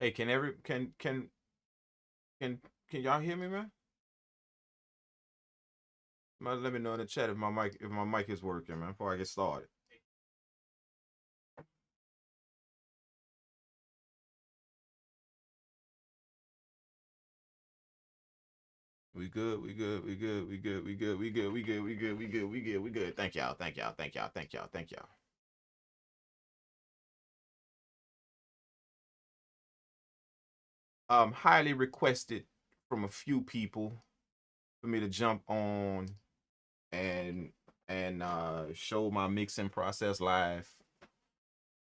Hey, can can y'all hear me, man? Let me know in the chat if my mic is working, man, before I get started. We good, we good, we good, we good, we good, we good, we good, we good, we good, we good, we good. Thank y'all, thank y'all, thank y'all, thank y'all, thank y'all. Highly requested from a few people for me to jump on and show my mixing process live.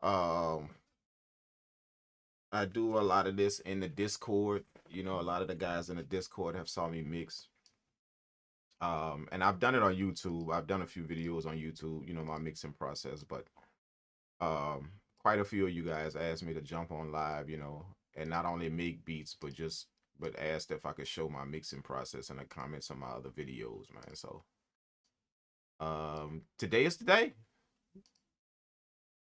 Um I do a lot of this in the Discord. You know, a lot of the guys in the Discord have saw me mix. And I've done it on YouTube. I've done a few videos on YouTube, you know, my mixing process, but um quite a few of you guys asked me to jump on live, you know, and not only make beats, but asked if I could show my mixing process in the comments on my other videos, man. So today is the day.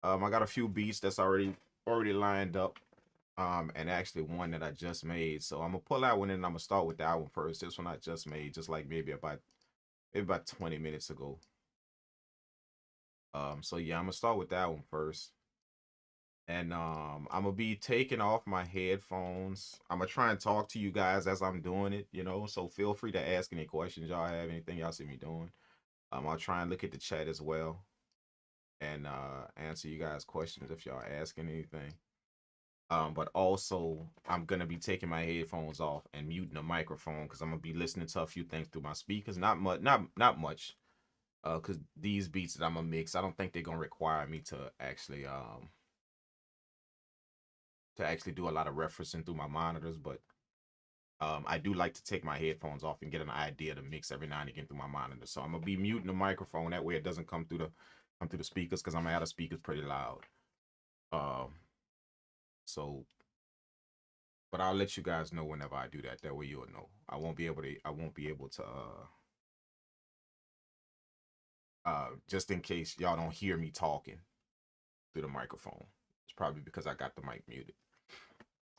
I got a few beats that's already lined up. And actually one that I just made. So I'm gonna pull that one and I'm gonna start with that one first. This one I just made, just like maybe about 20 minutes ago. So yeah, I'm gonna start with that one first. And I'm gonna be taking off my headphones. I'm gonna try and talk to you guys as I'm doing it, you know. So feel free to ask any questions y'all have, anything y'all see me doing. I'll try and look at the chat as well and answer you guys' questions if y'all asking anything. But also I'm gonna be taking my headphones off and muting the microphone because I'm gonna be listening to a few things through my speakers. Not much. Because these beats that I'm gonna mix, I don't think they're gonna require me to actually do a lot of referencing through my monitors, but I do like to take my headphones off and get an idea to mix every now and again through my monitor. So I'm gonna be muting the microphone that way it doesn't come through the speakers because I'm gonna have the speakers pretty loud. Um, so but I'll let you guys know whenever I do that. That way you'll know. I won't be able to just in case y'all don't hear me talking through the microphone. It's probably because I got the mic muted.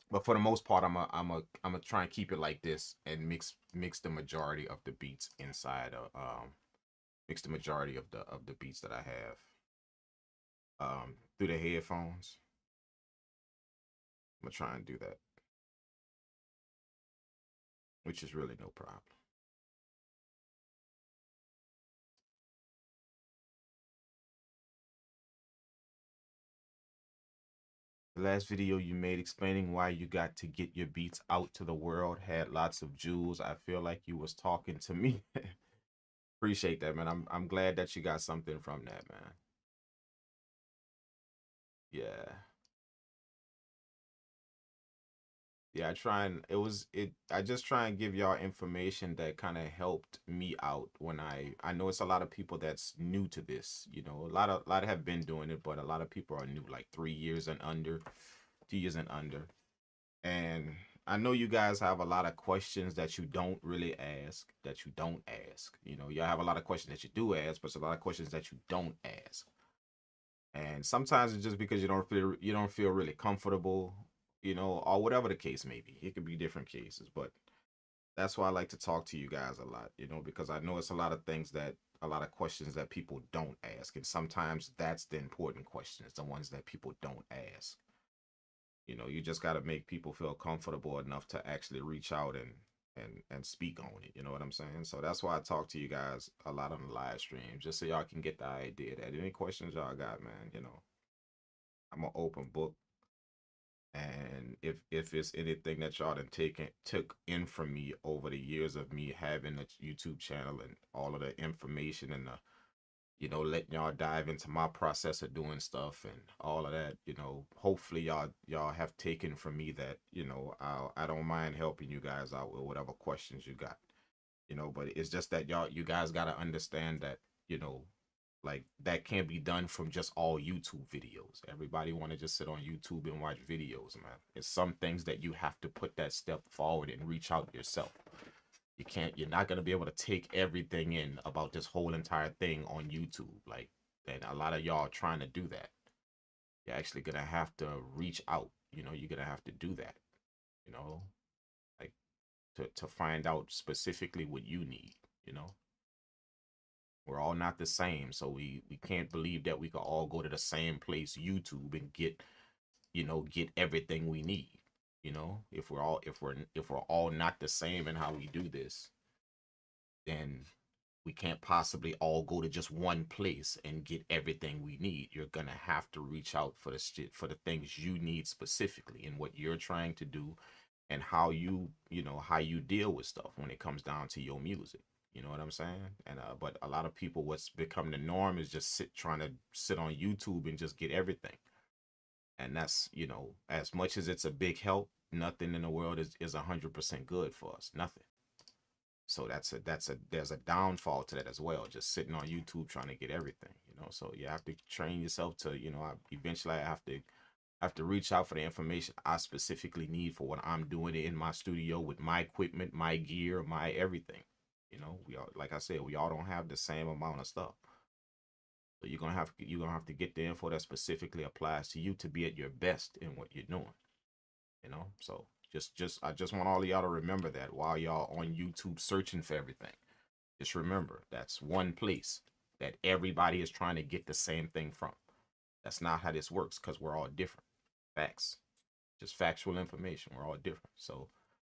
But for the most part, I'm gonna try and keep it like this and mix the majority of the beats inside of mix the majority of the beats that I have through the headphones. I'm gonna try and do that, which is really no problem. The last video you made explaining why you got to get your beats out to the world had lots of jewels. I feel like you was talking to me. Appreciate that, man. I'm glad that you got something from that, man. Yeah. Yeah, I try and I just try and give y'all information that kind of helped me out when I know it's a lot of people that's new to this, you know. A lot have been doing it, but a lot of people are new, like 3 years and under, 2 years and under. And I know you guys have a lot of questions that you don't really ask, that you don't ask. You know, y'all have a lot of questions that you do ask, but it's a lot of questions that you don't ask. And sometimes it's just because you don't feel really comfortable, you know, or whatever the case may be. It could be different cases, but that's why I like to talk to you guys a lot, you know, because I know it's a lot of questions that people don't ask, and sometimes that's the important questions, the ones that people don't ask. You know, you just got to make people feel comfortable enough to actually reach out and speak on it. You know what I'm saying? So that's why I talk to you guys a lot on the live stream, just so y'all can get the idea that any questions y'all got, man, you know, I'm an open book. And if it's anything that y'all done took in from me over the years of me having a YouTube channel and all of the information and the, you know, letting y'all dive into my process of doing stuff and all of that, you know, hopefully y'all have taken from me that, you know, I don't mind helping you guys out with whatever questions you got, you know. But it's just that you guys got to understand that, you know, like that can't be done from just all YouTube videos. Everybody want to just sit on YouTube and watch videos, man. It's some things that you have to put that step forward and reach out yourself. You're not going to be able to take everything in about this whole entire thing on YouTube. Like, and a lot of y'all trying to do that. You're actually going to have to reach out. You know, you're gonna have to do that. You know, like to find out specifically what you need. You know, we're all not the same, so we can't believe that we can all go to the same place, YouTube, and get, you know, get everything we need. You know, if we're all not the same in how we do this, then we can't possibly all go to just one place and get everything we need. You're gonna have to reach out for the shit, for the things you need specifically, and what you're trying to do, and how you know, how you deal with stuff when it comes down to your music. You know what I'm saying? And but a lot of people, what's become the norm is just trying to sit on YouTube and just get everything. And that's, you know, as much as it's a big help, nothing in the world is 100% good for us. Nothing. So there's a downfall to that as well. Just sitting on YouTube trying to get everything, you know. So you have to train yourself to, you know, eventually I have to reach out for the information I specifically need for what I'm doing in my studio with my equipment, my gear, my everything. You know, we all, like I said, we all don't have the same amount of stuff. So you're gonna have to get the info that specifically applies to you to be at your best in what you're doing. You know, so I just want all of y'all to remember that while y'all on YouTube searching for everything. Just remember that's one place that everybody is trying to get the same thing from. That's not how this works, because we're all different. Facts. Just factual information. We're all different. So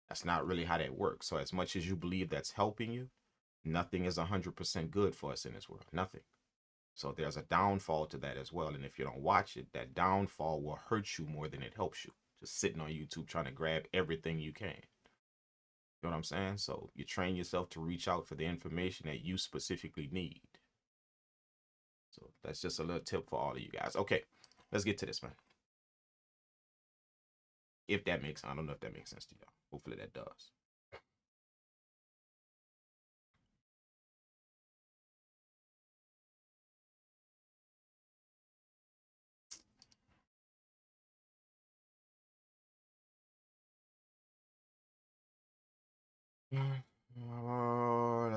that's not really how that works. So as much as you believe that's helping you, nothing is 100% good for us in this world. Nothing. So there's a downfall to that as well. And if you don't watch it, that downfall will hurt you more than it helps you. Just sitting on YouTube trying to grab everything you can. You know what I'm saying? So you train yourself to reach out for the information that you specifically need. So that's just a little tip for all of you guys. Okay, let's get to this, man. If that makes, I don't know if that makes sense to y'all. Hopefully that does.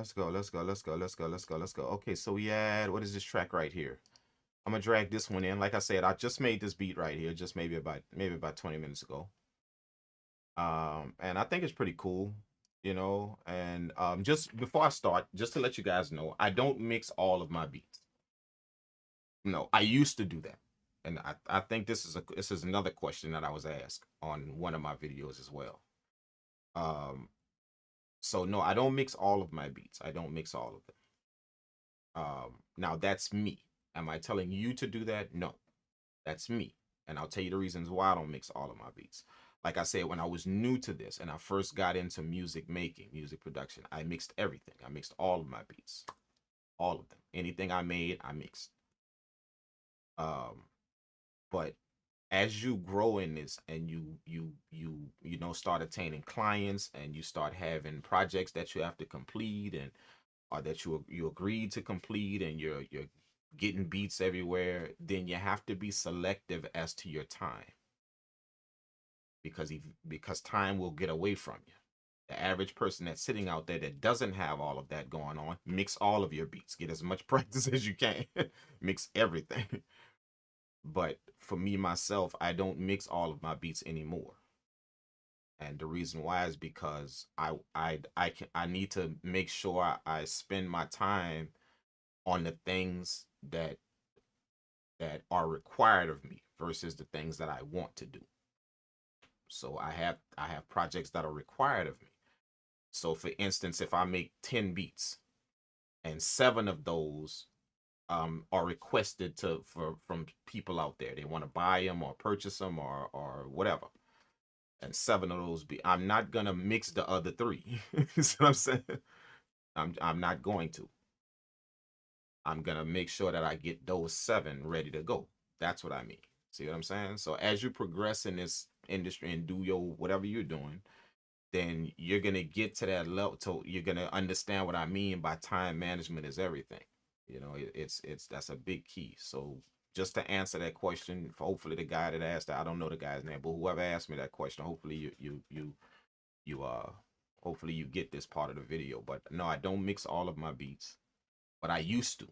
Let's go, let's go, let's go, let's go, let's go, let's go. Okay, so we had, what is this track right here? I'm gonna drag this one in. Like I said, I just made this beat right here, just maybe about 20 minutes ago. And I think it's pretty cool, you know. And just before I start, just to let you guys know, I don't mix all of my beats. No, I used to do that. And I think this is another question that I was asked on one of my videos as well. Um, so no, I don't mix all of my beats. I don't mix all of them. Now that's me. Am I telling you to do that? No, that's me. And I'll tell you the reasons why I don't mix all of my beats. Like I said, when I was new to this and I first got into music making, music production, I mixed everything. I mixed all of my beats, all of them. Anything I made, I mixed. Um, but as you grow in this and you know, start attaining clients and you start having projects that you have to complete, and or that you agreed to complete, and you're getting beats everywhere, then you have to be selective as to your time, because time will get away from you. The average person that's sitting out there that doesn't have all of that going on, mix all of your beats, get as much practice as you can, mix everything. But for me myself, I don't mix all of my beats anymore. And the reason why is because I need to make sure I spend my time on the things that are required of me versus the things that I want to do. So I have projects that are required of me. So for instance, if I make 10 beats and 7 of those are requested from people out there, they want to buy them or purchase them or whatever, and 7 of those I'm not gonna mix the other 3. You see what I'm saying? I'm not going to. I'm gonna make sure that I get those 7 ready to go. That's what I mean. See what I'm saying? So as you progress in this industry and do your whatever you're doing, then you're gonna get to that level. So you're gonna understand what I mean by time management is everything. You know, it's that's a big key. So just to answer that question, hopefully the guy that asked that, I don't know the guy's name, but whoever asked me that question, hopefully you hopefully you get this part of the video. But no, I don't mix all of my beats, but I used to.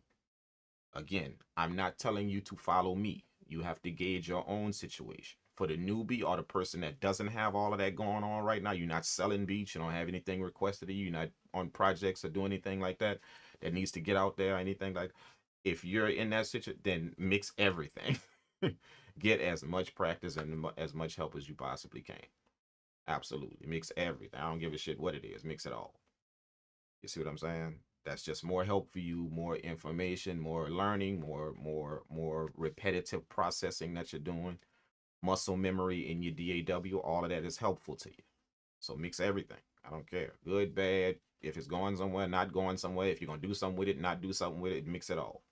Again, I'm not telling you to follow me. You have to gauge your own situation. for the newbie or the person that doesn't have all of that going on right now, you're not selling beats, you don't have anything requested of you, you're not on projects or doing anything like that that needs to get out there or anything like, if you're in that situation, then mix everything. Get as much practice and as much help as you possibly can. Absolutely. Mix everything. I don't give a shit what it is. Mix it all. You see what I'm saying? That's just more help for you, more information, more learning, more repetitive processing that you're doing. Muscle memory in your DAW, all of that is helpful to you. So mix everything. I don't care. Good, bad. If it's going somewhere, not going somewhere. If you're gonna do something with it, not do something with it, mix it all.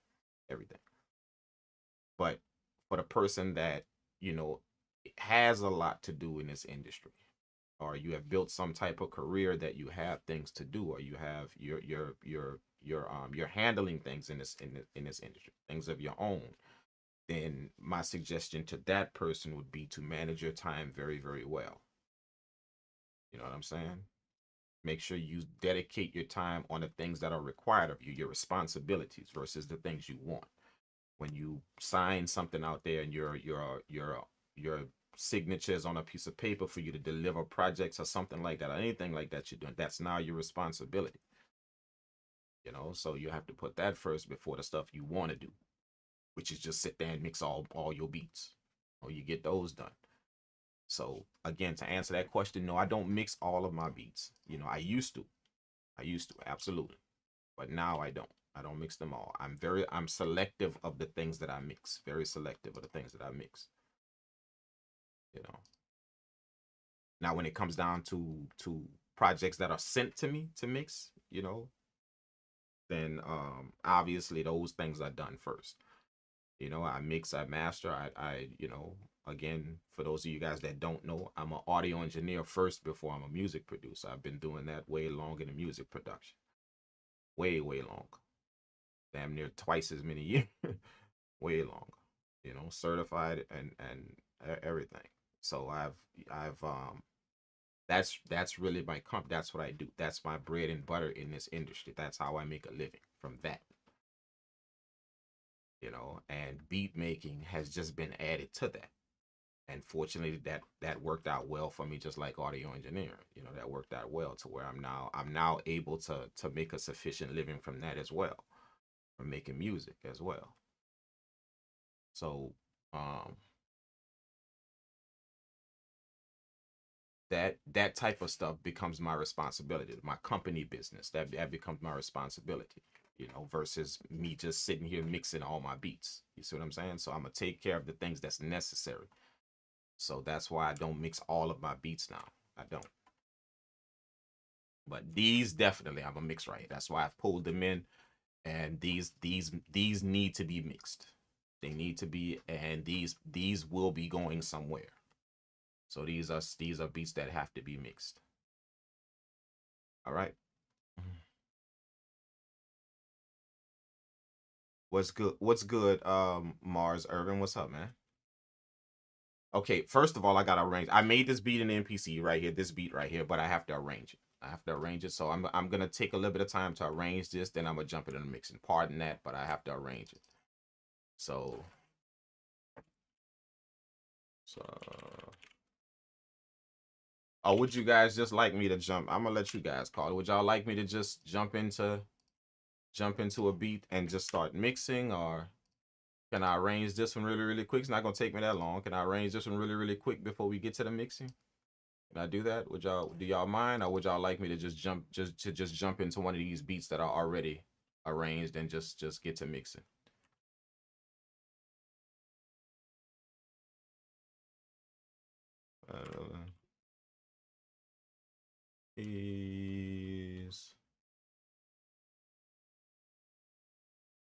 Everything. But for the person that, you know, has a lot to do in this industry, or you have built some type of career that you have things to do, or you have you're handling things in this industry, things of your own, then my suggestion to that person would be to manage your time very, very well. You know what I'm saying? Make sure you dedicate your time on the things that are required of you, your responsibilities versus the things you want. When you sign something out there and your signatures on a piece of paper for you to deliver projects or something like that, or anything like that you're doing, that's now your responsibility. You know, so you have to put that first before the stuff you want to do, which is just sit there and mix all your beats, or you get those done. So again, to answer that question, no, I don't mix all of my beats. You know, I used to, absolutely, but now I don't. I don't mix them all. I'm selective of the things that I mix. Very selective of the things that I mix. You know. Now, when it comes down to projects that are sent to me to mix, you know, then obviously those things are done first. You know, I mix, I master, I you know, again, for those of you guys that don't know, I'm an audio engineer first before I'm a music producer. I've been doing that way longer than music production. Way, way longer. Damn near twice as many years. Way longer. You know, certified and everything. So I've that's really my that's what I do. That's my bread and butter in this industry. That's how I make a living from that. You know, and beat making has just been added to that. And fortunately that worked out well for me, just like audio engineering. You know, that worked out well to where I'm now able to make a sufficient living from that as well. From making music as well. So that type of stuff becomes my responsibility. My company business, that becomes my responsibility, you know, versus me just sitting here mixing all my beats. You see what I'm saying? So I'm gonna take care of the things that's necessary. So that's why I don't mix all of my beats now. I don't. But these definitely I'm a mix right. That's why I've pulled them in, and these need to be mixed. They need to be, and these will be going somewhere. So these are beats that have to be mixed. All right. What's good? What's good? Mars Urban, what's up, man? Okay, first of all, I gotta arrange. I made this beat in MPC right here, this beat right here, but I have to arrange it. I have to arrange it, so I'm gonna take a little bit of time to arrange this. Then I'm gonna jump into the mixing. Pardon that, but I have to arrange it. So, so, oh, would you guys just like me to jump? I'm gonna let you guys call it. Would y'all like me to just jump into a beat and just start mixing, or can I arrange this one really, really quick? It's not gonna take me that long. Can I arrange this one really, really quick before we get to the mixing? Can I do that? Do y'all mind, or would y'all like me to just jump into one of these beats that are already arranged and just get to mixing? Uh, is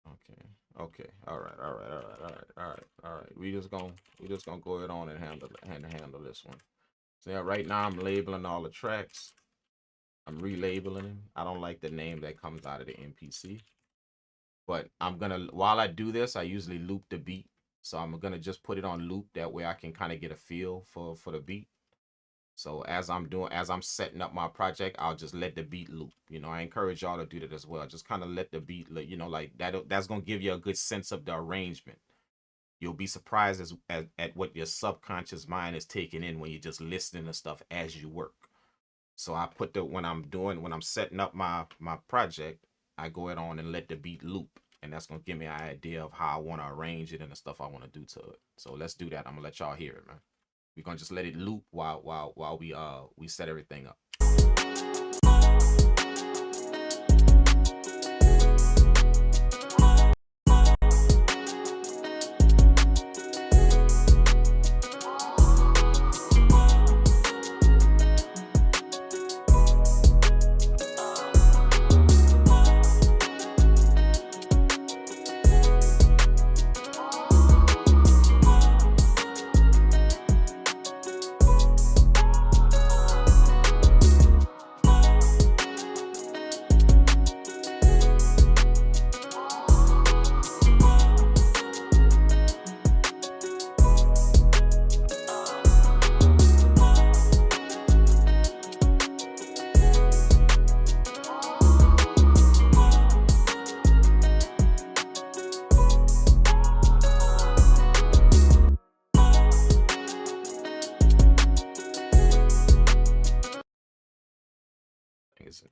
okay. Okay. All right. All right. All right. All right. All right. All right. We just gonna go ahead on and handle this one. So yeah, right now I'm labeling all the tracks. I'm relabeling them. I don't like the name that comes out of the MPC. But I'm gonna, while I do this, I usually loop the beat. So I'm gonna just put it on loop. That way I can kind of get a feel for the beat. So as I'm setting up my project, I'll just let the beat loop. You know, I encourage y'all to do that as well. Just kind of let the beat, you know, like that's gonna give you a good sense of the arrangement. You'll be surprised at what your subconscious mind is taking in when you're just listening to stuff as you work. So I put the when I'm setting up my project, I go ahead on and let the beat loop, and that's gonna give me an idea of how I want to arrange it and the stuff I want to do to it. So let's do that. I'm gonna let y'all hear it, man. We're gonna just let it loop while we set everything up.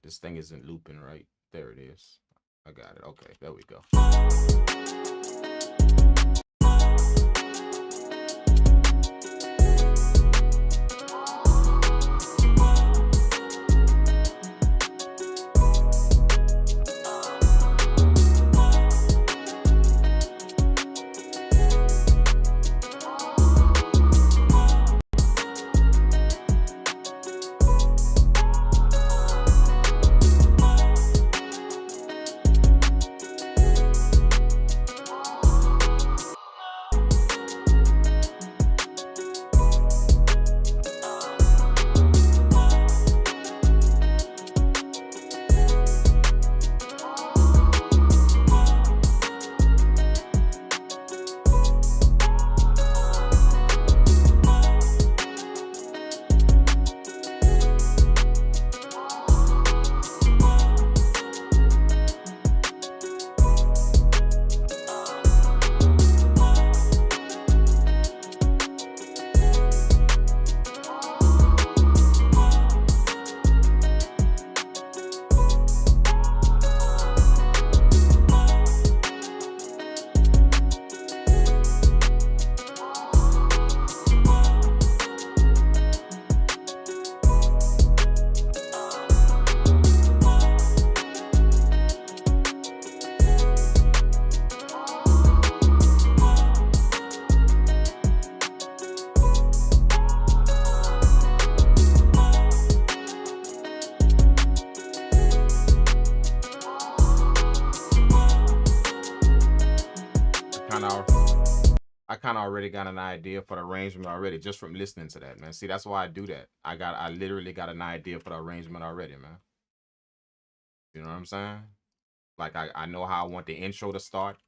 This thing isn't looping right. There it is. I got it. Okay, there we go. I kind of already got an idea for the arrangement already just from listening to that, man. See, that's why I do that. I literally got an idea for the arrangement already, man. You know what I'm saying? Like I know how I want the intro to start.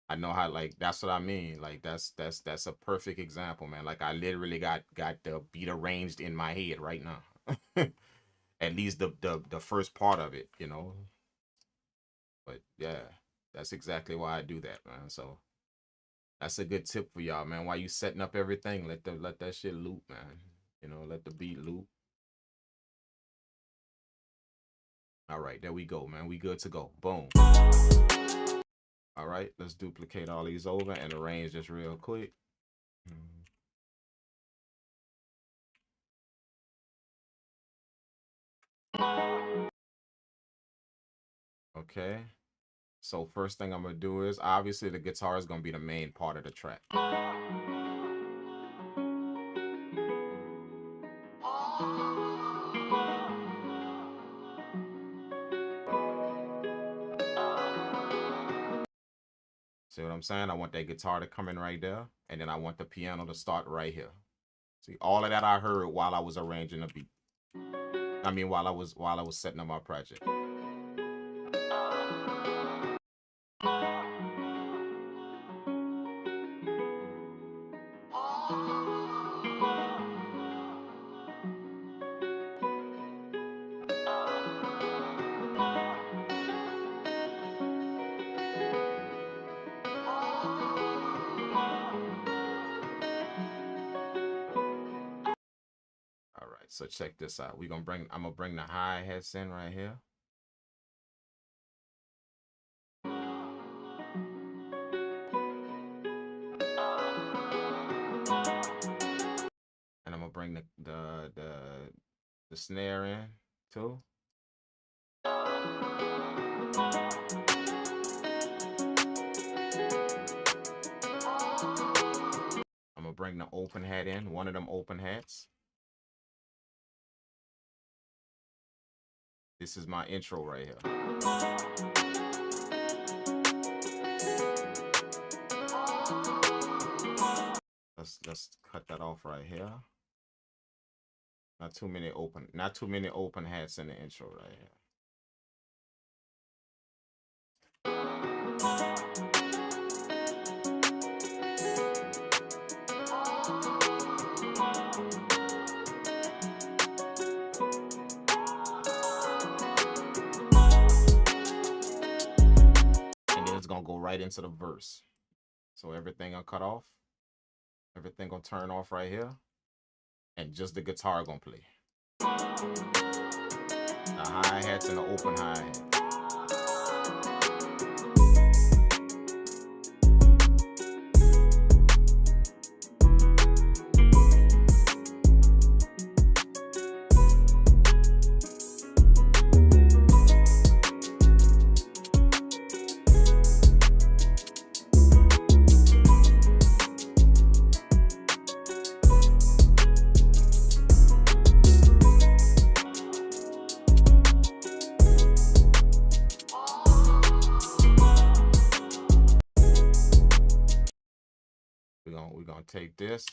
I know how, like, that's what I mean. Like that's a perfect example, man. Like I literally got the beat arranged in my head right now. At least the first part of it, you know. But yeah, that's exactly why I do that, man. So that's a good tip for y'all, man. While you setting up everything, let that shit loop, man. You know, let the beat loop. All right, there we go, man. We good to go. Boom. All right, let's duplicate all these over and arrange this real quick. Okay. So first thing I'm gonna do is obviously the guitar is gonna be the main part of the track. See what I'm saying? I want that guitar to come in right there, and then I want the piano to start right here. See, all of that I heard while I was arranging the beat. I mean, while I was setting up my project. So check this out. I'm gonna bring the hi-hats in right here. And I'm gonna bring the snare in too. I'm gonna bring the open hat in, one of them open hats. This is my intro right here. Let's cut that off right here. Not too many open hats in the intro right here. And then it's gonna go right into the verse. So everything I'll cut off. Everything gonna turn off right here. And just the guitar gonna play. The hi-hats and the open hi-hats. We're gonna take this.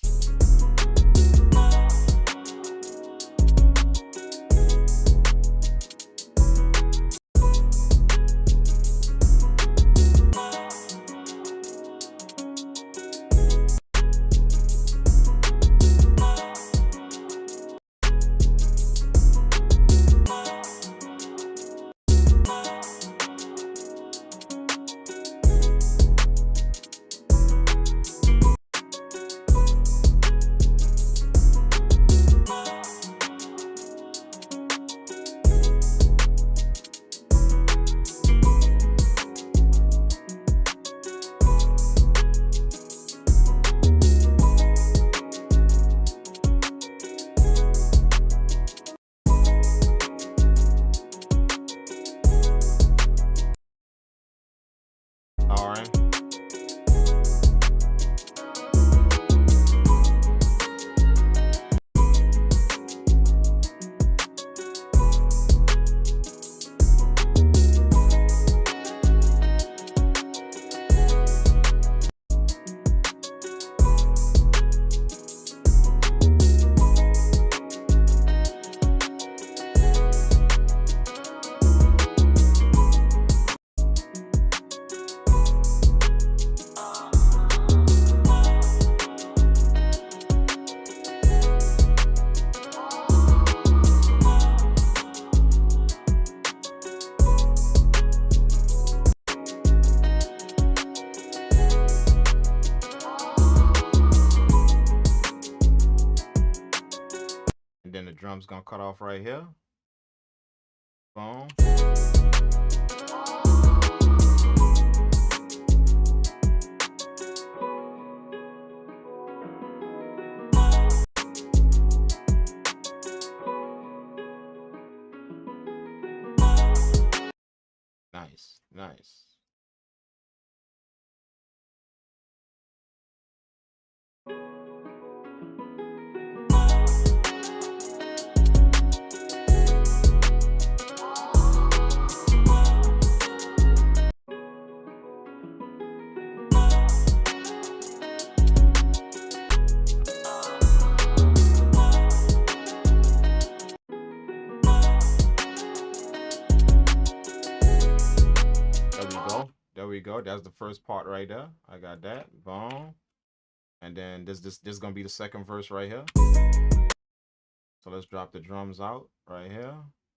All right. And then the drum's gonna cut off right here. Boom. Nice, nice. There we go. That's the first part right there. I got that. Boom. And then this is gonna be the second verse right here. So let's drop the drums out right here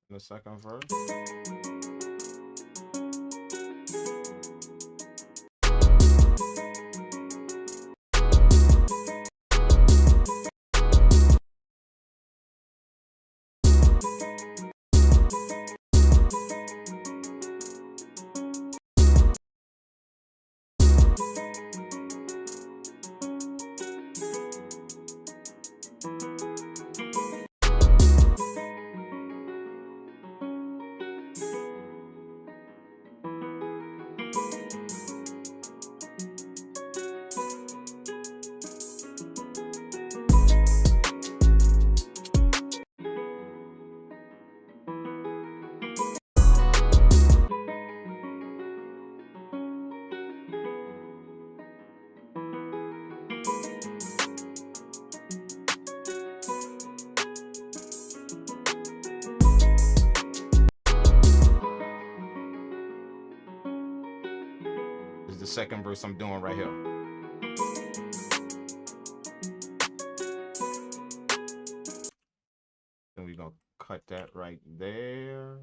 in the second verse. second verse I'm doing right here. Then we're gonna cut that right there.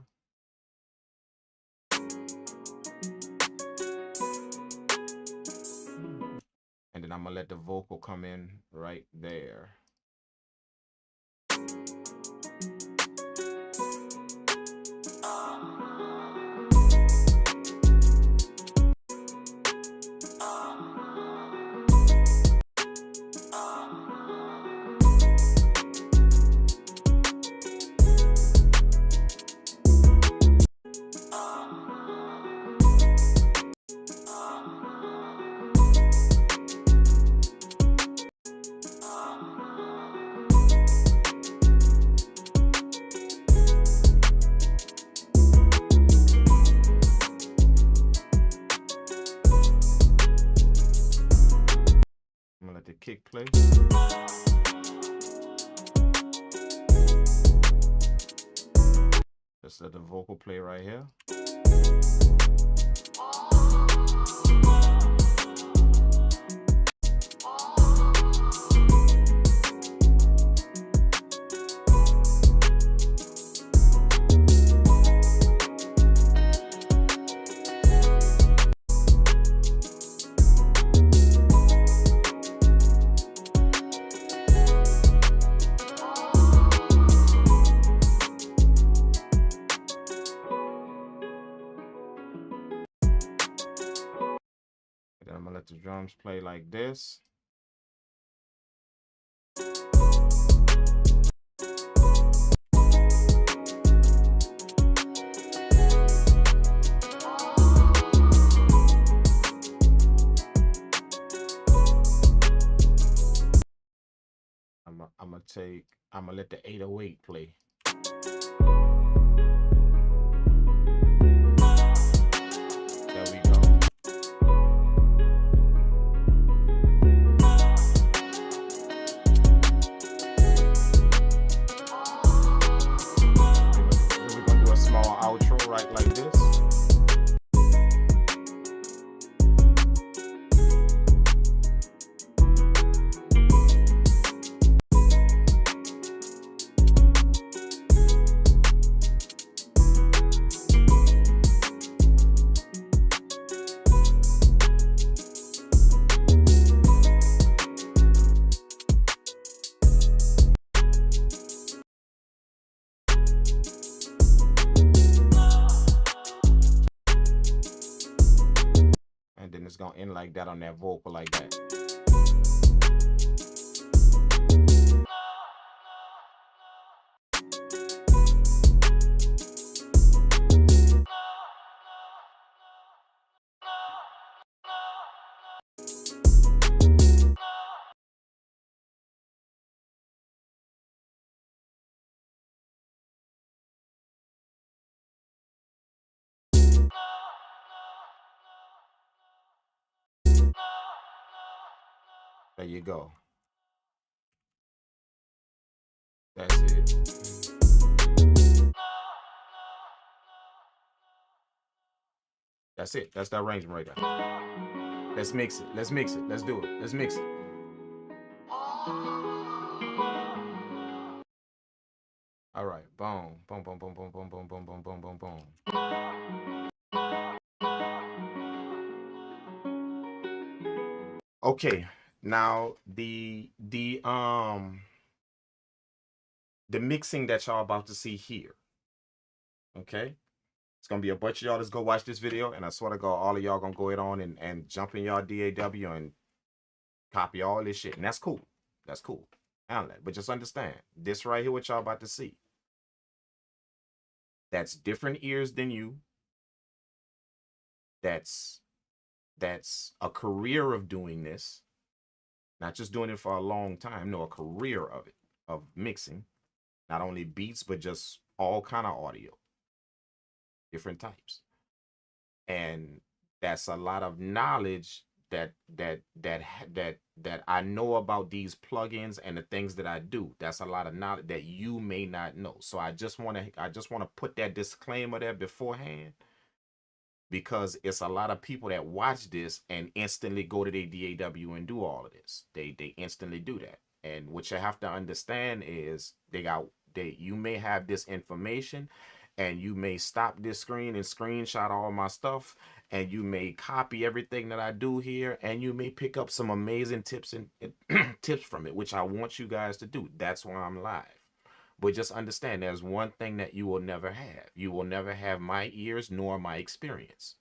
And then I'm gonna let the vocal come in right there. I'm gonna let the kick play. Just let the vocal play right here. Then I'm gonna let the drums play like this. I'm gonna let the 808 play. There we go. Then we're gonna do a small outro right like this. And then it's gonna end like that on that vocal like that. There you go. That's it. That's it. That's the arrangement right there. Let's mix it. Let's mix it. Let's do it. Let's mix it. All right. Boom. Boom, boom, boom, boom, boom, boom, boom, boom, boom, boom, boom. Okay. Now the mixing that y'all about to see here. Okay. It's gonna be a bunch of y'all that's go watch this video, and I swear to God, all of y'all gonna go on and jump in y'all DAW and copy all this shit, and that's cool. That's cool. But just understand this right here, what y'all about to see. That's different ears than you. That's a career of doing this, not just doing it for a long time. No, a career of it, of mixing, not only beats but just all kind of audio, different types, and that's a lot of knowledge that I know about these plugins and the things that I do. That's a lot of knowledge that you may not know. So I just want to put that disclaimer there beforehand, because it's a lot of people that watch this and instantly go to their DAW and do all of this. They instantly do that. And what you have to understand is you may have this information and you may stop this screen and screenshot all my stuff, and you may copy everything that I do here, and you may pick up some amazing tips and tips from it, which I want you guys to do. That's why I'm live. But just understand there's one thing that you will never have. You will never have my ears nor my experience.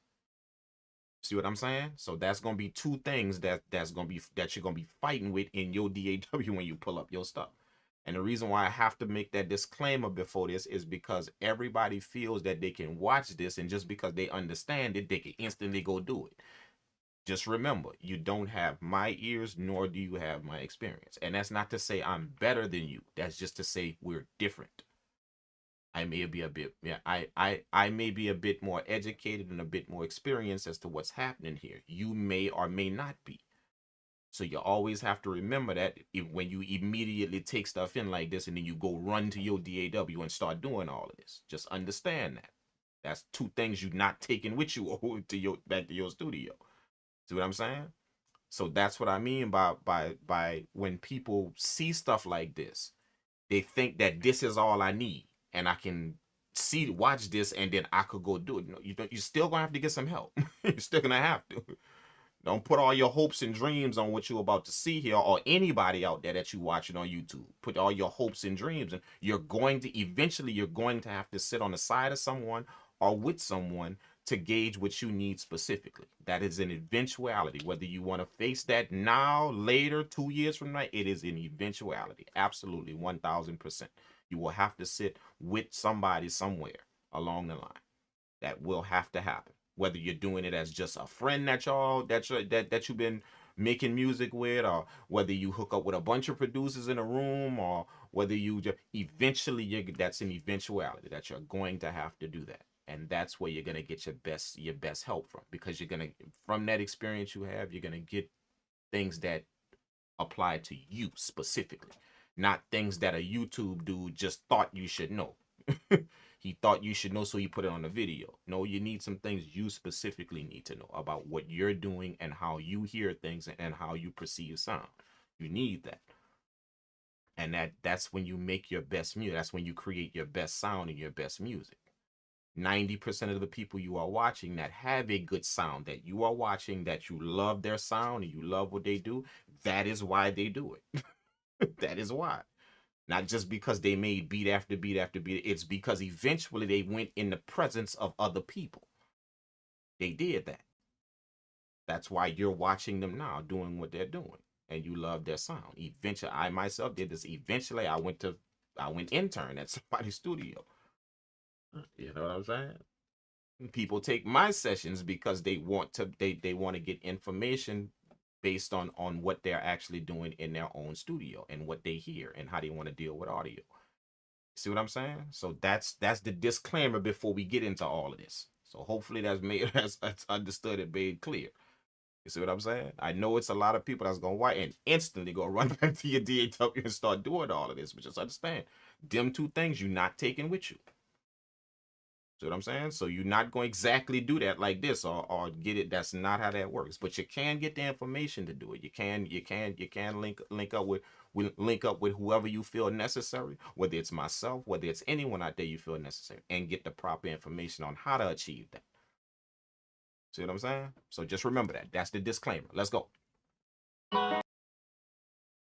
See what I'm saying? So that's gonna be two things that you're gonna be fighting with in your DAW when you pull up your stuff. And the reason why I have to make that disclaimer before this is because everybody feels that they can watch this, and just because they understand it, they can instantly go do it. Just remember, you don't have my ears, nor do you have my experience. And that's not to say I'm better than you. That's just to say we're different. I may be a bit, yeah, I may be a bit more educated and a bit more experienced as to what's happening here. You may or may not be. So you always have to remember that when you immediately take stuff in like this and then you go run to your DAW and start doing all of this, just understand that. That's two things you're not taking with you to your back to your studio. See what I'm saying? So that's what I mean by when people see stuff like this, they think that this is all I need and I can watch this and then I could go do it. No, you're still gonna have to get some help. You're still gonna have to. Don't put all your hopes and dreams on what you're about to see here, or anybody out there that you watching on YouTube. Put all your hopes and dreams, and you're going to have to sit on the side of someone or with someone to gauge what you need specifically. That is an eventuality. Whether you want to face that now, later, 2 years from now, it is an eventuality. Absolutely, 1000%. You will have to sit with somebody somewhere along the line. That will have to happen. Whether you're doing it as just a friend that you've been making music with, or whether you hook up with a bunch of producers in a room, or whether you just that's an eventuality that you're going to have to do that. And that's where you're gonna get your best help from, because from that experience you have, you're gonna get things that apply to you specifically, not things that a YouTube dude just thought you should know. He thought you should know, so he put it on the video. No, you need some things you specifically need to know about what you're doing and how you hear things and how you perceive sound. You need that. And that's when you make your best music. That's when you create your best sound and your best music. 90% of the people you are watching that have a good sound, that you are watching, that you love their sound and you love what they do, that is why they do it. That is why. Not just because they made beat after beat after beat. It's because eventually they went in the presence of other people. They did that. That's why you're watching them now doing what they're doing, and you love their sound. Eventually, I myself did this. Eventually, I went intern at somebody's studio. You know what I'm saying? People take my sessions because they want to get information based on what they're actually doing in their own studio and what they hear and how they want to deal with audio. See what I'm saying? So that's the disclaimer before we get into all of this. So hopefully that's understood and made clear. You see what I'm saying? I know it's a lot of people that's gonna watch and instantly go run back to your DAW and start doing all of this, but just understand, them two things you're not taking with you. See what I'm saying? So you're not going to exactly do that like this or get it. That's not how that works. But you can get the information to do it. You can link up with whoever you feel necessary, whether it's myself, whether it's anyone out there you feel necessary, and get the proper information on how to achieve that. See what I'm saying? So just remember that. That's the disclaimer. Let's go.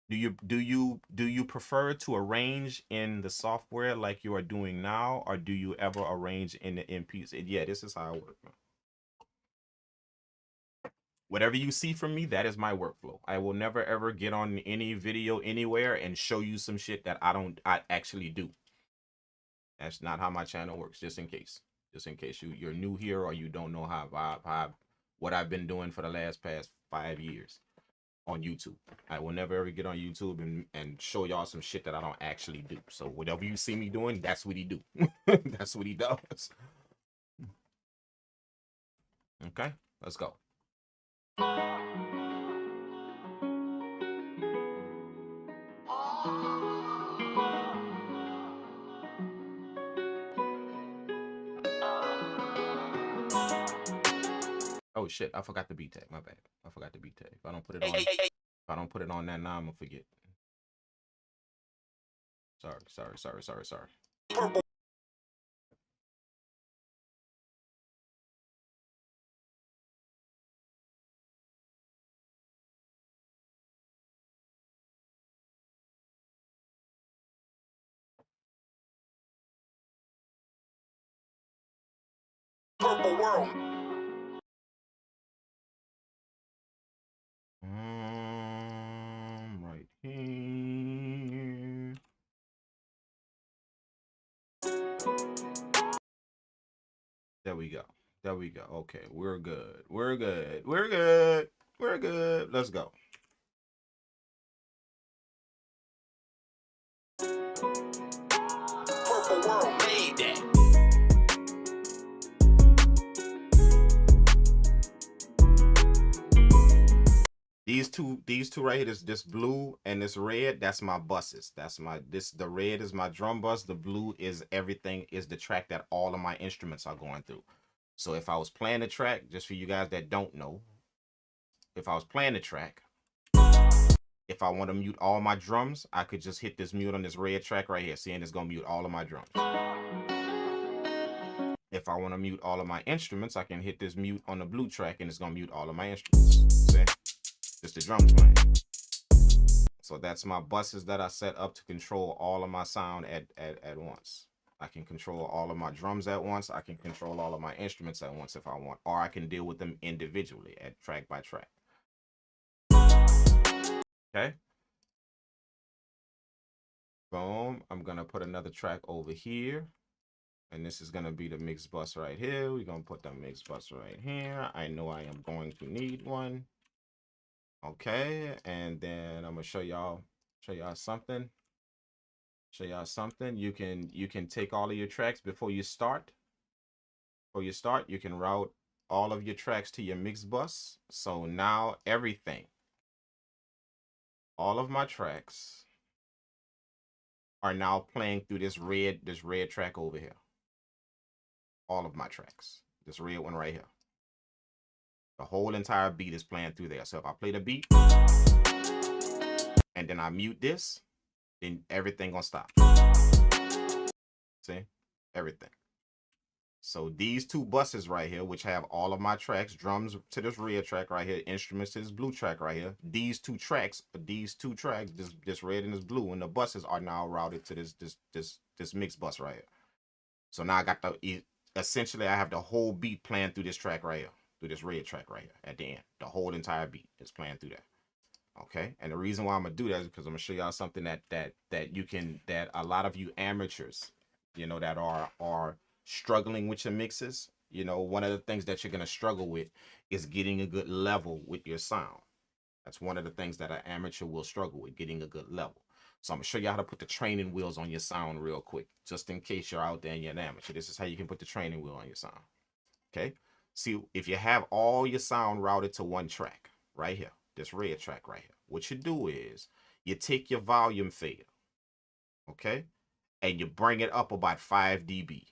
Do you prefer to arrange in the software like you are doing now, or do you ever arrange in the MPC? Yeah, this is how I work, man. Whatever you see from me, that is my workflow. I will never ever get on any video anywhere and show you some shit that I actually do. That's not how my channel works. Just in case you're new here or you don't know what I've been doing for the past 5 years on YouTube. I will never ever get on YouTube and show y'all some shit that I don't actually do. So whatever you see me doing, that's what he do. That's what he does. Okay, let's go. Oh shit, I forgot the beat tag. My bad. I forgot the beat tag. If I don't put it on, if I don't put it on that now, I'm gonna forget. Sorry. Purple world. Right here. There we go. There we go. Okay, we're good. We're good. We're good. We're good. Let's go. Purple world made that. These two right here, this blue and this red, that's my buses. That's my the red is my drum bus, the blue is everything, is the track that all of my instruments are going through. So if I was playing the track, just for you guys that don't know, if I was playing the track, if I want to mute all my drums, I could just hit this mute on this red track right here. See, and it's gonna mute all of my drums. If I want to mute all of my instruments, I can hit this mute on the blue track and it's gonna mute all of my instruments. See? Just the drums playing. So that's my buses that I set up to control all of my sound at once. I can control all of my drums at once. I can control all of my instruments at once if I want, or I can deal with them individually at track by track. Okay. Boom. I'm gonna put another track over here. And this is gonna be the mix bus right here. We're gonna put the mix bus right here. I know I am going to need one. Okay, and then I'm gonna show y'all something. You can take all of your tracks before you start. You can route all of your tracks to your mix bus. So now everything, all of my tracks are now playing through this red track over here. All of my tracks, this red one right here. The whole entire beat is playing through there. So if I play the beat and then I mute this, then everything gonna stop. See? Everything. So these two buses right here, which have all of my tracks, drums to this red track right here, instruments to this blue track right here. These two tracks, this red and this blue, and the buses are now routed to this mix bus right here. So now I got essentially I have the whole beat playing through this track right here, through this red track right here at the end. The whole entire beat is playing through that. Okay, and the reason why I'm gonna do that is because I'm gonna show y'all something that a lot of you amateurs, you know, that are struggling with your mixes. You know, one of the things that you're gonna struggle with is getting a good level with your sound. That's one of the things that an amateur will struggle with, getting a good level. So I'm gonna show you how to put the training wheels on your sound real quick, just in case you're out there and you're an amateur. This is how you can put the training wheel on your sound. Okay, see, if you have all your sound routed to one track right here, this red track right here, what you do is you take your volume fader, okay, and you bring it up about 5 dB.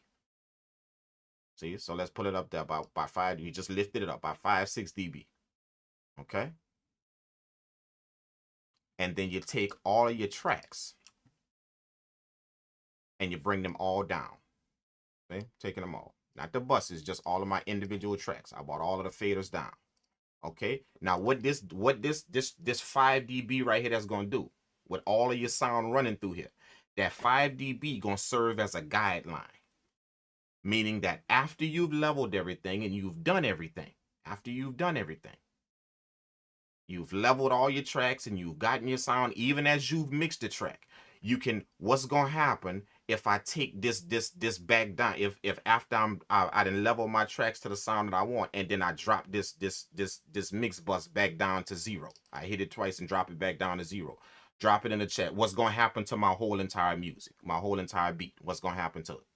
See, so let's put it up there about by 5. You just lifted it up by 5-6 dB. Okay, and then you take all of your tracks and you bring them all down. Okay, taking them all, not the buses, just all of my individual tracks. I brought all of the faders down. Okay, now what this 5 dB right here that's gonna do with all of your sound running through here, that 5 dB gonna serve as a guideline, meaning that after you've leveled everything and you've done everything, you've leveled all your tracks and you've gotten your sound, even as you've mixed the track, you can, what's gonna happen if I take this back down, if after I done level my tracks to the sound that I want, and then I drop this mix bus back down to 0. I hit it twice and drop it back down to 0. Drop it in the chat. What's gonna happen to my whole entire music, my whole entire beat? What's gonna happen to it?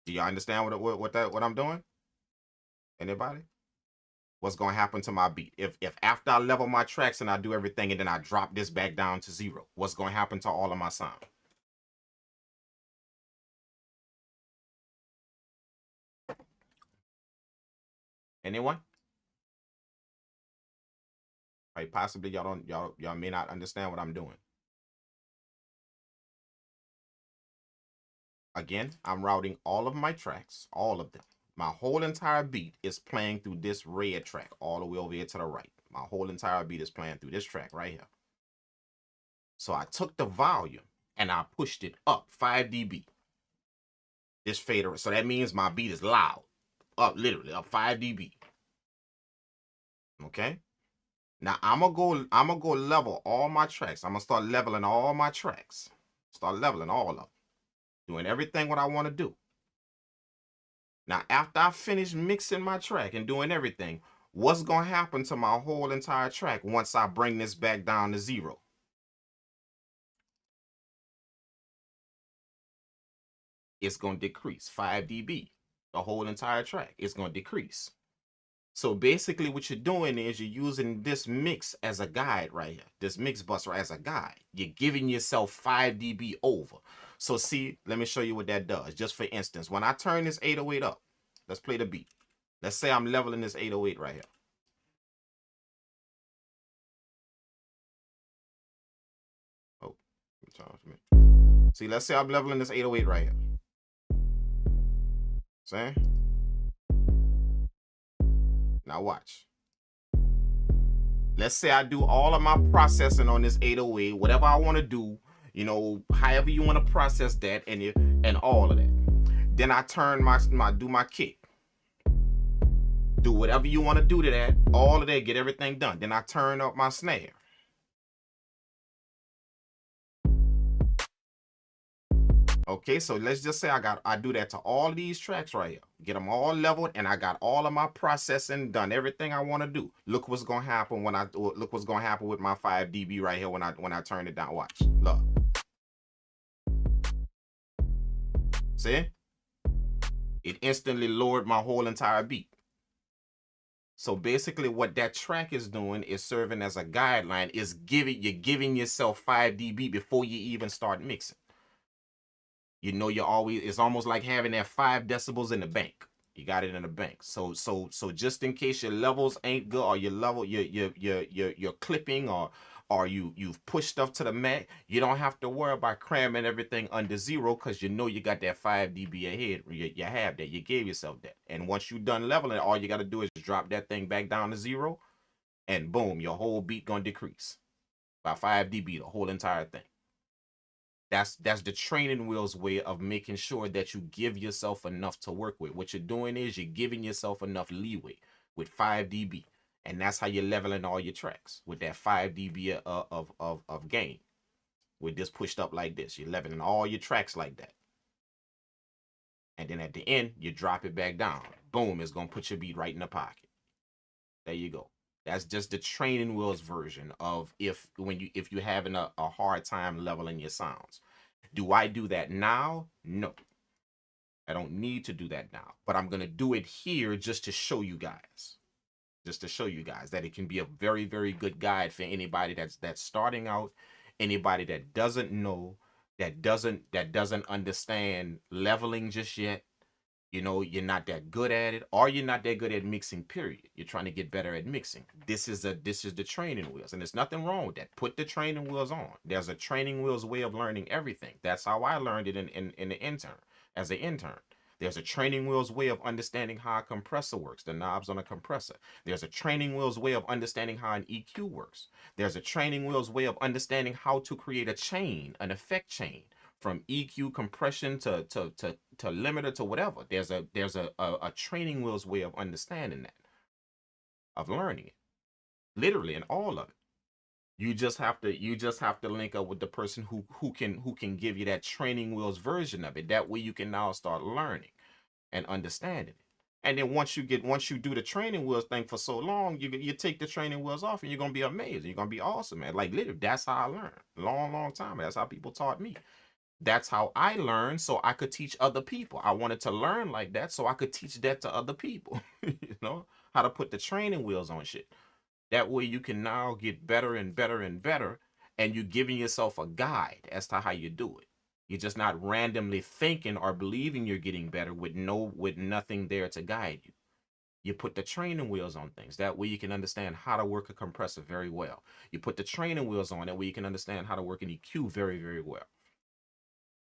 Do y'all understand what I'm doing? Anybody? What's gonna happen to my beat? If after I level my tracks and I do everything and then I drop this back down to 0, what's gonna happen to all of my sound? Anyone? Right, possibly y'all may not understand what I'm doing. Again, I'm routing all of my tracks, all of them. My whole entire beat is playing through this red track all the way over here to the right. My whole entire beat is playing through this track right here. So I took the volume and I pushed it up 5 dB. This fader, so that means my beat is loud, up literally up 5 dB. Okay. Now I'm gonna go level all my tracks. I'm gonna start leveling all my tracks. Start leveling all of them, doing everything what I want to do. Now, after I finish mixing my track and doing everything, what's gonna happen to my whole entire track once I bring this back down to 0? It's gonna decrease 5 dB. The whole entire track is gonna decrease. So basically what you're doing is you're using this mix as a guide right here. This mix bus as a guide. You're giving yourself 5 dB over. So see, let me show you what that does. Just for instance, when I turn this 808 up, let's play the beat. Let's say I'm leveling this 808 right here. Oh, see, let's say I'm leveling this 808 right here. See? Now watch. Let's say I do all of my processing on this 808, whatever I want to do, you know, however you want to process that and all of that. Then I turn do my kick. Do whatever you want to do to that, all of that, get everything done. Then I turn up my snare. Okay, so let's just say I do that to all of these tracks right here. Get them all leveled, and I got all of my processing done, everything I want to do. Look what's gonna happen when look what's gonna happen with my 5 dB right here when I turn it down. Watch. Look. See? It instantly lowered my whole entire beat. So basically what that track is doing is serving as a guideline, is you're giving yourself 5 dB before you even start mixing. You know, it's almost like having that 5 decibels in the bank. You got it in the bank. So just in case your levels ain't good, or your level, you're clipping, or you've pushed stuff to the max, you don't have to worry about cramming everything under 0, because you know you got that 5 dB ahead. You have that. You gave yourself that. And once you're done leveling, all you got to do is drop that thing back down to 0, and boom, your whole beat gonna decrease by 5 dB, the whole entire thing. That's the training wheels way of making sure that you give yourself enough to work with. What you're doing is you're giving yourself enough leeway with 5 dB. And that's how you're leveling all your tracks, with that 5 dB of gain. With this pushed up like this, you're leveling all your tracks like that. And then at the end, you drop it back down. Boom, it's gonna put your beat right in the pocket. There you go. That's just the training wheels version of if you're having a hard time leveling your sounds. Do I do that now? No. I don't need to do that now. But I'm gonna do it here just to show you guys. Just to show you guys that it can be a very, very good guide for anybody that's starting out, anybody that doesn't know, that doesn't understand leveling just yet. You know, you're not that good at it, or you're not that good at mixing, period. You're trying to get better at mixing. This is the training wheels, and there's nothing wrong with that. Put the training wheels on. There's a training wheels way of learning everything. That's how I learned it in the intern, as an intern. There's a training wheels way of understanding how a compressor works, the knobs on a compressor. There's a training wheels way of understanding how an EQ works. There's a training wheels way of understanding how to create a chain, an effect chain, from EQ, compression to limiter to whatever. There's a training wheels way of understanding that, of learning it, literally, in all of it. You just have to link up with the person who can give you that training wheels version of it. That way you can now start learning and understanding it. And then once you do the training wheels thing for so long, you take the training wheels off, and you're gonna be amazing. You're gonna be awesome, man. Like literally, that's how I learned. Long time. That's how people taught me. That's how I learned, so I could teach other people. I wanted to learn like that so I could teach that to other people. You know, how to put the training wheels on shit. That way you can now get better and better and better, and you're giving yourself a guide as to how you do it. You're just not randomly thinking or believing you're getting better with nothing there to guide you. You put the training wheels on things. That way you can understand how to work a compressor very well. You put the training wheels on, that way you can understand how to work an EQ very, very well.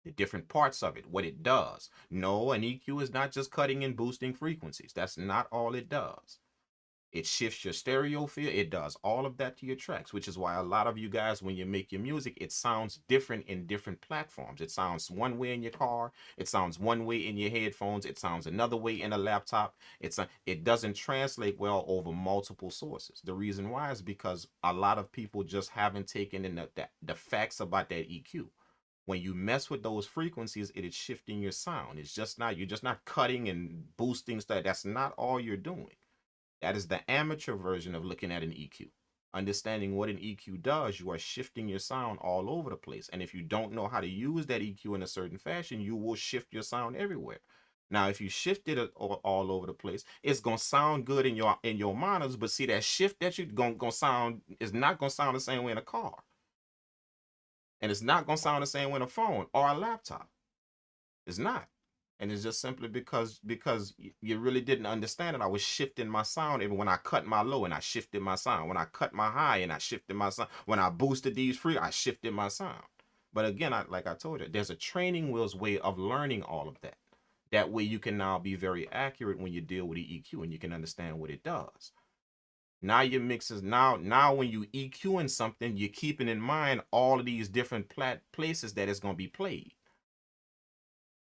The different parts of it, what it does. No, an EQ is not just cutting and boosting frequencies. That's not all it does. It shifts your stereo field. It does all of that to your tracks, which is why a lot of you guys, when you make your music, it sounds different in different platforms. It sounds one way in your car. It sounds one way in your headphones. It sounds another way in a laptop. It doesn't translate well over multiple sources. The reason why is because a lot of people just haven't taken in the facts about that EQ. When you mess with those frequencies, it is shifting your sound. You're just not cutting and boosting stuff. That's not all you're doing. That is the amateur version of looking at an EQ. Understanding what an EQ does, you are shifting your sound all over the place. And if you don't know how to use that EQ in a certain fashion, you will shift your sound everywhere. Now, if you shift it all over the place, it's gonna sound good in your monitors, but see that shift that you're gonna sound is not gonna sound the same way in a car. And it's not gonna sound the same way in a phone or a laptop. It's not. And it's just simply because you really didn't understand it. I was shifting my sound. Even when I cut my low and I shifted my sound. When I cut my high and I shifted my sound. When I boosted these free, I shifted my sound. But again, like I told you, there's a training wheels way of learning all of that. That way you can now be very accurate when you deal with the EQ and you can understand what it does. Now your mixes, now when you EQing something, you're keeping in mind all of these different places that it's going to be played.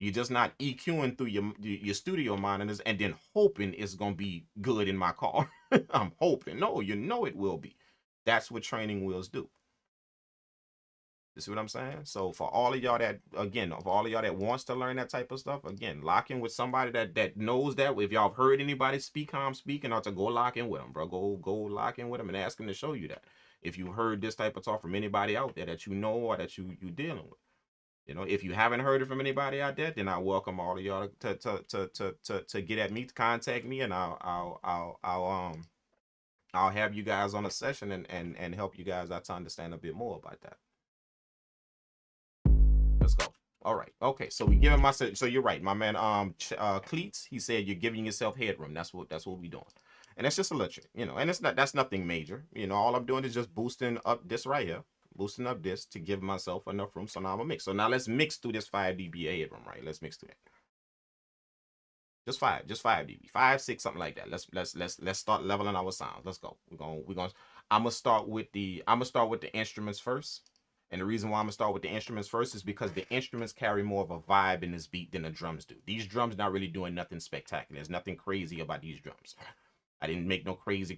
You're just not EQing through your studio monitors and then hoping it's going to be good in my car. I'm hoping. No, you know it will be. That's what training wheels do. You see what I'm saying? So for all of y'all that, again, for all of y'all that wants to learn that type of stuff, again, lock in with somebody that knows that. If y'all have heard anybody speak how I'm speaking, or to go lock in with them, bro. Go lock in with them and ask them to show you that. If you heard this type of talk from anybody out there that you know or that you dealing with. You know, if you haven't heard it from anybody out there, then I welcome all of y'all to get at me, to contact me, and I'll have you guys on a session and help you guys out to understand a bit more about that. Let's go. All right. Okay. So we giving myself. So you're right, my man. Cleats. He said you're giving yourself headroom. That's what we doing, and that's just electric. You know, and that's nothing major. You know, all I'm doing is just boosting up this right here. Boosting up this to give myself enough room. So now I'm gonna mix. So now let's mix through this 5 dB headroom, right? Let's mix through that. Just 5 dB, 5, 6, something like that. Let's start leveling our sounds. Let's go. We're gonna. I'm gonna start with the instruments first. And the reason why I'm gonna start with the instruments first is because the instruments carry more of a vibe in this beat than the drums do. These drums not really doing nothing spectacular. There's nothing crazy about these drums. I didn't make no crazy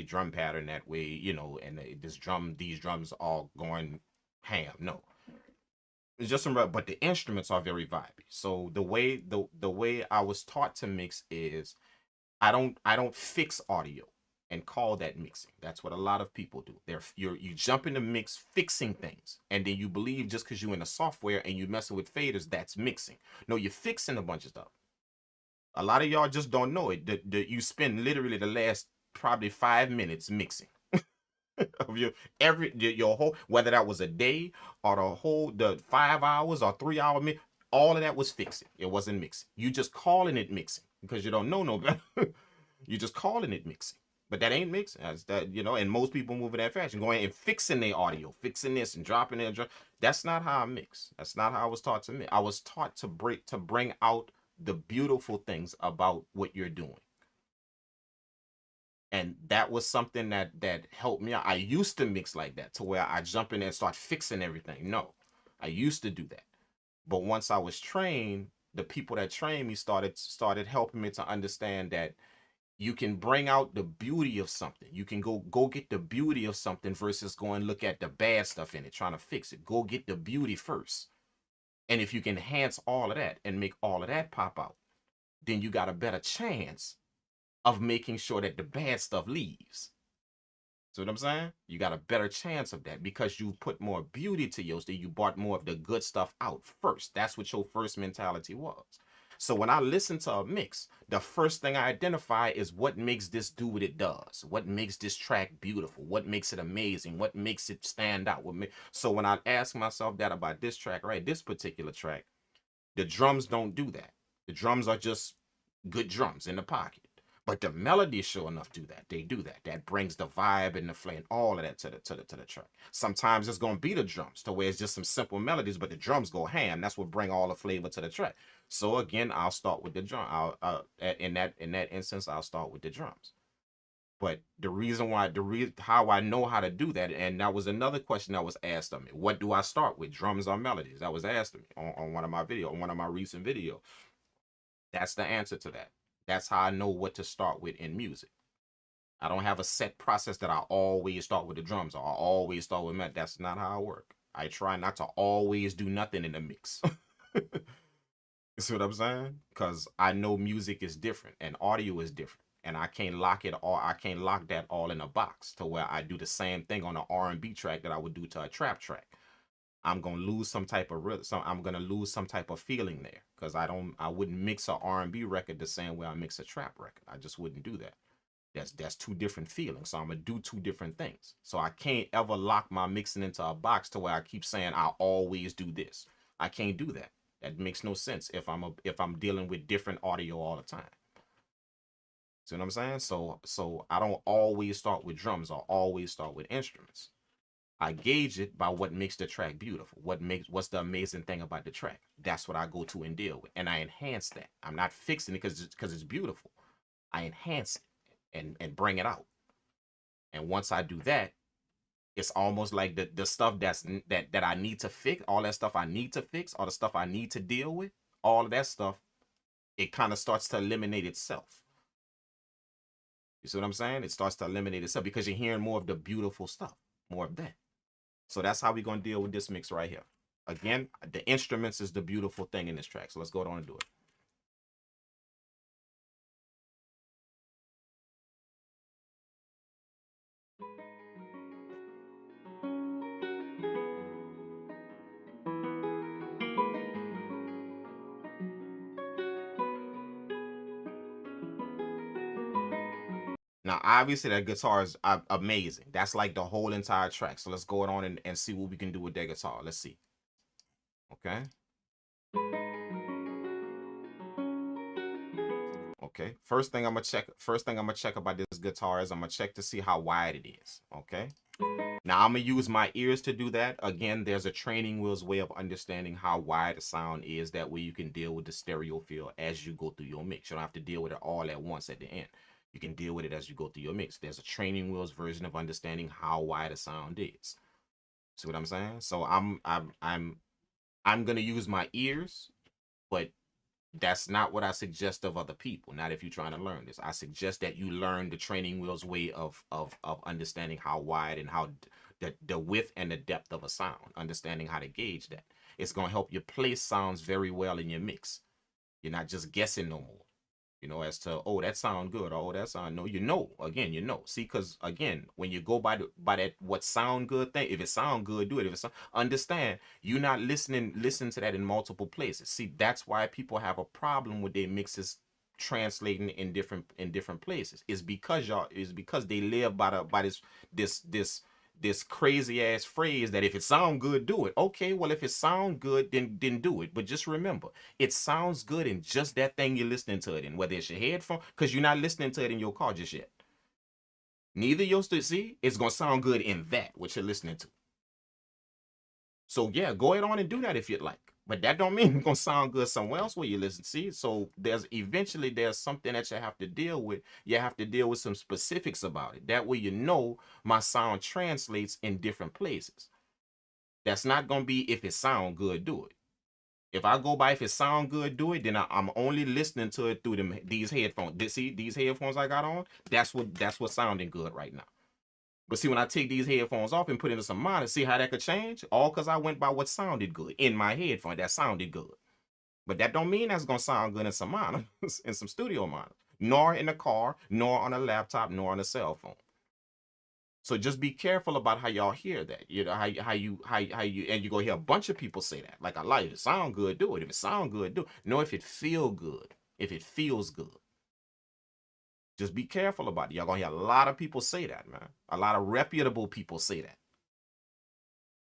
drum pattern that way, you know, and these drums all going ham. No. It's just some, but the instruments are very vibey. So the way I was taught to mix is I don't fix audio and call that mixing. That's what a lot of people do. You jump in the mix fixing things, and then you believe just because you're in the software and you messing with faders, that's mixing. No, you're fixing a bunch of stuff. A lot of y'all just don't know it. You spend literally the last probably 5 minutes mixing of your whole, whether that was a day or the 5 hours or 3 hour mix, all of that was fixing. It wasn't mixing. You just calling it mixing because you don't know no better. You just calling it mixing. But that ain't mixing. That's that, you know, and most people move in that fashion, going and fixing their audio, fixing this and dropping it. That's not how I mix. That's not how I was taught to mix. I was taught to bring out the beautiful things about what you're doing. And that was something that helped me out. I used to mix like that, to where I jump in and start fixing everything. No, I used to do that. But once I was trained, the people that trained me started helping me to understand that you can bring out the beauty of something. You can go get the beauty of something versus go and look at the bad stuff in it, trying to fix it. Go get the beauty first. And if you can enhance all of that and make all of that pop out, then you got a better chance of making sure that the bad stuff leaves. See what I'm saying? You got a better chance of that because you put more beauty to yours. That you brought more of the good stuff out first. That's what your first mentality was. So when I listen to a mix, the first thing I identify is what makes this do what it does. What makes this track beautiful? What makes it amazing? What makes it stand out? So when I ask myself that about this track, right, this particular track, the drums don't do that. The drums are just good drums in the pocket. But the melodies, sure enough, do that. They do that. That brings the vibe and the flame, all of that to the track. Sometimes it's gonna be the drums, to where it's just some simple melodies, but the drums go ham. That's what bring all the flavor to the track. So again, I'll start with the drum. In that instance, I'll start with the drums. But the reason why, how I know how to do that, and that was another question that was asked of me. What do I start with, drums or melodies? That was asked of me on one of my videos, on one of my recent videos. That's the answer to that. That's how I know what to start with in music. I don't have a set process that I always start with the drums or I always start with melody. That's not how I work. I try not to always do nothing in the mix. You see what I'm saying? Because I know music is different and audio is different. And I can't lock it all. I can't lock that all in a box to where I do the same thing on an R&B track that I would do to a trap track. I'm gonna lose some type of rhythm. I'm gonna lose some type of feeling there because I wouldn't mix a R&B record the same way I mix a trap record. I just wouldn't do that. That's two different feelings. So I'm gonna do two different things. So I can't ever lock my mixing into a box to where I keep saying I always do this. I can't do that. That makes no sense if I'm dealing with different audio all the time. See what I'm saying? So I don't always start with drums or always start with instruments. I gauge it by what makes the track beautiful. What's the amazing thing about the track? That's what I go to and deal with. And I enhance that. I'm not fixing it because it's beautiful. I enhance it and bring it out. And once I do that, it's almost like the stuff that I need to fix, all that stuff I need to fix, all the stuff I need to deal with, all of that stuff, it kind of starts to eliminate itself. You see what I'm saying? It starts to eliminate itself because you're hearing more of the beautiful stuff, more of that. So that's how we're going to deal with this mix right here. Again, the instruments is the beautiful thing in this track. So let's go on and do it. Now, obviously, that guitar is amazing. That's like the whole entire track. So let's go on and see what we can do with that guitar. Let's see. Okay. Okay. First thing I'm gonna check about this guitar is I'm gonna check to see how wide it is. Okay. Now I'm gonna use my ears to do that. Again, there's a training wheels way of understanding how wide the sound is. That way you can deal with the stereo field as you go through your mix. You don't have to deal with it all at once at the end. You can deal with it as you go through your mix. There's a training wheels version of understanding how wide a sound is. See what I'm saying? So I'm gonna use my ears, but that's not what I suggest of other people. Not if you're trying to learn this. I suggest that you learn the training wheels way of understanding how wide and how the width and the depth of a sound. Understanding how to gauge that. It's gonna help you place sounds very well in your mix. You're not just guessing no more. As to, oh, that sound good, oh, that sound, no, again, see, because again, when you go by that what sound good thing, if it sound good, do it. If it sound, understand, you're not listen to that in multiple places. See, that's why people have a problem with their mixes translating in different places. It's because they live by this crazy ass phrase that if it sound good, do it. Okay, well, if it sound good, then do it. But just remember, it sounds good in just that thing you're listening to it in, whether it's your headphone, because you're not listening to it in your car just yet. Neither you'll see, it's gonna sound good in that what you're listening to. So yeah, go ahead on and do that if you'd like. But that don't mean it's gonna sound good somewhere else where you listen. See, so there's something that you have to deal with. You have to deal with some specifics about it. That way my sound translates in different places. That's not gonna be if it sound good, do it. If I go by if it sound good, do it, then I'm only listening to it through these headphones. See these headphones I got on? That's what's sounding good right now. But see, when I take these headphones off and put into some monitors, see how that could change? All because I went by what sounded good in my headphone. That sounded good. But that don't mean that's going to sound good in some monitors, in some studio monitors. Nor in a car, nor on a laptop, nor on a cell phone. So just be careful about how y'all hear that. How you and you go hear a bunch of people say that. Like, I like it. If it sound good, do it. If it sound good, do it. No, if it feel good. If it feels good. Just be careful about it. Y'all gonna hear a lot of people say that, man. A lot of reputable people say that.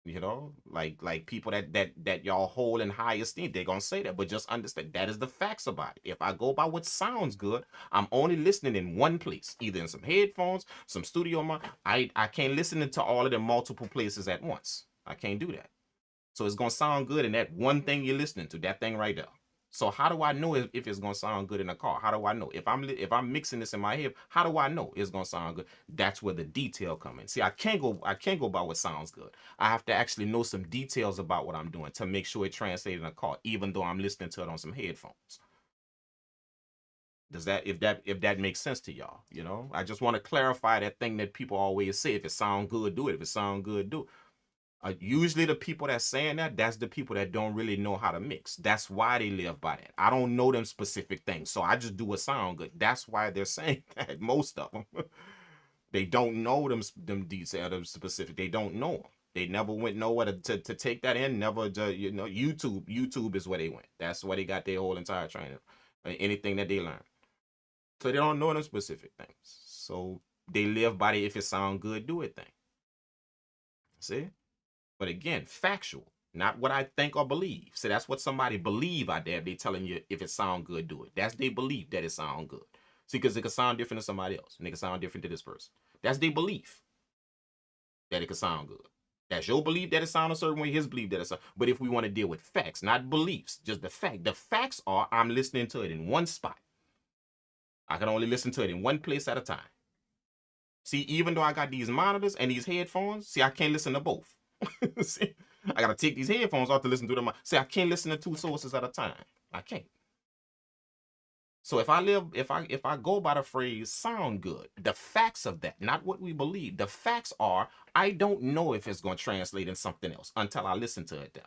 Like people that y'all hold in high esteem, they're gonna say that. But just understand that is the facts about it. If I go by what sounds good, I'm only listening in one place, either in some headphones, some studio mic. I can't listen to all of them multiple places at once. I can't do that. So it's gonna sound good in that one thing you're listening to, that thing right there. So how do I know if it's gonna sound good in a car? How do I know if I'm mixing this in my head? How do I know it's gonna sound good? That's where the detail come in. See, I can't go by what sounds good. I have to actually know some details about what I'm doing to make sure it translates in a car, even though I'm listening to it on some headphones. Does that if that makes sense to y'all? I just want to clarify that thing that people always say: if it sound good, do it. If it sound good, do it. Usually the people that's saying that's the people that don't really know how to mix. That's why they live by that. I don't know them specific things, so I just do what sound good. That's why they're saying that. Most of them, they don't know them details, them specific. They don't know them. They never went nowhere to take that in. Never, YouTube is where they went. That's where they got their whole entire training, anything that they learn. So they don't know them specific things. So they live by the if it sound good, do it thing. See? But again, factual, not what I think or believe. So that's what somebody believe out there. They telling you if it sound good, do it. That's their belief that it sound good. See, because it could sound different to somebody else, and it could sound different to this person. That's their belief that it could sound good. That's your belief that it sound a certain way. His belief that it sound. But if we want to deal with facts, not beliefs, just the fact. The facts are I'm listening to it in one spot. I can only listen to it in one place at a time. See, even though I got these monitors and these headphones, see, I can't listen to both. See, I gotta take these headphones off to listen to them. See, I can't listen to two sources at a time. I can't. So if I go by the phrase sound good, the facts of that, not what we believe, the facts are I don't know if it's gonna translate in something else until I listen to it there.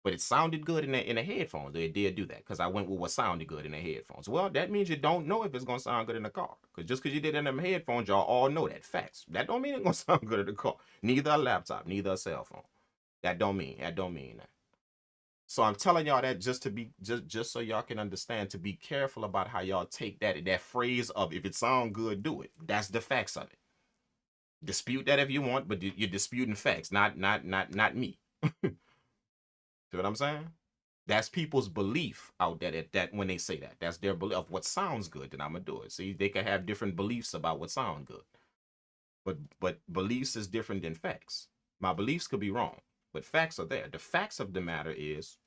But it sounded good in the headphones. They did do that because I went with what sounded good in the headphones. Well, that means you don't know if it's gonna sound good in the car. Because just because you did it in them headphones, y'all all know that. Facts. That don't mean it's gonna sound good in the car. Neither a laptop, neither a cell phone. That don't mean that. So I'm telling y'all that just to be just so y'all can understand, to be careful about how y'all take that phrase of if it sound good, do it. That's the facts of it. Dispute that if you want, but you're disputing facts, not me. See what I'm saying? That's people's belief out there that when they say that, that's their belief of what sounds good. Then I'm gonna do it. See, they can have different beliefs about what sound good, but beliefs is different than facts. My beliefs could be wrong, but facts are there. The facts of the matter is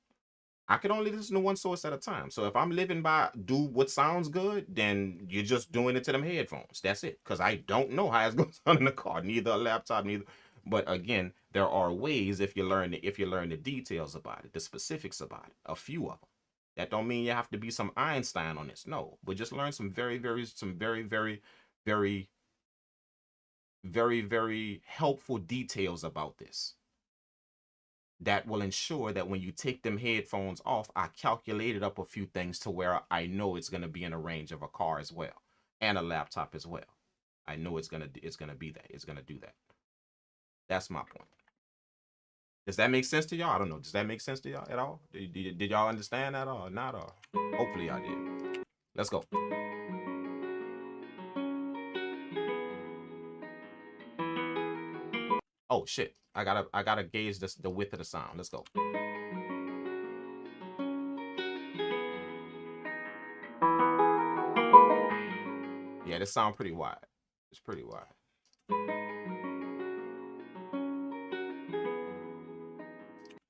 I can only listen to one source at a time. So if I'm living by do what sounds good, then you're just doing it to them headphones. That's it. Because I don't know how it's going to sound in the car, neither a laptop, neither. But again, there are ways if you learn the details about it, the specifics about it, a few of them. That don't mean you have to be some Einstein on this. No, but just learn some very, very, very, very helpful details about this that will ensure that when you take them headphones off, I calculated up a few things to where I know it's going to be in a range of a car as well and a laptop as well. I know it's gonna be that. It's gonna do that. That's my point. Does that make sense to y'all? I don't know. Does that make sense to y'all at all? Did y'all understand that or not? Or hopefully y'all did. Let's go. Oh shit! I gotta gauge the width of the sound. Let's go. Yeah, this sound pretty wide. It's pretty wide.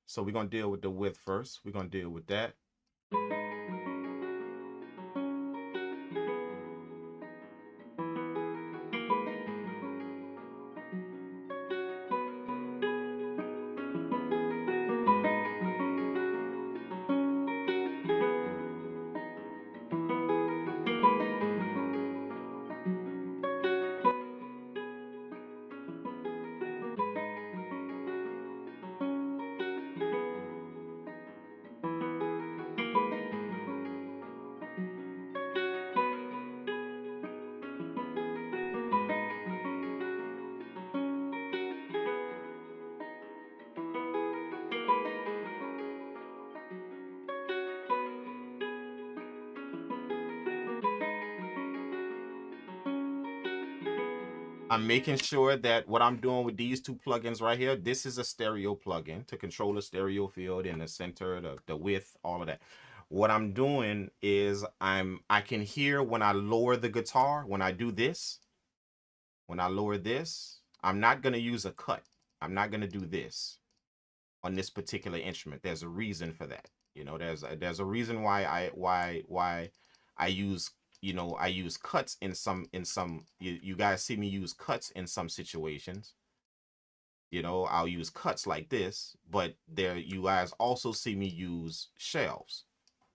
So we're gonna deal with the width first. We're gonna deal with that. I'm making sure that what I'm doing with these two plugins right here, this is a stereo plugin to control the stereo field in the center, the width, all of that. What I'm doing is I can hear when I lower the guitar, when I do this, when I lower this, I'm not going to use a cut. I'm not going to do this on this particular instrument. There's a reason for that. You know, there's a reason why I use, you know, I use cuts in some you guys see me use cuts in some situations. You know, I'll use cuts like this, but there you guys also see me use shelves.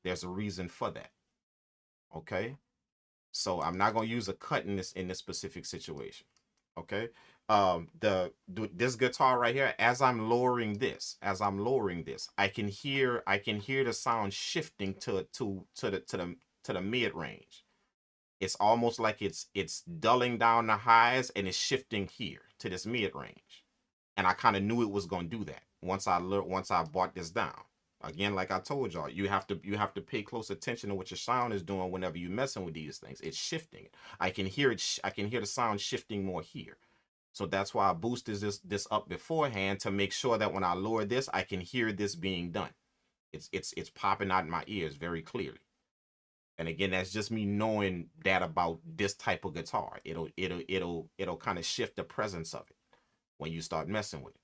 There's a reason for that. Okay? So I'm not going to use a cut in this specific situation. Okay? This guitar right here, as I'm lowering this, I can hear the sound shifting to the mid range. It's almost like it's dulling down the highs and it's shifting here to this mid range. And I kind of knew it was going to do that once I brought this down. Again, like I told y'all, you have to pay close attention to what your sound is doing whenever you're messing with these things. It's shifting. I can hear it. I can hear the sound shifting more here. So that's why I boosted this up beforehand to make sure that when I lower this, I can hear this being done. It's popping out in my ears very clearly. And again, that's just me knowing that about this type of guitar. It'll kind of shift the presence of it when you start messing with it.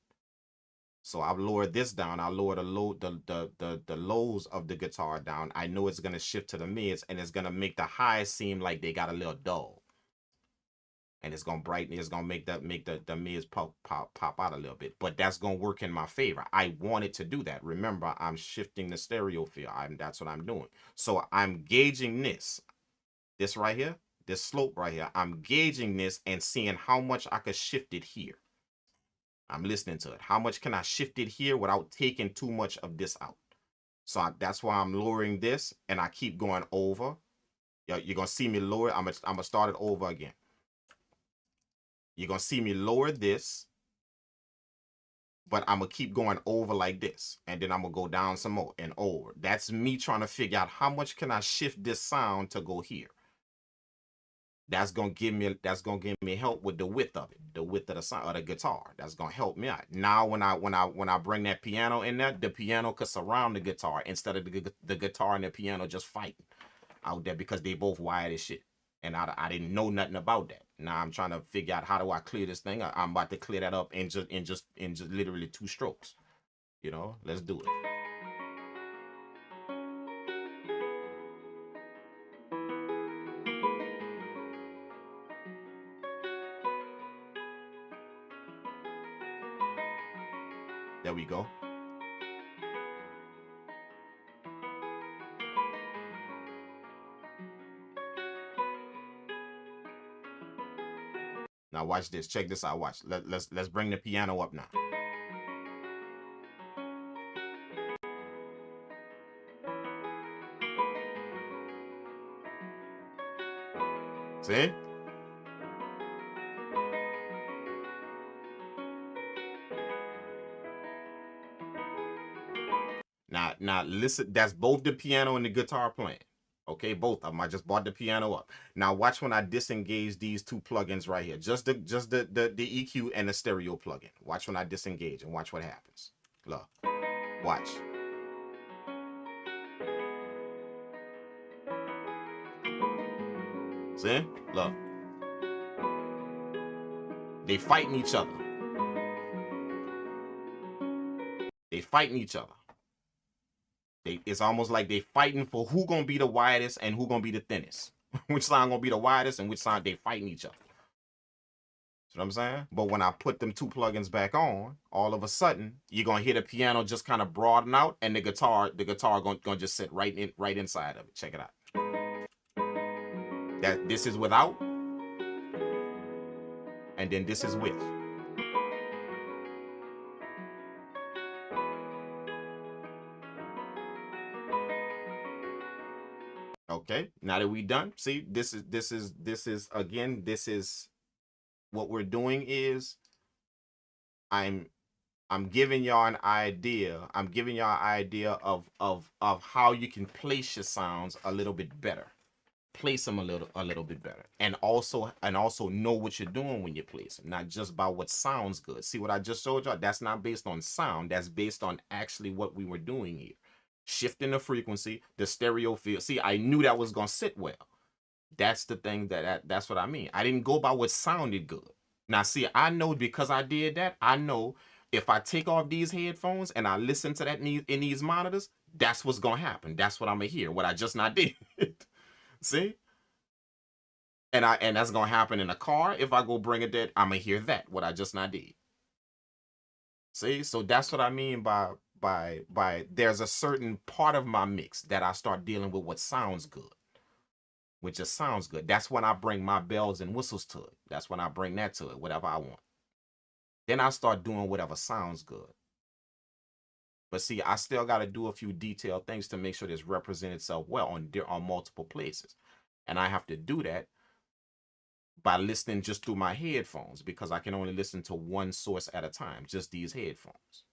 So I've lowered this down. I lower the lows of the guitar down. I know it's gonna shift to the mids, and it's gonna make the highs seem like they got a little dull. And it's gonna brighten. It's gonna make the mids pop out a little bit. But that's gonna work in my favor. I wanted to do that. Remember, I'm shifting the stereo field. That's what I'm doing. So I'm gauging this right here, this slope right here. I'm gauging this and seeing how much I could shift it here. I'm listening to it. How much can I shift it here without taking too much of this out? So that's why I'm lowering this, and I keep going over. You're going to see me lower. I'm going to start it over again. You're going to see me lower this, but I'm going to keep going over like this. And then I'm going to go down some more and over. That's me trying to figure out how much can I shift this sound to go here. That's gonna give me help with the width of it, the width of the sound of the guitar. That's gonna help me out. Now when I bring that piano in there, the piano could surround the guitar instead of the guitar and the piano just fighting out there because they both wired as shit. And I didn't know nothing about that. Now I'm trying to figure out how do I clear this thing. I'm about to clear that up in just literally 2 strokes. You know, let's do it. There we go. Now watch this. Check this out. Watch. Let's bring the piano up now. See? Now listen, that's both the piano and the guitar playing. Okay, both of them. I just brought the piano up. Now watch when I disengage these 2 plugins right here. Just the EQ and the stereo plugin. Watch when I disengage and watch what happens. Look. Watch. See? Look. They fighting each other. They fighting each other. It's almost like they fighting for who gonna be the widest and who gonna be the thinnest. Which sound gonna be the widest and which sound they fighting each other. See what I'm saying? But when I put them 2 plugins back on, all of a sudden you're gonna hear the piano just kind of broaden out, and the guitar gonna just sit right inside of it. Check it out. That this is without, and then this is with. Okay, now that we done, see, this is again, this is what we're doing is I'm giving y'all an idea. I'm giving y'all an idea of how you can place your sounds a little bit better. place them a little bit better, and also know what you're doing when you place them, not just by what sounds good. See what I just showed y'all? That's not based on sound. That's based on actually what we were doing here, shifting the frequency, the stereo field. See, I knew that was gonna sit well. That's the thing that's what I mean. I didn't go by what sounded good. Now, see, I know because I did that. I know if I take off these headphones and I listen to that in these monitors, that's what's gonna happen. That's what I'm gonna hear. What I just not did. See? And that's gonna happen in a car. If I go bring it that, I'm gonna hear that. What I just not did. See? So that's what I mean by there's a certain part of my mix that I start dealing with what sounds good. Which just sounds good. That's when I bring my bells and whistles to it. That's when I bring that to it, whatever I want. Then I start doing whatever sounds good. But see, I still got to do a few detailed things to make sure this represents itself well on multiple places. And I have to do that by listening just through my headphones, because I can only listen to one source at a time, just these headphones.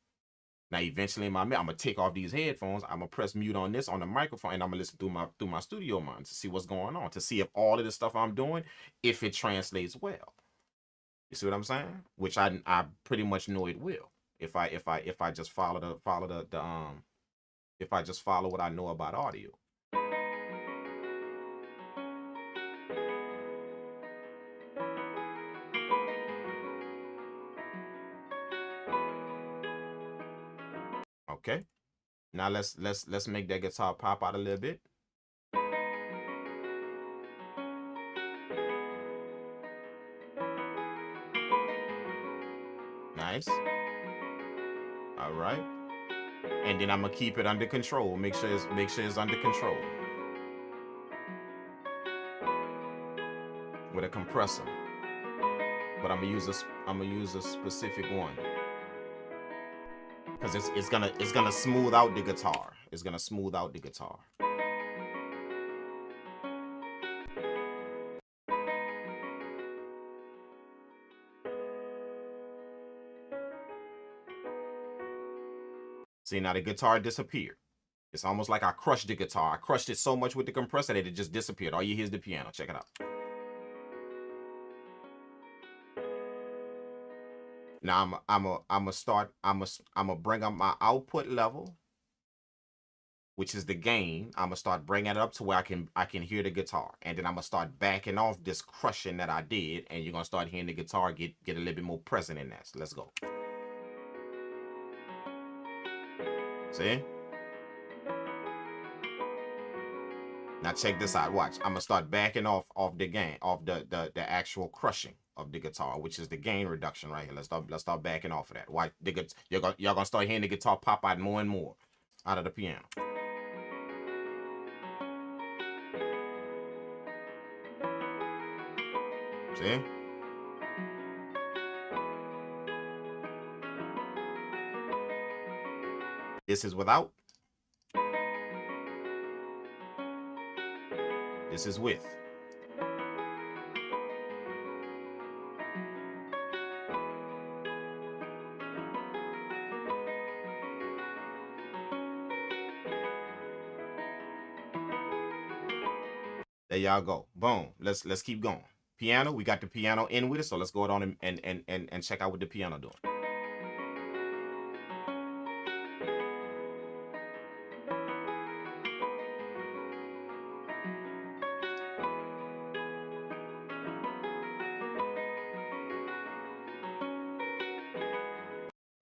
Now, eventually, I'm gonna take off these headphones. I'm gonna press mute on this on the microphone, and I'm gonna listen through my studio monitor to see what's going on, to see if all of the stuff I'm doing, if it translates well. You see what I'm saying? Which I pretty much know it will. If I just follow if I just follow what I know about audio. Okay. Now let's make that guitar pop out a little bit. Nice. All right. And then I'm gonna keep it under control. Make sure it's under control. With a compressor. But I'm gonna use a specific one. Because it's gonna smooth out the guitar. It's gonna smooth out the guitar. See, now the guitar disappeared. It's almost like I crushed the guitar. I crushed it so much with the compressor that it just disappeared. All you hear is the piano. Check it out. Now I'm gonna bring up my output level, which is the gain. I'm gonna start bringing it up to where I can hear the guitar, and then I'm gonna start backing off this crushing that I did, and you're gonna start hearing the guitar get a little bit more present in that. So let's go. See? Now check this out. Watch. I'm gonna start backing off the gain, off the actual crushing of the guitar, which is the gain reduction right here. Let's start backing off of that. Watch y'all gonna start hearing the guitar pop out more and more out of the piano. See? This is without. This is with. There y'all go. Boom. Let's keep going. Piano, we got the piano in with it, so let's go on and check out what the piano doing.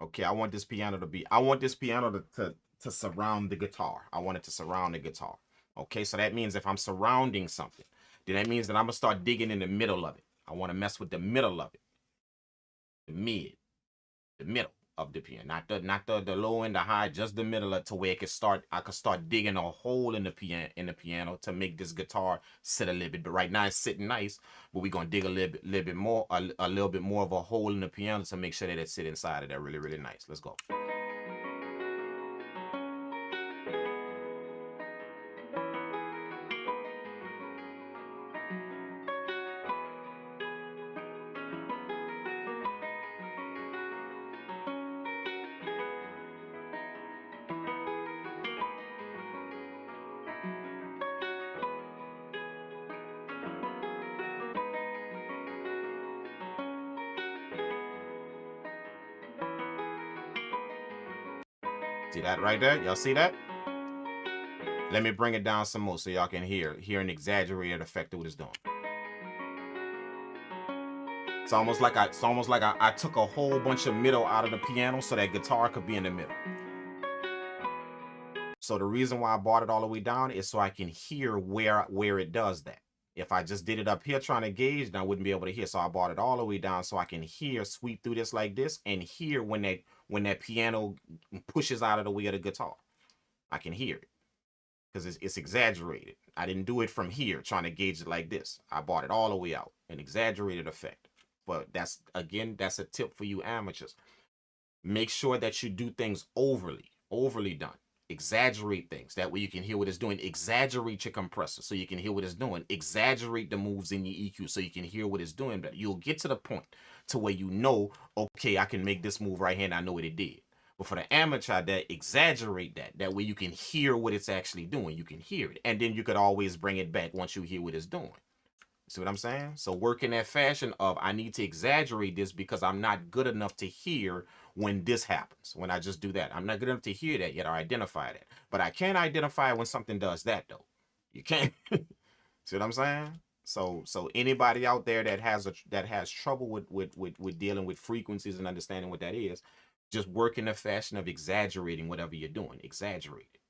Okay, I want this piano to surround the guitar. I want it to surround the guitar. Okay, so that means if I'm surrounding something, then that means that I'm gonna start digging in the middle of it. I want to mess with the middle of it. The middle of the piano. Not the low and the high, just the middle of, to where I could start digging a hole in the piano to make this guitar sit a little bit. But right now it's sitting nice, but we're gonna dig a little bit more, a little bit more of a hole in the piano to make sure that it sit inside of that really, really nice. Let's go. See that right there? Y'all see that? Let me bring it down some more so y'all can hear an exaggerated effect of what it's doing. It's almost like I took a whole bunch of middle out of the piano so that guitar could be in the middle. So the reason why I brought it all the way down is so I can hear where it does that. If I just did it up here trying to gauge, then I wouldn't be able to hear. So I brought it all the way down so I can hear, sweep through this like this, and hear when that piano pushes out of the way of the guitar. I can hear it because it's exaggerated. I didn't do it from here trying to gauge it like this. I brought it all the way out, an exaggerated effect. But that's a tip for you amateurs. Make sure that you do things overly done. Exaggerate things. That way you can hear what it's doing. Exaggerate your compressor so you can hear what it's doing. Exaggerate the moves in your EQ so you can hear what it's doing better. You'll get to the point to where you know, okay, I can make this move right here and I know what it did. But for the amateur, that exaggerate that. That way you can hear what it's actually doing. You can hear it. And then you could always bring it back once you hear what it's doing. See what I'm saying? So work in that fashion of I need to exaggerate this because I'm not good enough to hear when this happens, when I just do that. I'm not good enough to hear that yet or identify that. But I can identify when something does that though. You can't. See what I'm saying? So anybody out there that has trouble with dealing with frequencies and understanding what that is, just work in the fashion of exaggerating whatever you're doing. Exaggerate it.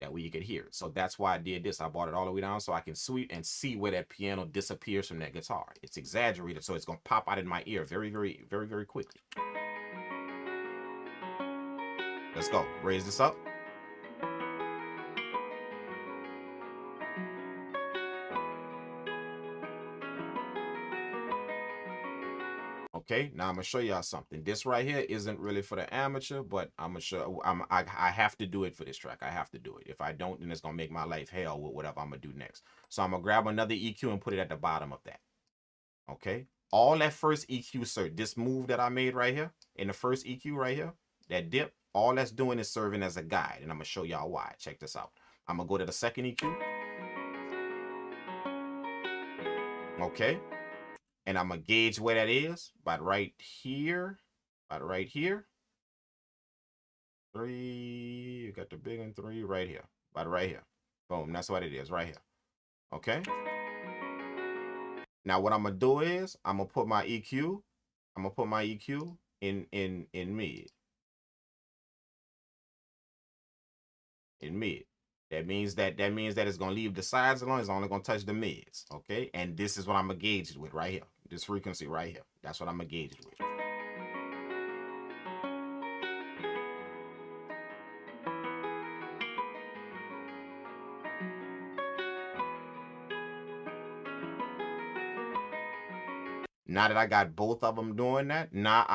That way you could hear it. So that's why I did this. I brought it all the way down so I can sweep and see where that piano disappears from that guitar. It's exaggerated, so it's going to pop out in my ear very, very, very, very quickly. Let's go. Raise this up. Okay, now I'm gonna show y'all something. This right here isn't really for the amateur, but I'm gonna show. I have to do it for this track. I have to do it. If I don't, then it's gonna make my life hell with whatever I'm gonna do next. So I'm gonna grab another EQ and put it at the bottom of that. Okay, all that first EQ, sir. This move that I made right here in the first EQ right here, that dip. All that's doing is serving as a guide, and I'm gonna show y'all why. Check this out. I'm gonna go to the second EQ. Okay. And I'm going to gauge where that is, about right here, right here. 3, you got the big one, 3, right here, about right here. Boom, that's what it is, right here. Okay? Now what I'm going to do is, I'm going to put my EQ, in mid. In mid. That means that it's going to leave the sides alone. It's only going to touch the mids. Okay? And this is what I'm going to gauge it with right here. This frequency right here. That's what I'm going to gauge it with. Now that I got both of them doing that, now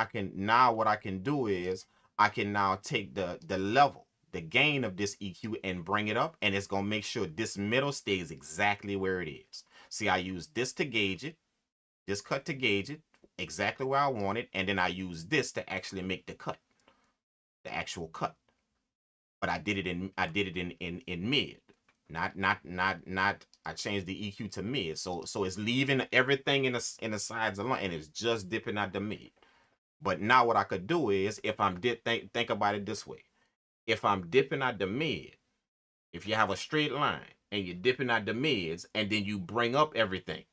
what I can do is I can now take the level, the gain of this EQ and bring it up, and it's going to make sure this middle stays exactly where it is. See, I use this to gauge it, this cut to gauge it, exactly where I want it, and then I use this to actually make the cut, the actual cut. But I did it in mid, not. I changed the EQ to mid, so it's leaving everything in the sides alone, and it's just dipping out the mid. But now what I could do is, if I'm think about it this way, if I'm dipping out the mid, if you have a straight line and you're dipping out the mids, and then you bring up everything.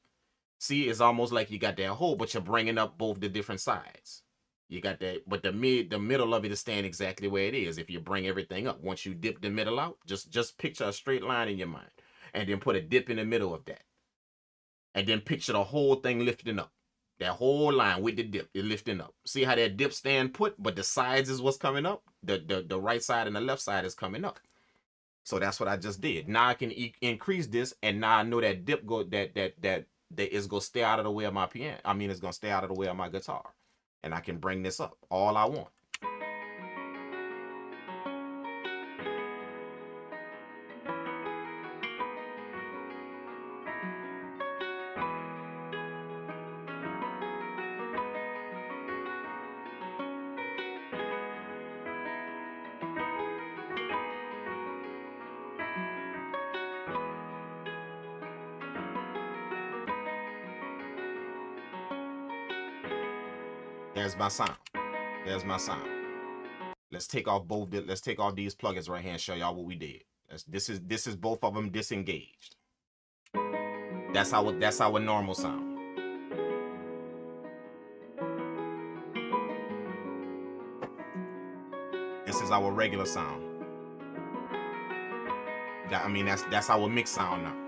See, it's almost like you got that hole, but you're bringing up both the different sides. You got that, but the middle of it is staying exactly where it is. If you bring everything up, once you dip the middle out, just picture a straight line in your mind, and then put a dip in the middle of that, and then picture the whole thing lifting up. That whole line with the dip is lifting up. See how that dip stand put, but the sides is what's coming up. The right side and the left side is coming up. So that's what I just did. Now I can increase this, and now I know that dip that is gonna stay out of the way of my piano. I mean, it's gonna stay out of the way of my guitar, and I can bring this up all I want. There's my sound. There's my sound. Let's take off let's take off these plugins right here and show y'all what we did. This is both of them disengaged. That's our normal sound. This is our regular sound. I mean, that's our mix sound now.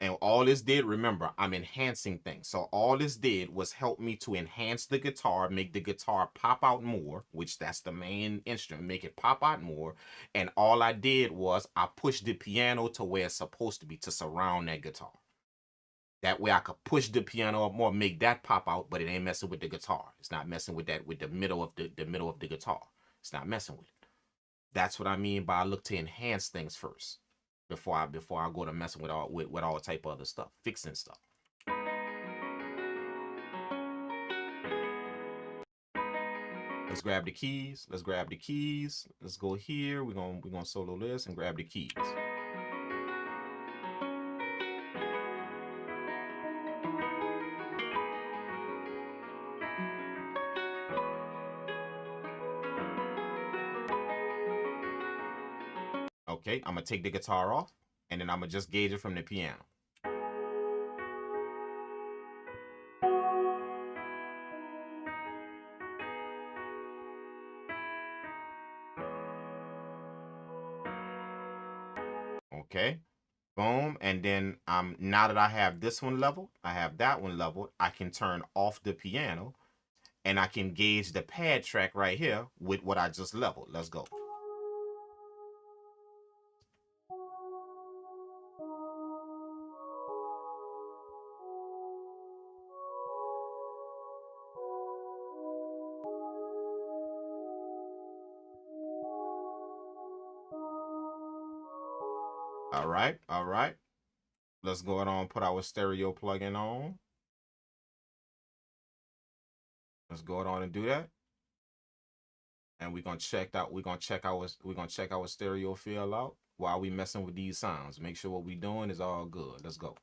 And all this did, remember, I'm enhancing things. So all this did was help me to enhance the guitar, make the guitar pop out more, which that's the main instrument, make it pop out more. And all I did was I pushed the piano to where it's supposed to be, to surround that guitar. That way I could push the piano up more, make that pop out, but it ain't messing with the guitar. It's not messing with that, with the middle of the middle of the guitar. It's not messing with it. That's what I mean by I look to enhance things first before I go to messing with all type of other stuff, fixing stuff. Let's grab the keys. Let's grab the keys. Let's go here. We're gonna solo this and grab the keys. Okay, I'm gonna take the guitar off and then I'm gonna just gauge it from the piano. Okay, boom, and then now that I have this one leveled, I have that one leveled, I can turn off the piano and I can gauge the pad track right here with what I just leveled. Let's go. All right. Let's go ahead and put our stereo plugin on. Let's go ahead on and do that. And we're gonna check our stereo field out while we messing with these sounds. Make sure what we doing is all good. Let's go.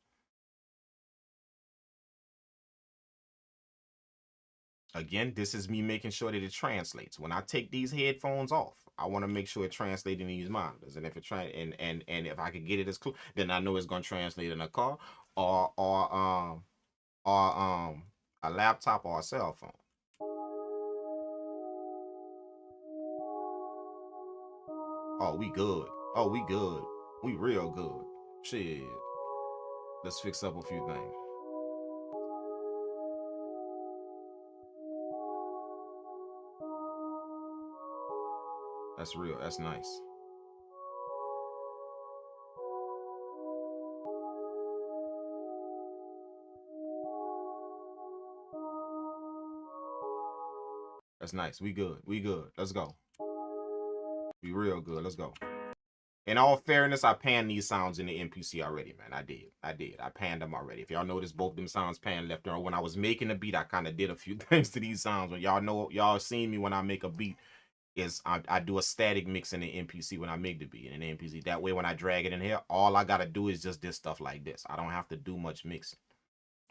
Again, this is me making sure that it translates. When I take these headphones off, I want to make sure it translates in these monitors. And if it and if I could get it as close, then I know it's gonna translate in a car or a laptop or a cell phone. Oh, we good. Oh, we good. We real good. Shit. Let's fix up a few things. That's real. That's nice. That's nice. We good. We good. Let's go. We real good. Let's go. In all fairness, I panned these sounds in the MPC already, man. I did. I panned them already. If y'all notice, both them sounds panned left and right. When I was making the beat, I kind of did a few things to these sounds. When y'all seen me when I make a beat, is I do a static mix in the MPC when I make the beat in the MPC. That way, when I drag it in here, all I gotta do is just this stuff like this. I don't have to do much mixing.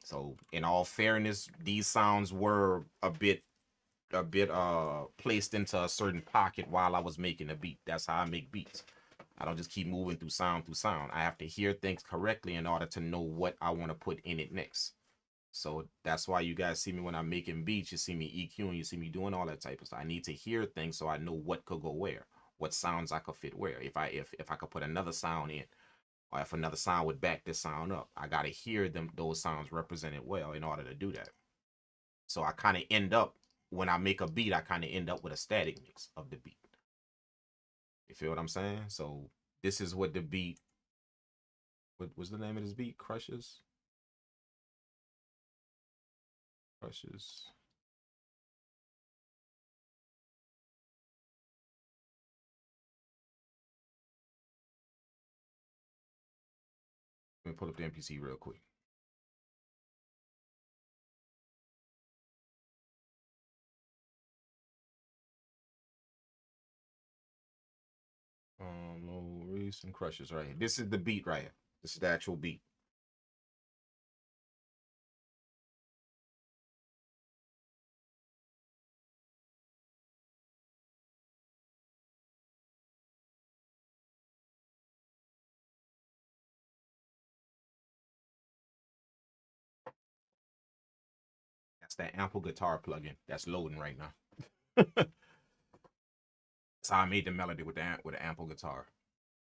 So, in all fairness, these sounds were a bit placed into a certain pocket while I was making a beat. That's how I make beats. I don't just keep moving through sound. I have to hear things correctly in order to know what I want to put in it next. So that's why you guys see me when I'm making beats. You see me EQing, you see me doing all that type of stuff. I need to hear things so I know what could go where, what sounds I could fit where. If I could put another sound in, or if another sound would back this sound up, I gotta hear those sounds represented well in order to do that. So I kind of end up, when I make a beat, I kind of end up with a static mix of the beat. You feel what I'm saying? So this is what the beat, what was the name of this beat? Crushes. Let me pull up the MPC real quick. No recent crushes right here. This is the beat right here. This is the actual beat. that ample guitar plugin that's loading right now. So I made the melody with the ample guitar.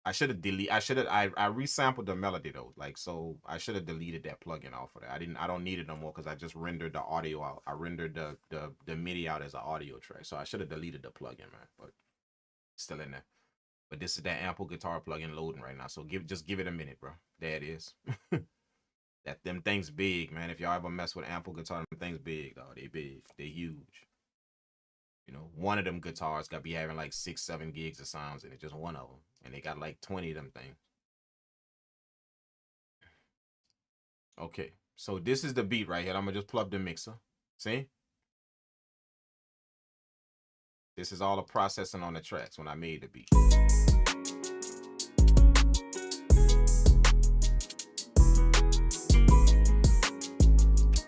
I resampled the melody though. Like, so I should have deleted that plugin off of there. I don't need it no more because I just rendered the audio out. I rendered the MIDI out as an audio track. So I should have deleted the plugin, man. But still in there. But this is that ample guitar plugin loading right now. So just give it a minute, bro. There it is. That them things big, man. If y'all ever mess with ample guitar, them things big, dog. They big. They huge. You know, one of them guitars got be having like 6-7 gigs of sounds in it, just one of them, and they got like 20 of them things. Okay, so this is the beat right here. I'm gonna just plug the mixer. See, this is all the processing on the tracks when I made the beat.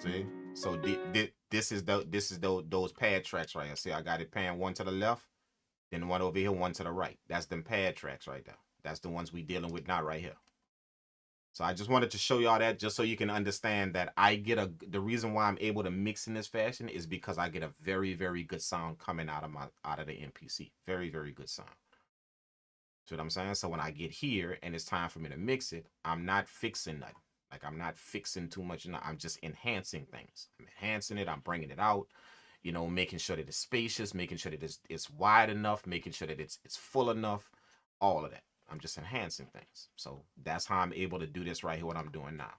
See, so this is those pad tracks right here. See, I got it pan one to the left, then one over here, one to the right. That's them pad tracks right there. That's the ones we dealing with now right here. So I just wanted to show y'all that just so you can understand that the reason why I'm able to mix in this fashion is because I get a very, very good sound coming out of the MPC. Very, very good sound. See what I'm saying? So when I get here and it's time for me to mix it, I'm not fixing nothing. Like, I'm not fixing too much. I'm just enhancing things. I'm enhancing it. I'm bringing it out. You know, making sure that it's spacious, making sure that it's wide enough, making sure that it's full enough, all of that. I'm just enhancing things. So that's how I'm able to do this right here, what I'm doing now.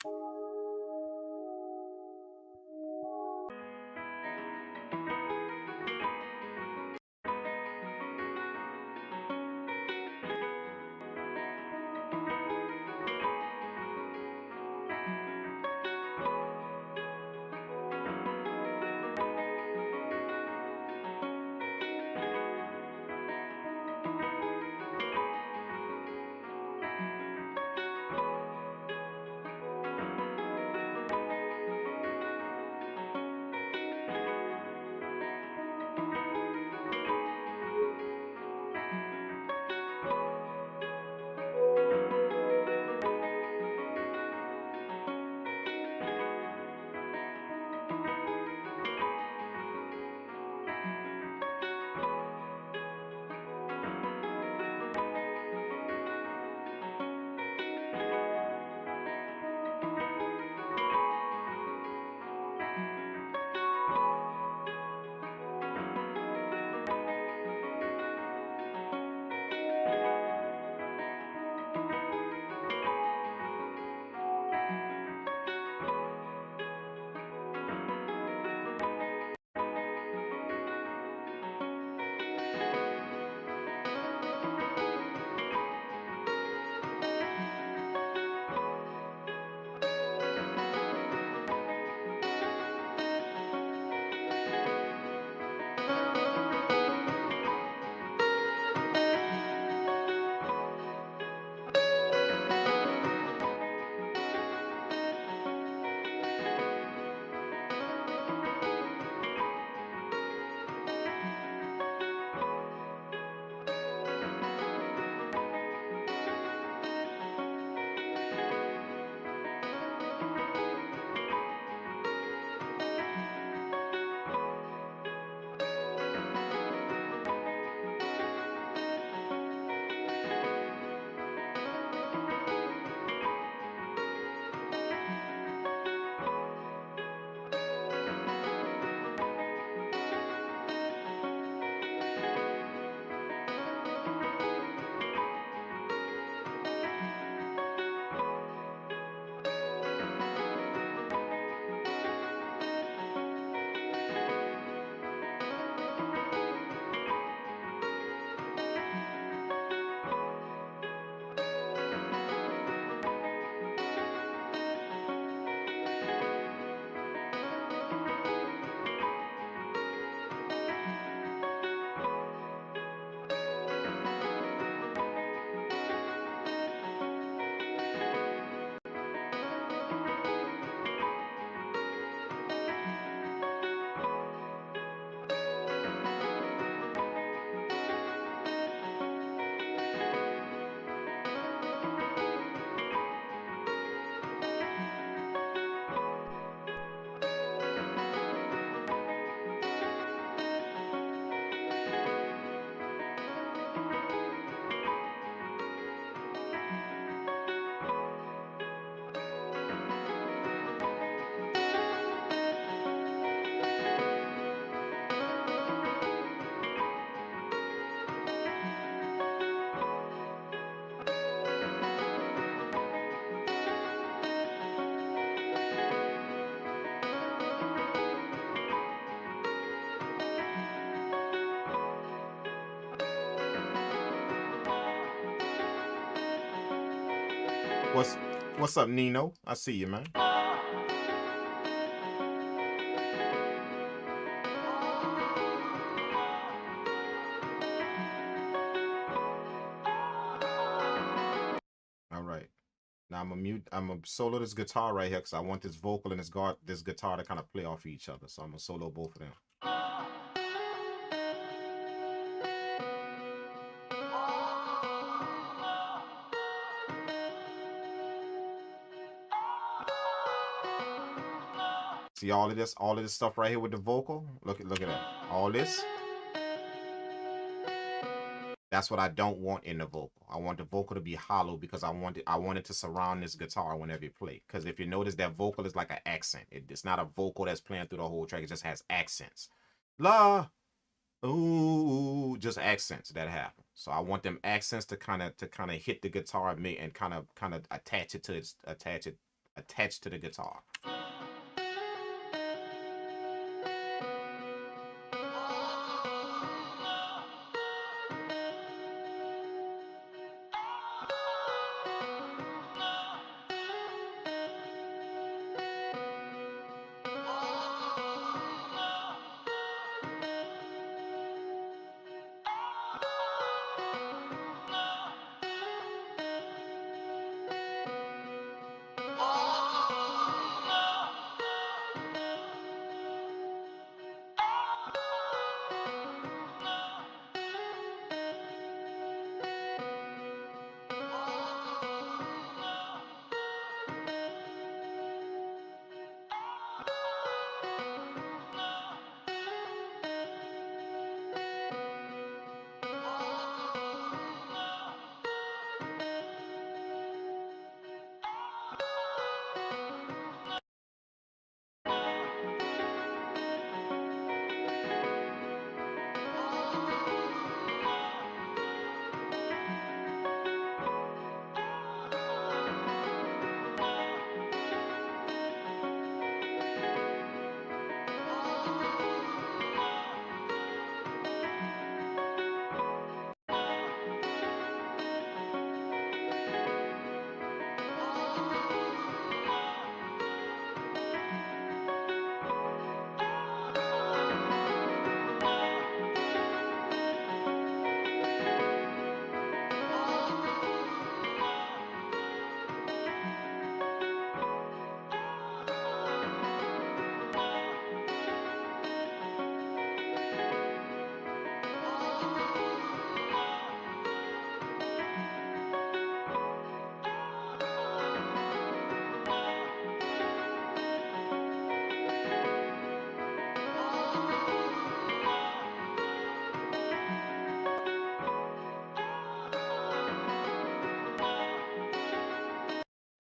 What's what's up, Nino? I see you, man. All right. Now I'm gonna mute. I'm gonna solo this guitar right here because I want this vocal and this guitar to kind of play off each other. So I'm gonna solo both of them. See all of this stuff right here with the vocal. Look at that. All this. That's what I don't want in the vocal. I want the vocal to be hollow because I want it to surround this guitar whenever you play. Because if you notice, that vocal is like an accent. It's not a vocal that's playing through the whole track. It just has accents. La, ooh, just accents that happen. So I want them accents to kind of hit the guitar and kind of attach it to attach to the guitar.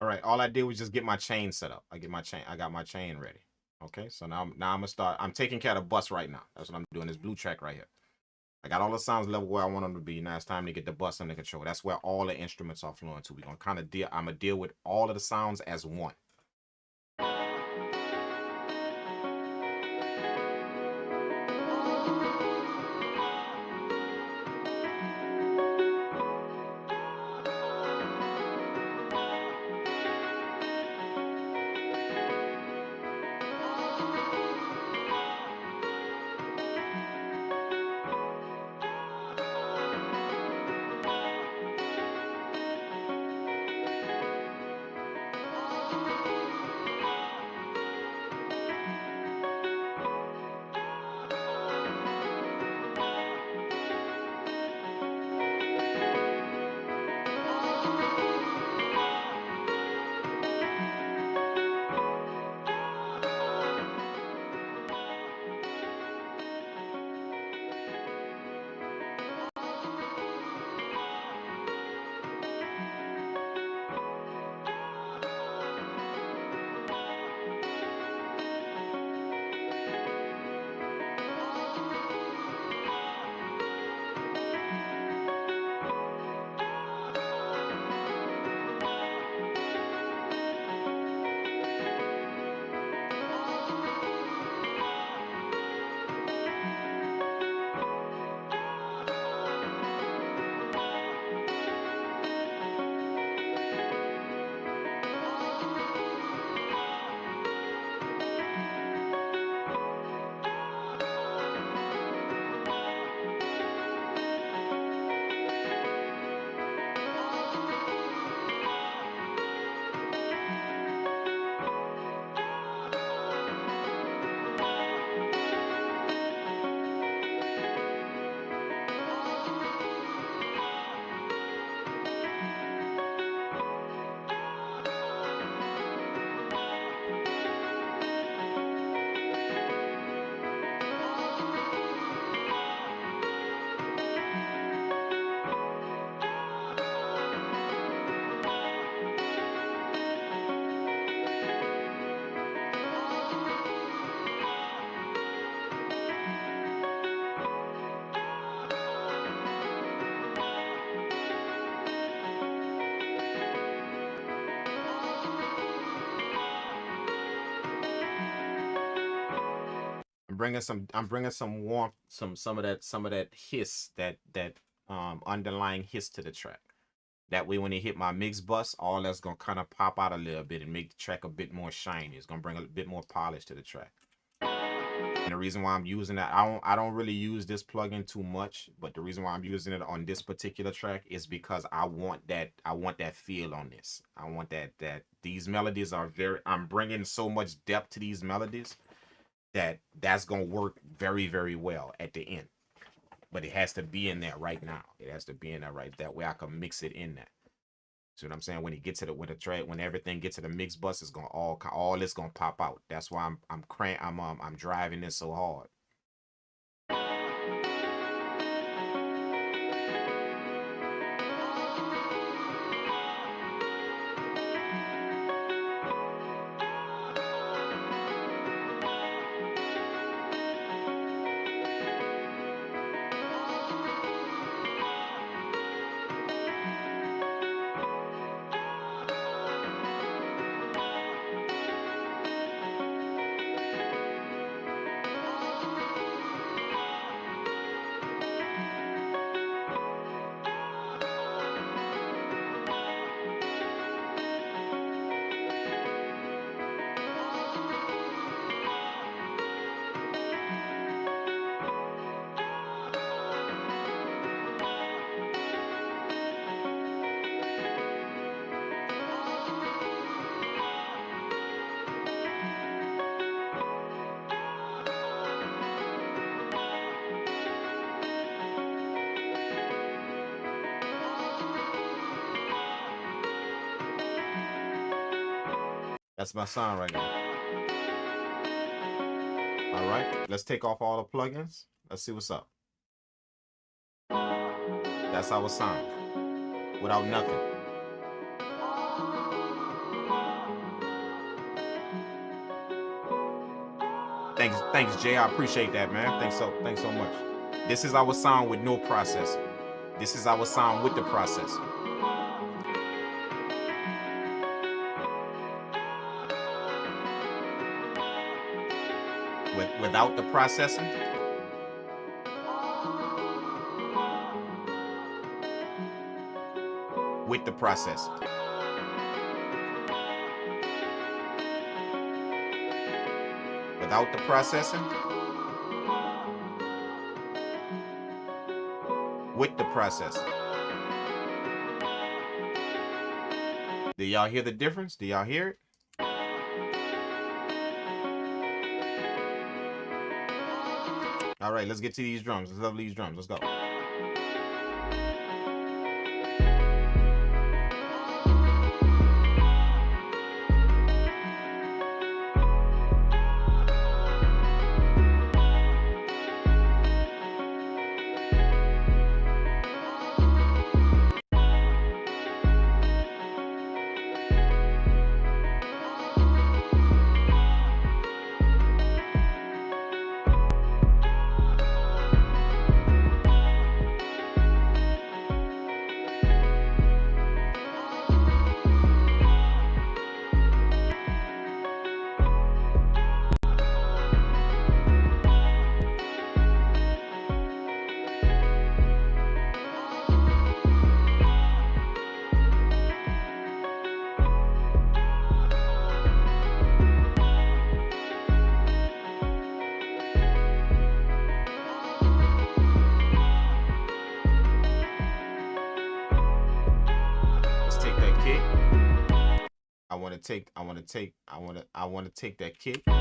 All right, all I did was just get my chain set up. I got my chain ready. Okay, so now I'm gonna start. I'm taking care of the bus right now. That's what I'm doing. This blue track right here. I got all the sounds level where I want them to be. Now it's time to get the bus under control. That's where all the instruments are flowing to. We're gonna kind of deal. I'm gonna deal with all of the sounds as one. I'm bringing some warmth, some of that hiss, that underlying hiss to the track. That way when it hit my mix bus, all that's gonna kind of pop out a little bit and make the track a bit more shiny. It's gonna bring a bit more polish to the track. And the reason why I'm using that, I don't really use this plugin too much, but the reason why I'm using it on this particular track is because I want that feel on this. I want that these melodies are I'm bringing so much depth to these melodies that's gonna work very, very well at the end. But it has to be in there right now. It has to be in there right that way I can mix it in there. See what I'm saying? When it gets to the track, when everything gets to the mix bus, it's gonna all this gonna pop out. That's why I'm driving this so hard. That's my sound right now. All right, let's take off all the plugins. Let's see what's up. That's our sound without nothing. Thanks, Jay. I appreciate that, man. Thanks so much. This is our sound with no processor. This is our sound with the processor. Without the processing. With the processor. Without the processing. With the processor. Do y'all hear the difference? Do y'all hear it? All right, let's get to these drums. Let's love these drums. Let's go. I want to take that kick. I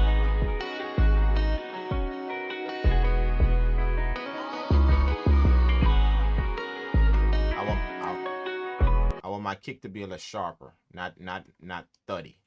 want my kick to be a little sharper, not thuddy.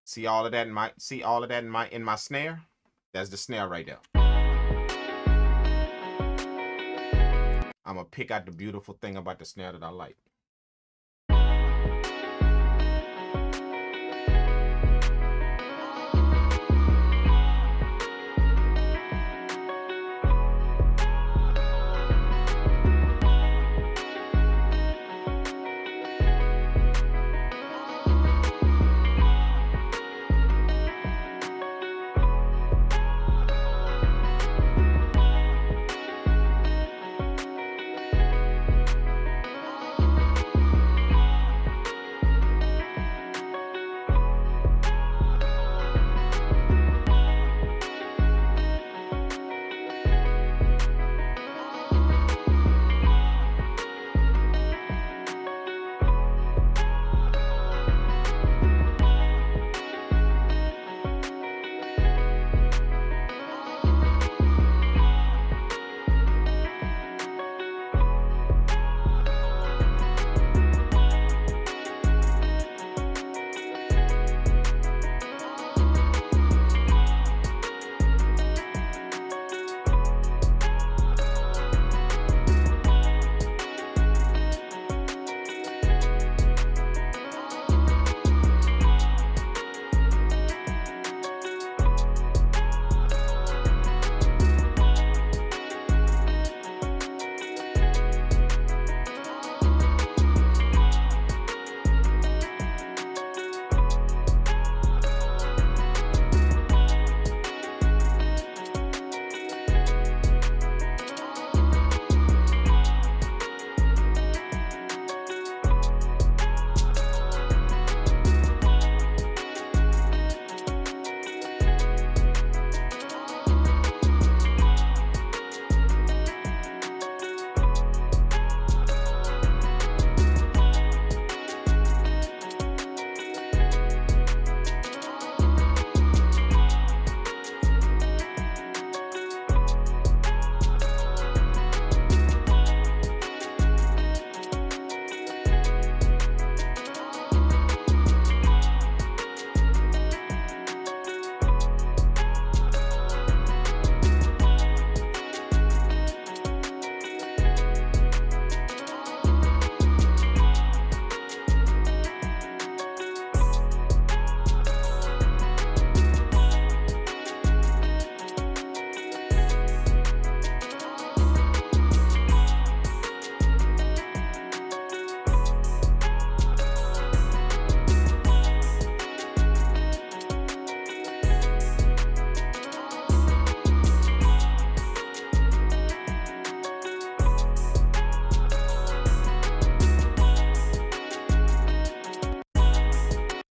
See all of that in my snare? That's the snare right there. I'm gonna pick out the beautiful thing about the snare that I like.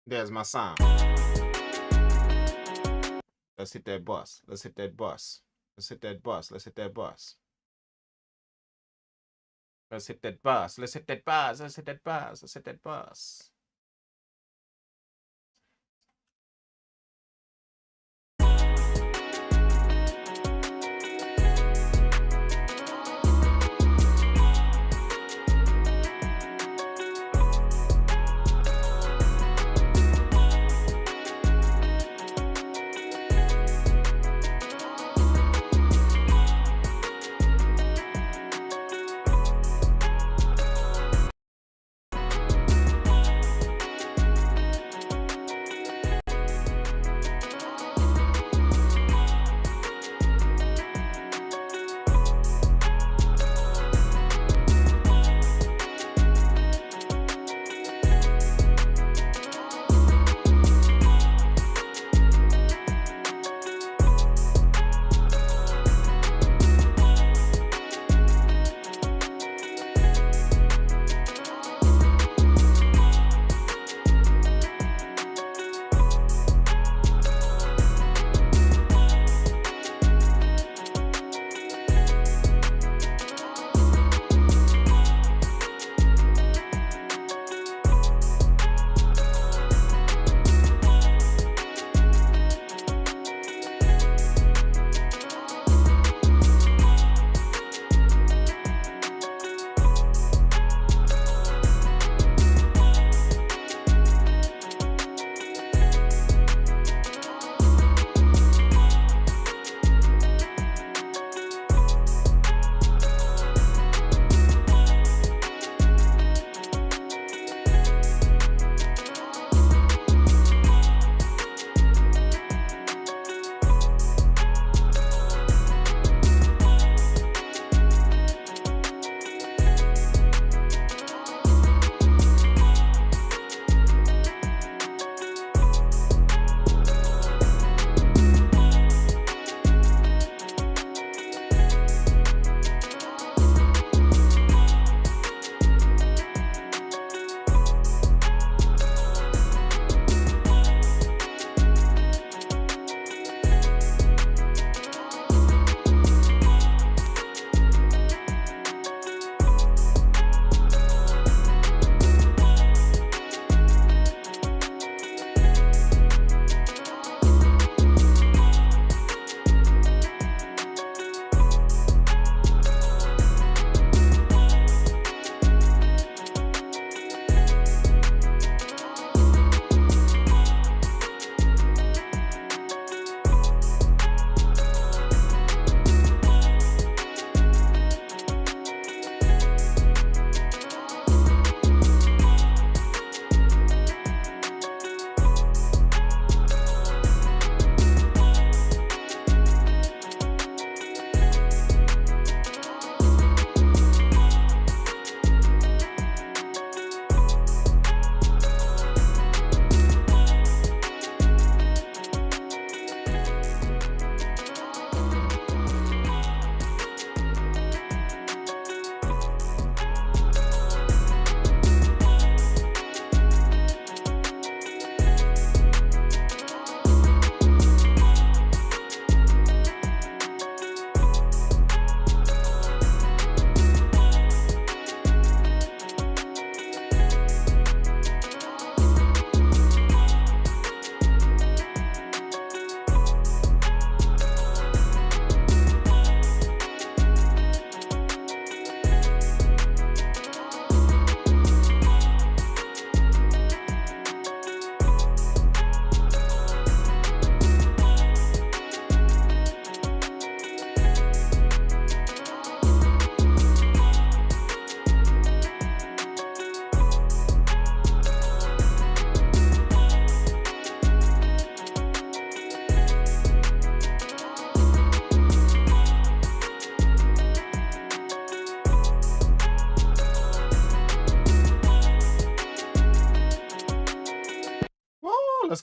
There's my sound. Let's hit that bus. Let's hit that bus. Let's hit that bus. Let's hit that bus. Let's hit that bus. Let's hit that bus. Let's hit that bus. Let's hit that bus.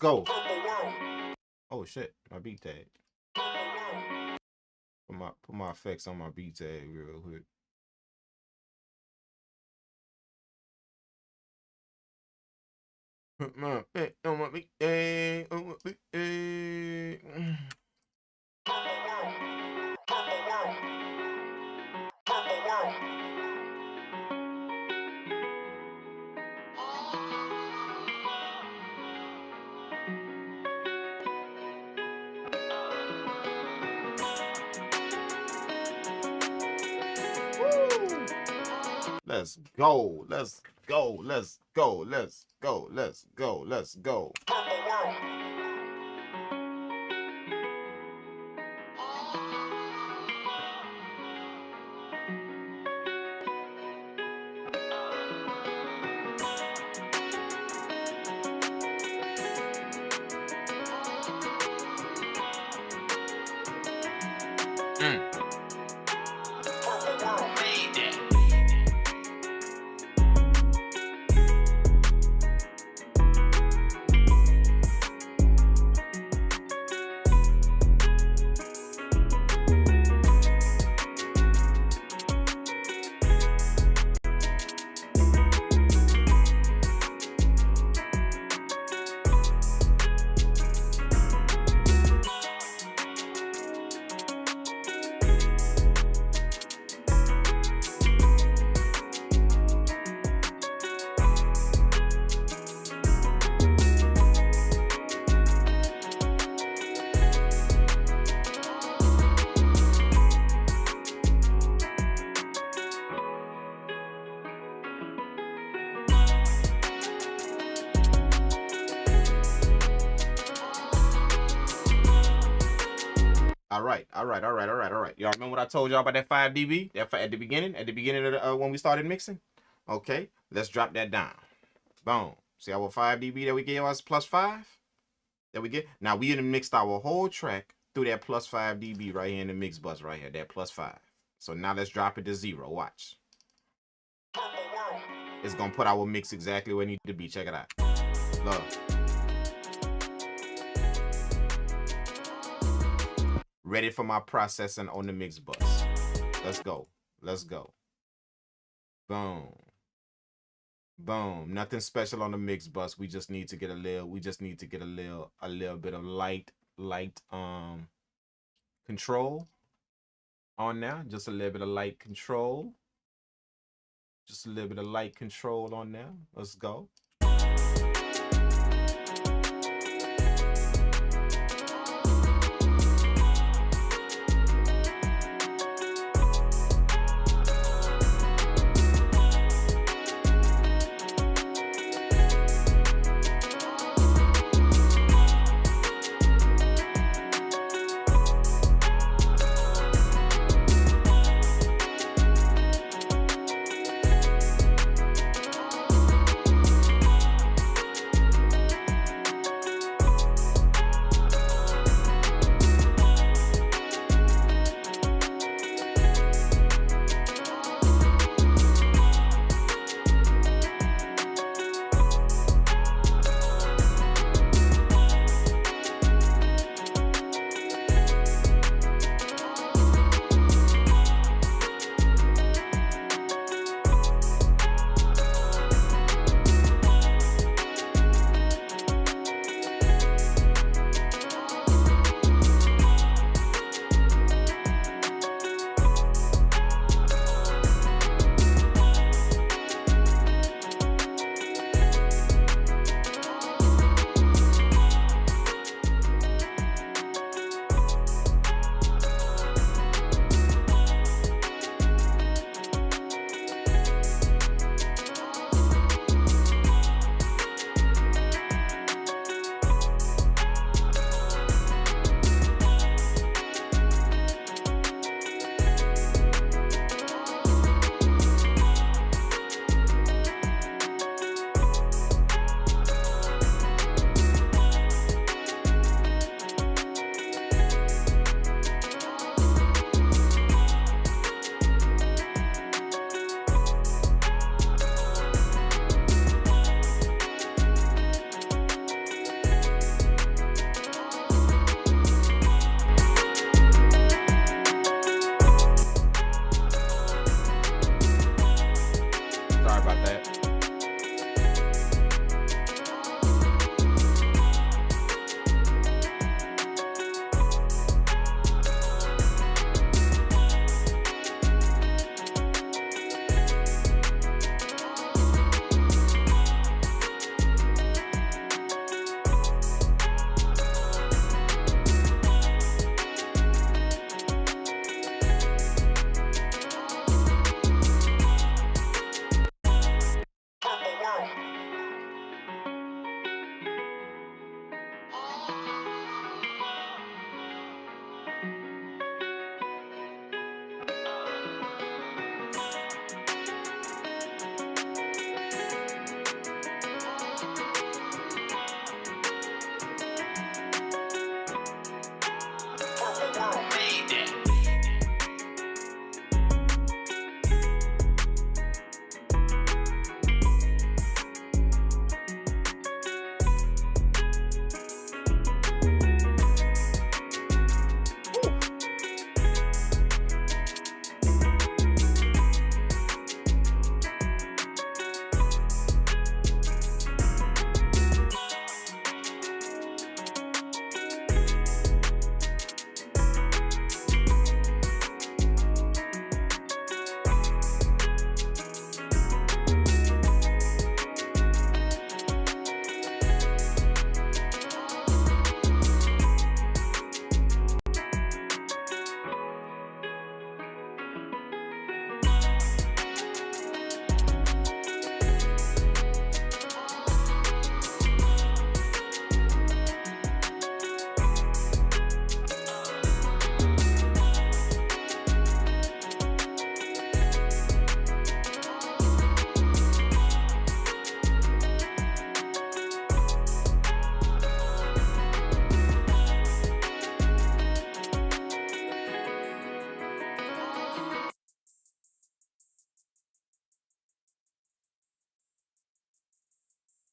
Let's go. Oh shit, my beat tag. Put my effects on my beat tag real quick. Put my effect on my beat tag. On my beat tag. Let's go. Let's go. Let's go. Let's go. Let's go. Let's go. All right. Y'all remember what I told y'all about that 5 dB? At the beginning of when we started mixing? Okay, let's drop that down. Boom. See our 5 dB that we gave us plus 5? That we get? Now we done mixed our whole track through that plus 5 dB right here in the mix bus right here, that plus 5. So now let's drop it to 0. Watch. It's gonna put our mix exactly where it needs to be. Check it out. Look. Ready for my processing on the mix bus. Let's go. Let's go. Boom. Boom. Nothing special on the mix bus. We just need to get a little bit of light control on there. Just a little bit of light control. Just a little bit of light control on there. Let's go.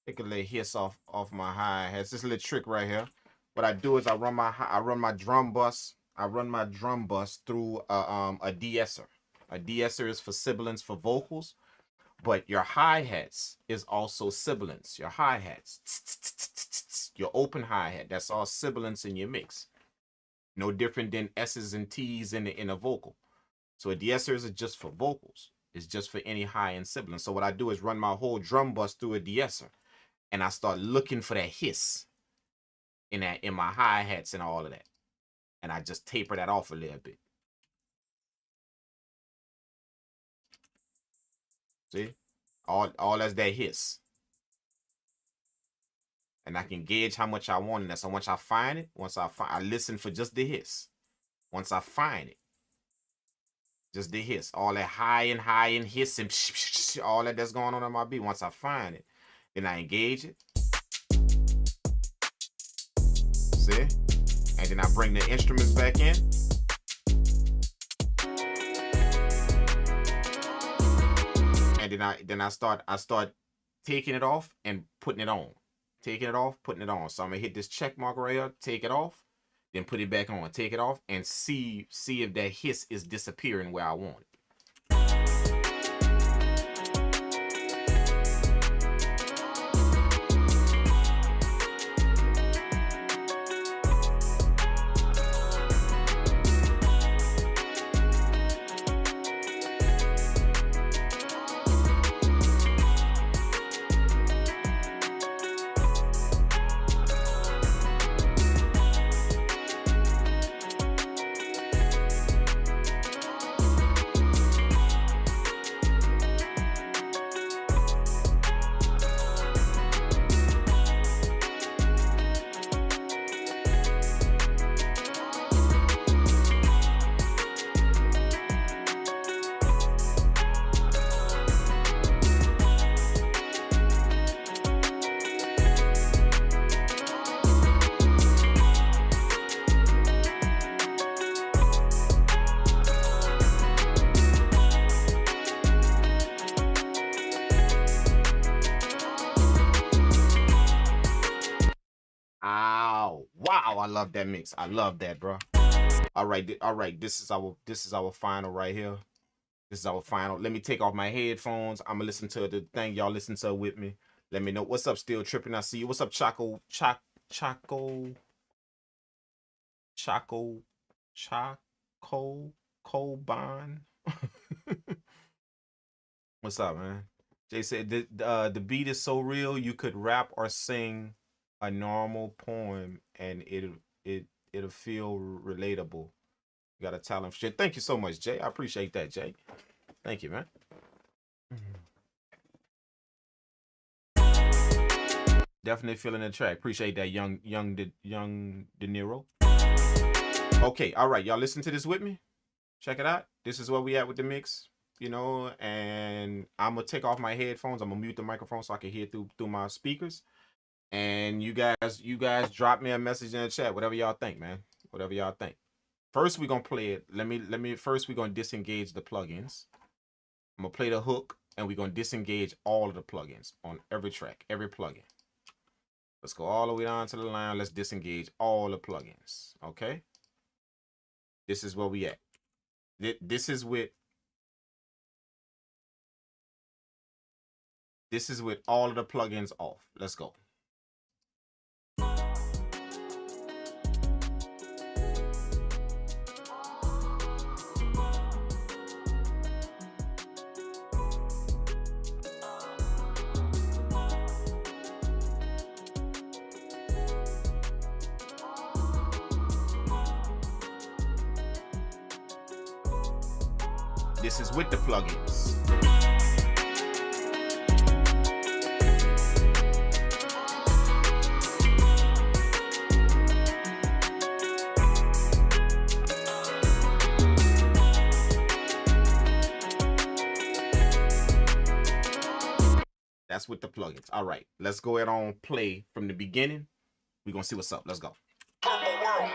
Take a little hiss off my hi-hats. This little trick right here. What I do is I run my drum bus. I run my drum bus through a de-esser. A de-esser is for sibilants for vocals, but your hi-hats is also sibilants. Your hi-hats, your open hi-hat. That's all sibilants in your mix. No different than S's and T's in a vocal. So a de-esser is just for vocals. It's just for any high and sibilant. So what I do is run my whole drum bus through a de-esser, and I start looking for that hiss in my hi-hats and all of that. And I just taper that off a little bit. See? All that's that hiss. And I can gauge how much I want in that. So once I find it, I listen for just the hiss. Once I find it, just the hiss. All that high and hiss and all that's going on in my beat. Once I find it, then I engage it. See? And then I bring the instruments back in. And then I start taking it off and putting it on. Taking it off, putting it on. So I'm gonna hit this check mark right here, take it off, then put it back on, take it off, and see if that hiss is disappearing where I want it. Ow. Wow, I love that mix. I love that, bro. All right. This is our final right here. This is our final. Let me take off my headphones. I'm gonna listen to the thing. Y'all listen to it with me. Let me know. What's up, Still Tripping? I see you. What's up, Choco Coban? What's up, man? Jay said the beat is so real you could rap or sing a normal poem and it'll feel relatable. You got a talent for shit. Thank you so much, Jay. I appreciate that, Jay. Thank you, man. Definitely feeling the track. Appreciate that, young De Niro. Okay, all right, y'all listen to this with me. Check it out. This is where we at with the mix, you know. And I'm gonna take off my headphones. I'm gonna mute the microphone so I can hear through my speakers. And you guys drop me a message in the chat. Whatever y'all think, man. Whatever y'all think. First, we're gonna play it. First, we're gonna disengage the plugins. I'm gonna play the hook, and we're gonna disengage all of the plugins on every track, every plugin. Let's go all the way down to the line. Let's disengage all the plugins. Okay. This is where we at. This is with all of the plugins off. Let's go. This is with the plugins. That's with the plugins. All right, let's go ahead on play from the beginning. We're gonna see what's up. Let's go. Purple World.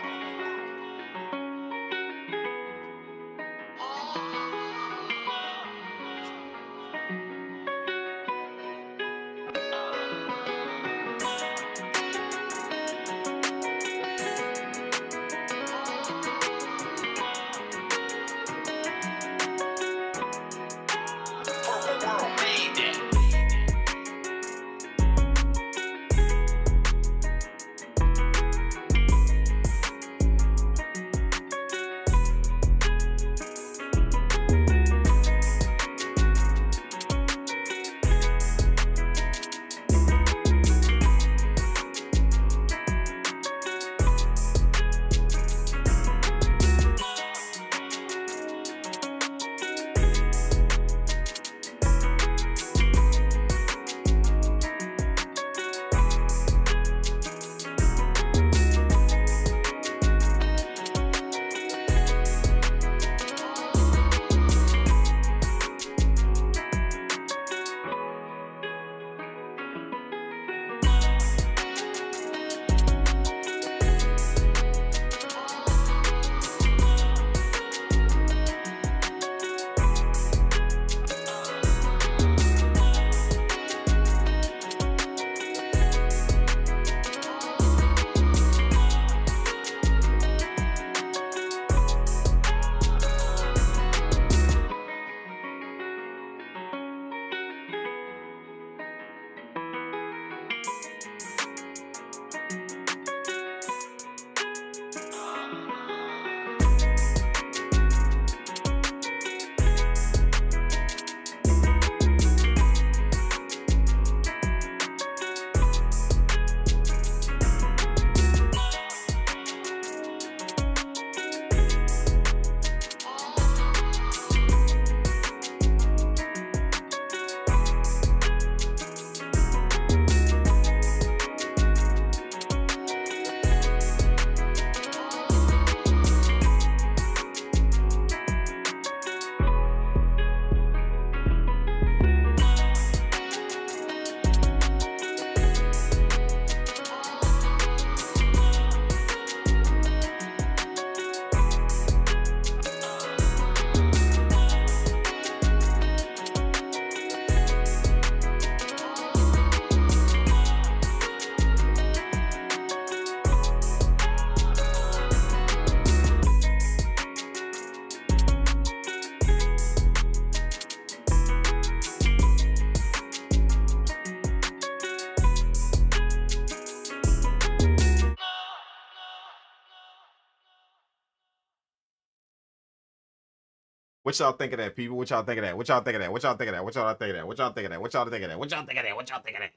What y'all think of that, people? What y'all think of that? What y'all think of that? What y'all think of that? What y'all think of that? What y'all think of that? What y'all think of that? What y'all think of that? What y'all think of that?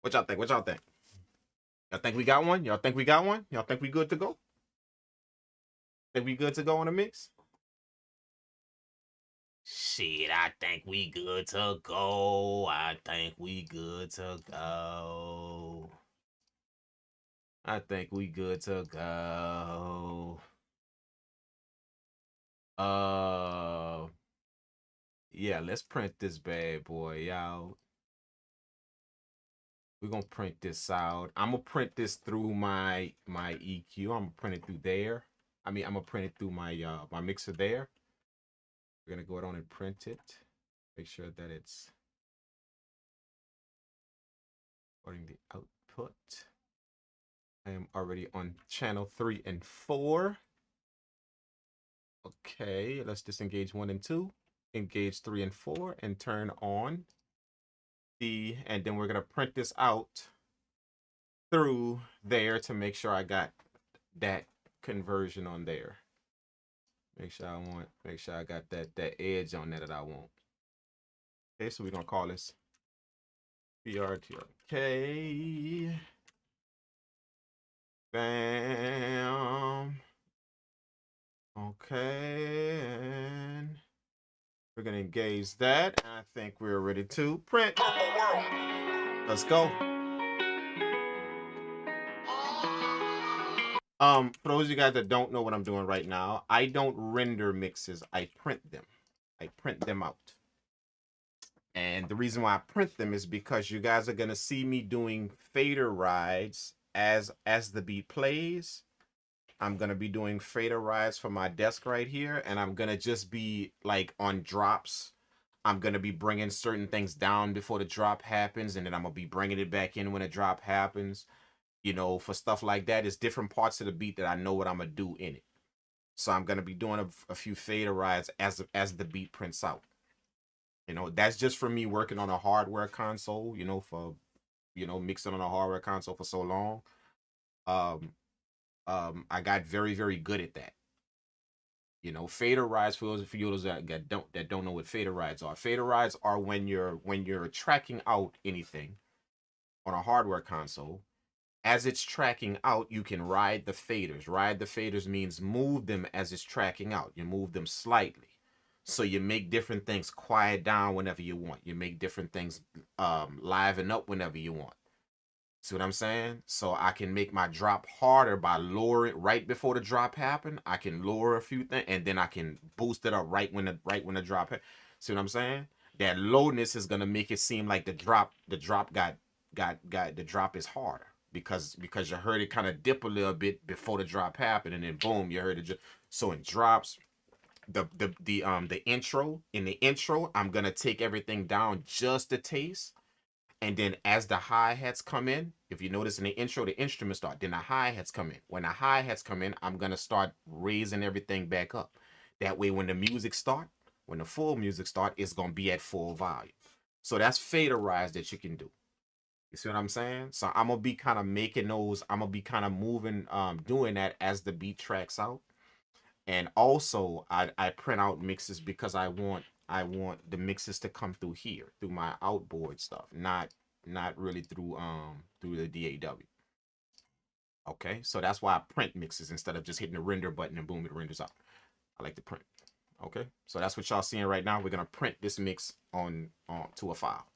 What y'all think? What y'all think? Y'all think we got one? Y'all think we got one? Y'all think we good to go? Think we good to go on the mix? Shit, I think we good to go. I think we good to go. I think we good to go. Yeah, let's print this bad boy out. We're gonna print this out. I'm gonna print this through my EQ. I'm gonna print it through there. I mean, I'm gonna print it through my my mixer there. We're gonna go on and print it. Make sure that it's recording the output. I am already on channel 3 and 4. Okay, let's disengage 1 and 2, engage 3 and 4, and turn on the, and then we're gonna print this out through there to make sure I got that conversion on there. Make sure I got that edge on there that I want. Okay, so we're gonna call this BRTRK. Bam. Okay, and we're gonna engage that. I think we're ready to print. Let's go. For those of you guys that don't know what I'm doing right now, I don't render mixes, I print them. I print them out. And the reason why I print them is because you guys are gonna see me doing fader rides as the beat plays. I'm gonna be doing fader rides for my desk right here, and I'm gonna just be like on drops. I'm gonna be bringing certain things down before the drop happens, and then I'm gonna be bringing it back in when a drop happens. You know, for stuff like that, it's different parts of the beat that I know what I'm gonna do in it. So I'm gonna be doing a few fader rides as the beat prints out. You know, that's just for me working on a hardware console. You know, for mixing on a hardware console for so long. I got very, very good at that. You know, fader rides, for those that don't know what fader rides are. Fader rides are when you're tracking out anything on a hardware console. As it's tracking out, you can ride the faders. Ride the faders means move them as it's tracking out. You move them slightly. So you make different things quiet down whenever you want. You make different things liven up whenever you want. See what I'm saying? So I can make my drop harder by lowering right before the drop happen. I can lower a few things, and then I can boost it up right when the drop happens. See what I'm saying? That lowness is gonna make it seem like the drop is harder because you heard it kind of dip a little bit before the drop happened, and then boom, you heard it. So in drops, the intro, I'm gonna take everything down just a taste. And then as the hi-hats come in, if you notice in the intro, the instruments start, then the hi-hats come in. When the hi-hats come in, I'm going to start raising everything back up. That way, when the music start, when the full music start, it's going to be at full volume. So that's faderized that you can do. You see what I'm saying? So I'm going to be kind of making those, I'm going to be kind of moving, doing that as the beat tracks out. And also, I print out mixes because I want the mixes to come through here, through my outboard stuff, not really through the DAW. Okay, so that's why I print mixes instead of just hitting the render button and boom, it renders out. I like to print. Okay, so that's what y'all seeing right now. We're gonna print this mix on to a file.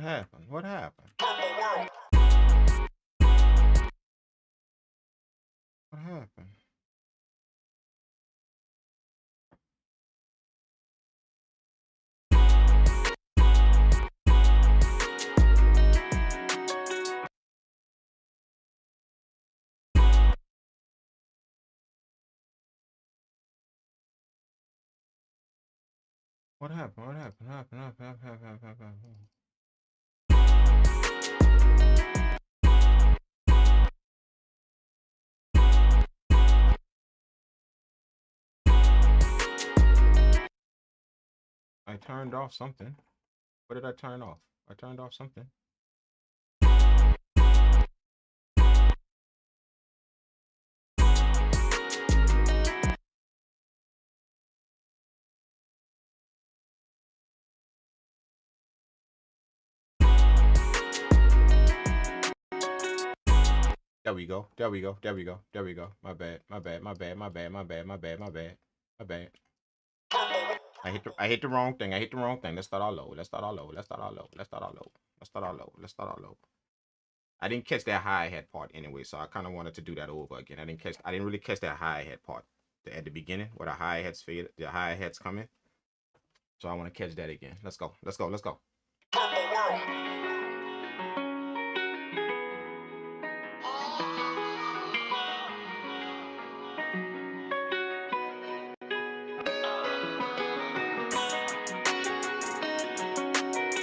What happened? What happened? What happened? What happened? What happened? What happened? What happened? What happened? What happened? I turned off something. What did I turn off? I turned off something. There we go. There we go. There we go. There we go. My bad. My bad. My bad. My bad. My bad. My bad. My bad. My bad. I hit the wrong thing. I hit the wrong thing. Let's start all over. Let's start all over. Let's start all over. Let's start all over. Let's start all over. Let's start all over. I didn't catch that hi-hat part anyway, so I kind of wanted to do that over again. I didn't really catch that hi-hat part at the beginning where the hi-hats fade, the hi-hats come in. So I want to catch that again. Let's go. Let's go. Let's go.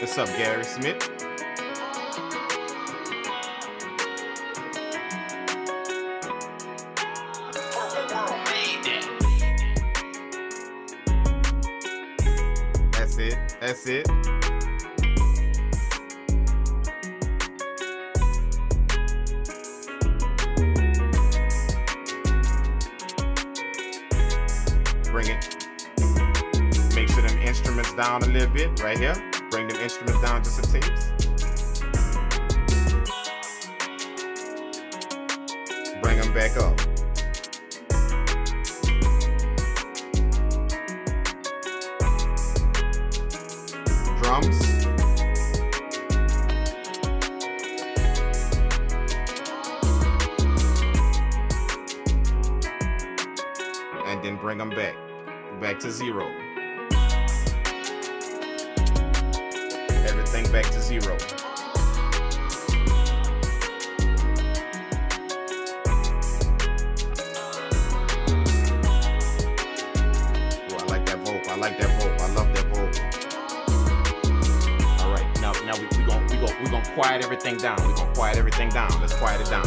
What's up, Gary Smith? That's it. That's it. Bring it. Make sure them instruments down a little bit right here. Bring them instruments down just a taste. Bring them back up. Drums. And then bring them back to zero. Everything back to zero. Oh, I like that vocal. I like that vocal. I love that vocal. All right, now we gonna quiet everything down. We gonna quiet everything down. Let's quiet it down.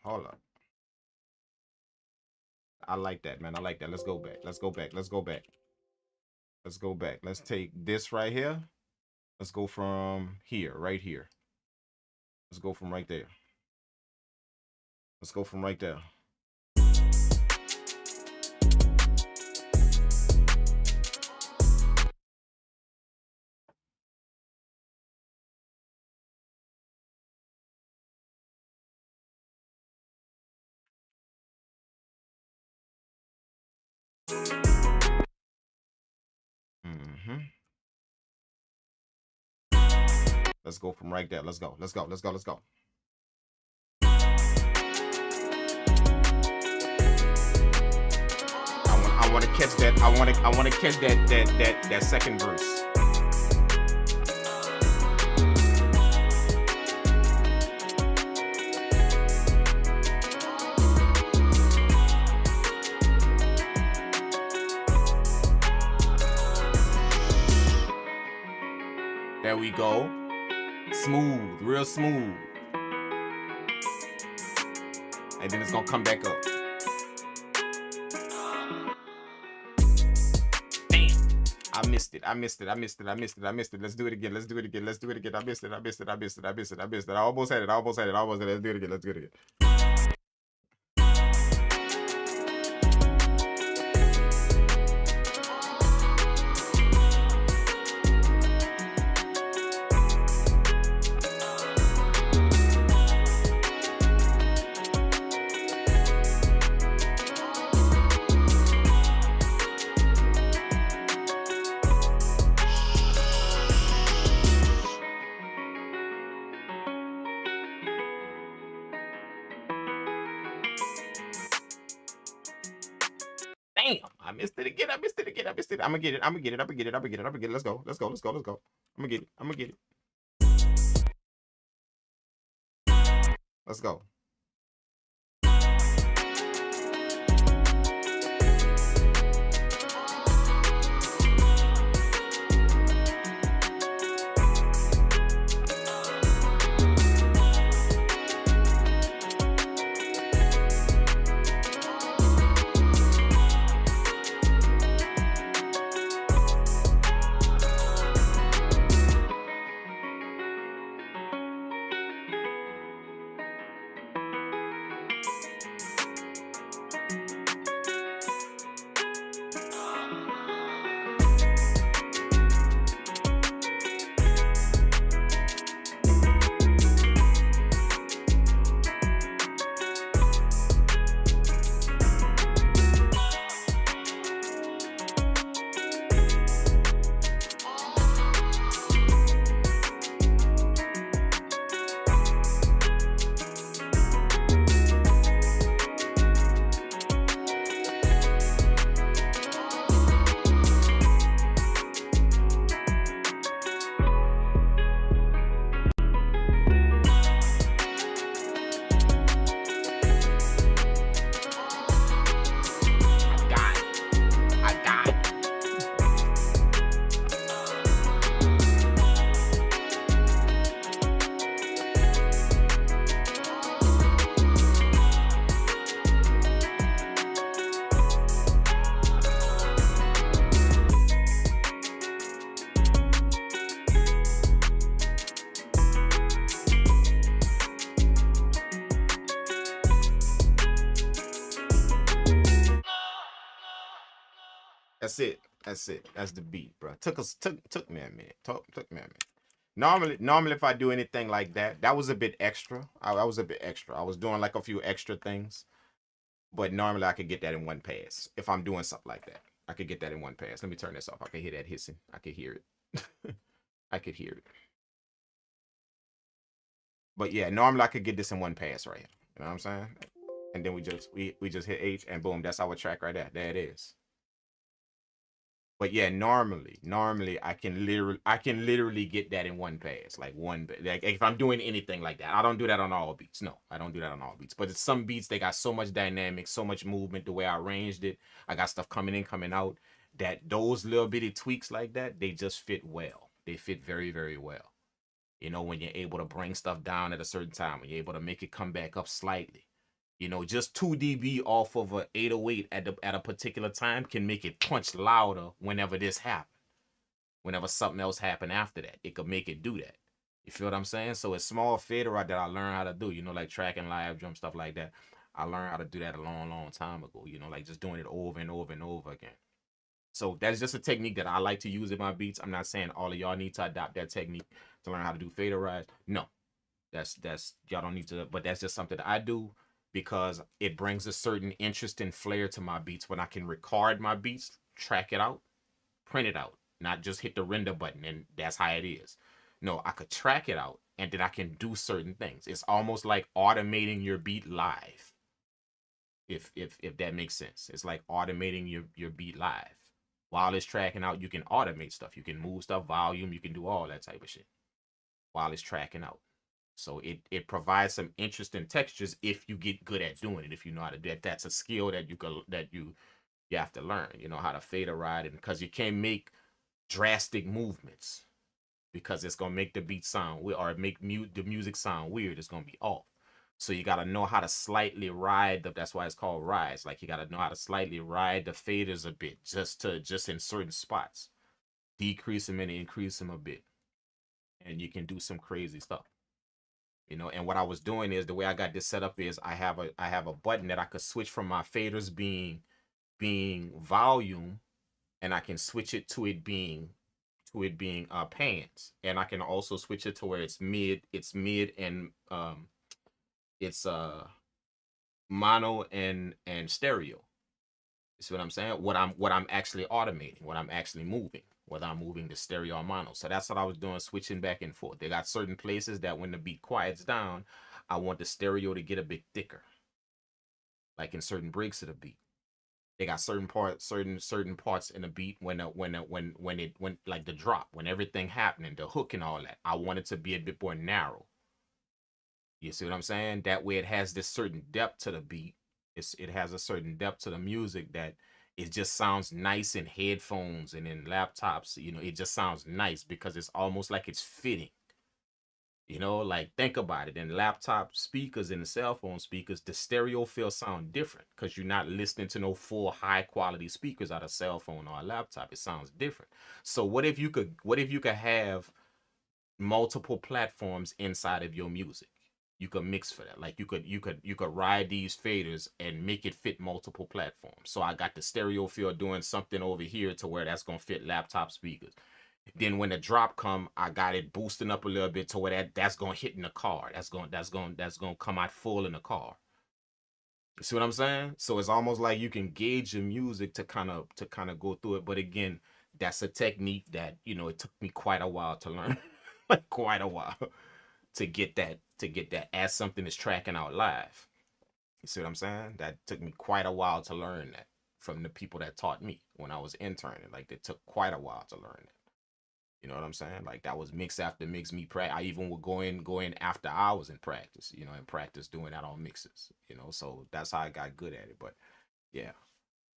Hold up. I like that, man. I like that. Let's go back. Let's go back. Let's go back. Let's go back. Let's take this right here. Let's go from here, right here. Let's go from right there. Let's go from right there. Let's go from right there. Let's go. Let's go. Let's go. Let's go. I want to catch that. I want to catch that second verse. There we go. Smooth, real smooth. And then it's gonna come back up. Bam. I missed it. I missed it. I missed it. I missed it. I missed it. Let's do it again. Let's do it again. Let's do it again. I missed it. I missed it. I missed it. I missed it. I missed it. I almost had it. I almost had it. I almost had it. Let's do it again. Let's do it again. Damn, I missed it again. I missed it again. I missed it. I'm gonna get it. I'm gonna get it. I'm gonna get it. I'm gonna get it. I'm gonna get it. Let's go. Let's go. Let's go. Let's go. I'm gonna get it. I'm gonna get it. Let's go. I got it. That's it. That's it. That's the beat, bro. Took me a minute. Took me a minute. Normally, if I do anything like that, that was a bit extra. I was a bit extra. I was doing like a few extra things, but normally I could get that in one pass. If I'm doing something like that, I could get that in one pass. Let me turn this off. I can hear that hissing. I could hear it. I could hear it. But yeah, normally I could get this in one pass right here. You know what I'm saying? And then we just hit H and boom, that's our track right there. There it is. But yeah, normally I can literally get that in one pass, like like if I'm doing anything like that. I don't do that on all beats. No, I don't do that on all beats. But it's some beats they got so much dynamic, so much movement. The way I arranged it, I got stuff coming in, coming out. That those little bitty tweaks like that, they just fit well. They fit very, very well. You know, when you're able to bring stuff down at a certain time, when you're able to make it come back up slightly. You know, just 2 dB off of a 808 at a particular time can make it punch louder whenever this happened. Whenever something else happened after that, it could make it do that. You feel what I'm saying? So it's small fader right that I learned how to do, you know, like tracking live drum, stuff like that. I learned how to do that a long, long time ago, you know, like just doing it over and over and over again. So that's just a technique that I like to use in my beats. I'm not saying all of y'all need to adopt that technique to learn how to do fader rise. No, that's y'all don't need to, but that's just something that I do because it brings a certain interest and flair to my beats when I can record my beats, track it out, print it out, not just hit the render button and that's how it is. No, I could track it out and then I can do certain things. It's almost like automating your beat live. If that makes sense. It's like automating your beat live. While it's tracking out, you can automate stuff. You can move stuff, volume, you can do all that type of shit while it's tracking out. So it provides some interesting textures if you get good at doing it. If you know how to do it, that's a skill that you have to learn. You know how to fader ride, and because you can't make drastic movements because it's gonna make the beat sound weird or make the music sound weird. It's gonna be off. So you gotta know how to slightly ride that's why it's called rise. Like you gotta know how to slightly ride the faders a bit just in certain spots. decrease them and increase them a bit, and you can do some crazy stuff. And what I was doing is, the way I got this set up is I have a button that I could switch from my faders being volume, and I can switch it to it being pans, and I can also switch it to where it's mid and it's mono and stereo. You see what I'm saying? What I'm actually automating, what I'm actually moving, whether I'm moving the stereo or mono. So that's what I was doing, switching back and forth. They got certain places that when the beat quiets down, I want the stereo to get a bit thicker, like in certain breaks of the beat. They got certain parts in the beat when like the drop, when everything happening, the hook and all that. I want it to be a bit more narrow. You see what I'm saying? That way it has this certain depth to the beat. It has a certain depth to the music that it just sounds nice in headphones and in laptops. It just sounds nice because it's almost like it's fitting. Like, think about it. In laptop speakers and the cell phone speakers, the stereo field sound different because you're not listening to no full high quality speakers out of cell phone or a laptop. It sounds different. So what if you could have multiple platforms inside of your music? You could mix for that. Like, you could ride these faders and make it fit multiple platforms. So I got the stereo field doing something over here to where that's gonna fit laptop speakers. Then when the drop come, I got it boosting up a little bit to where that's gonna hit in the car. That's gonna come out full in the car. You see what I'm saying? So it's almost like you can gauge your music to kind of go through it. But again, that's a technique that it took me quite a while to learn, like quite a while to get that as something that's tracking out live. You see what I'm saying? That took me quite a while to learn that from the people that taught me when I was interning. Like, it took quite a while to learn that. You know what I'm saying? Like, that was mix after mix. I even would go in after hours in practice. In practice doing that on mixes. So that's how I got good at it. But yeah,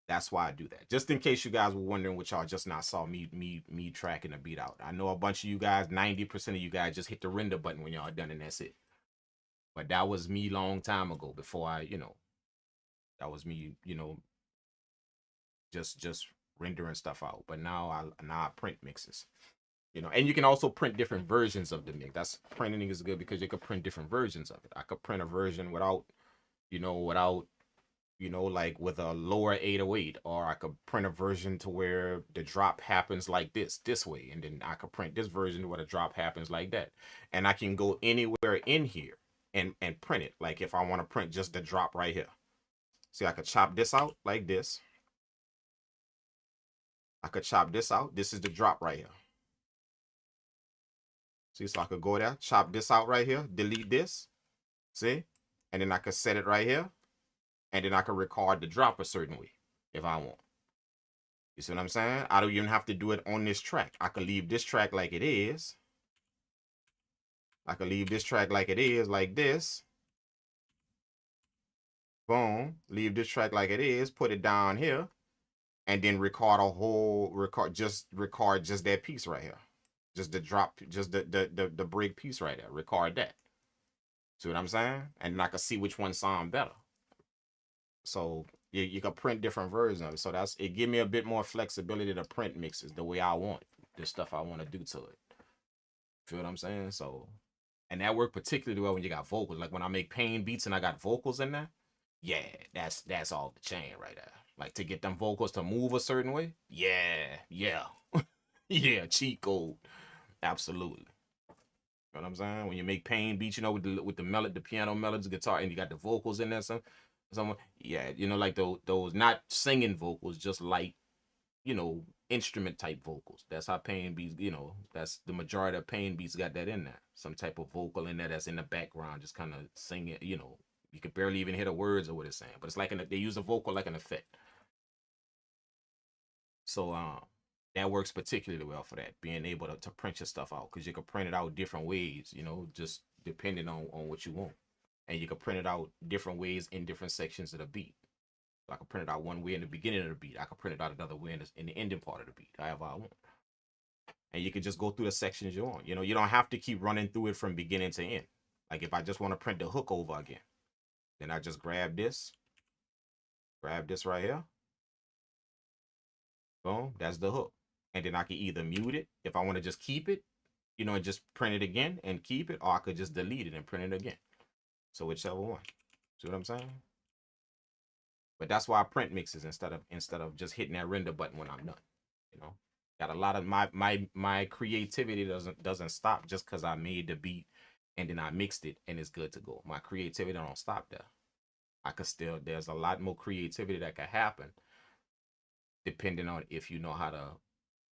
that's why I do that. Just in case you guys were wondering, what y'all just not saw me tracking the beat out. I know a bunch of you guys, 90% of you guys, just hit the render button when y'all done, and that's it. But that was me long time ago, before that was me, just rendering stuff out. But now I print mixes. And you can also print different versions of the mix. That's Printing is good because you could print different versions of it. I could print a version without like with a lower 808, or I could print a version to where the drop happens like this way, and then I could print this version where the drop happens like that. And I can go anywhere in here and print it. Like, if I want to print just the drop right here. See, I could chop this out like this. I could chop this out. This is the drop right here. See, so I could go there, chop this out right here, delete this. See? And then I could set it right here. And then I could record the drop a certain way if I want. You see what I'm saying? I don't even have to do it on this track. I could leave this track like it is. I could leave this track like it is, like this. Boom. Leave this track like it is. Put it down here. And then record just that piece right here. Just the drop, just the break piece right there. Record that. See what I'm saying? And I can see which one sound better. So you can print different versions of it. So it give me a bit more flexibility to print mixes the way I want, the stuff I want to do to it. Feel what I'm saying? So, and that worked particularly well when you got vocals. Like, when I make pain beats and I got vocals in there, yeah, that's all the chain right there. Like, to get them vocals to move a certain way, yeah, yeah, cheat code, absolutely. You know what I'm saying? When you make pain beats, with the melody, the piano melodies, guitar, and you got the vocals in there, some yeah, like those not singing vocals, just light, instrument type vocals. That's how pain beats, that's the majority of pain beats got that in there. Some type of vocal in there that's in the background, just kind of singing, you can barely even hear the words of what it's saying, but it's like they use a vocal like an effect. So that works particularly well for that, being able to print your stuff out, because you can print it out different ways, just depending on what you want. And you can print it out different ways in different sections of the beat. I can print it out one way in the beginning of the beat. I can print it out another way in the ending part of the beat, however I want. And you can just go through the sections you want. You don't have to keep running through it from beginning to end. Like, if I just want to print the hook over again, then I just grab this right here. Boom, that's the hook. and then I can either mute it if I want to just keep it, you know, and just print it again and keep it, or I could just delete it and print it again. So whichever one. See what I'm saying? But that's why I print mixes instead of just hitting that render button when I'm done. You know, got a lot of my creativity doesn't stop just because I made the beat and then I mixed it and it's good to go. My creativity don't stop there. I could still, there's a lot more creativity that can happen depending on if you know how to,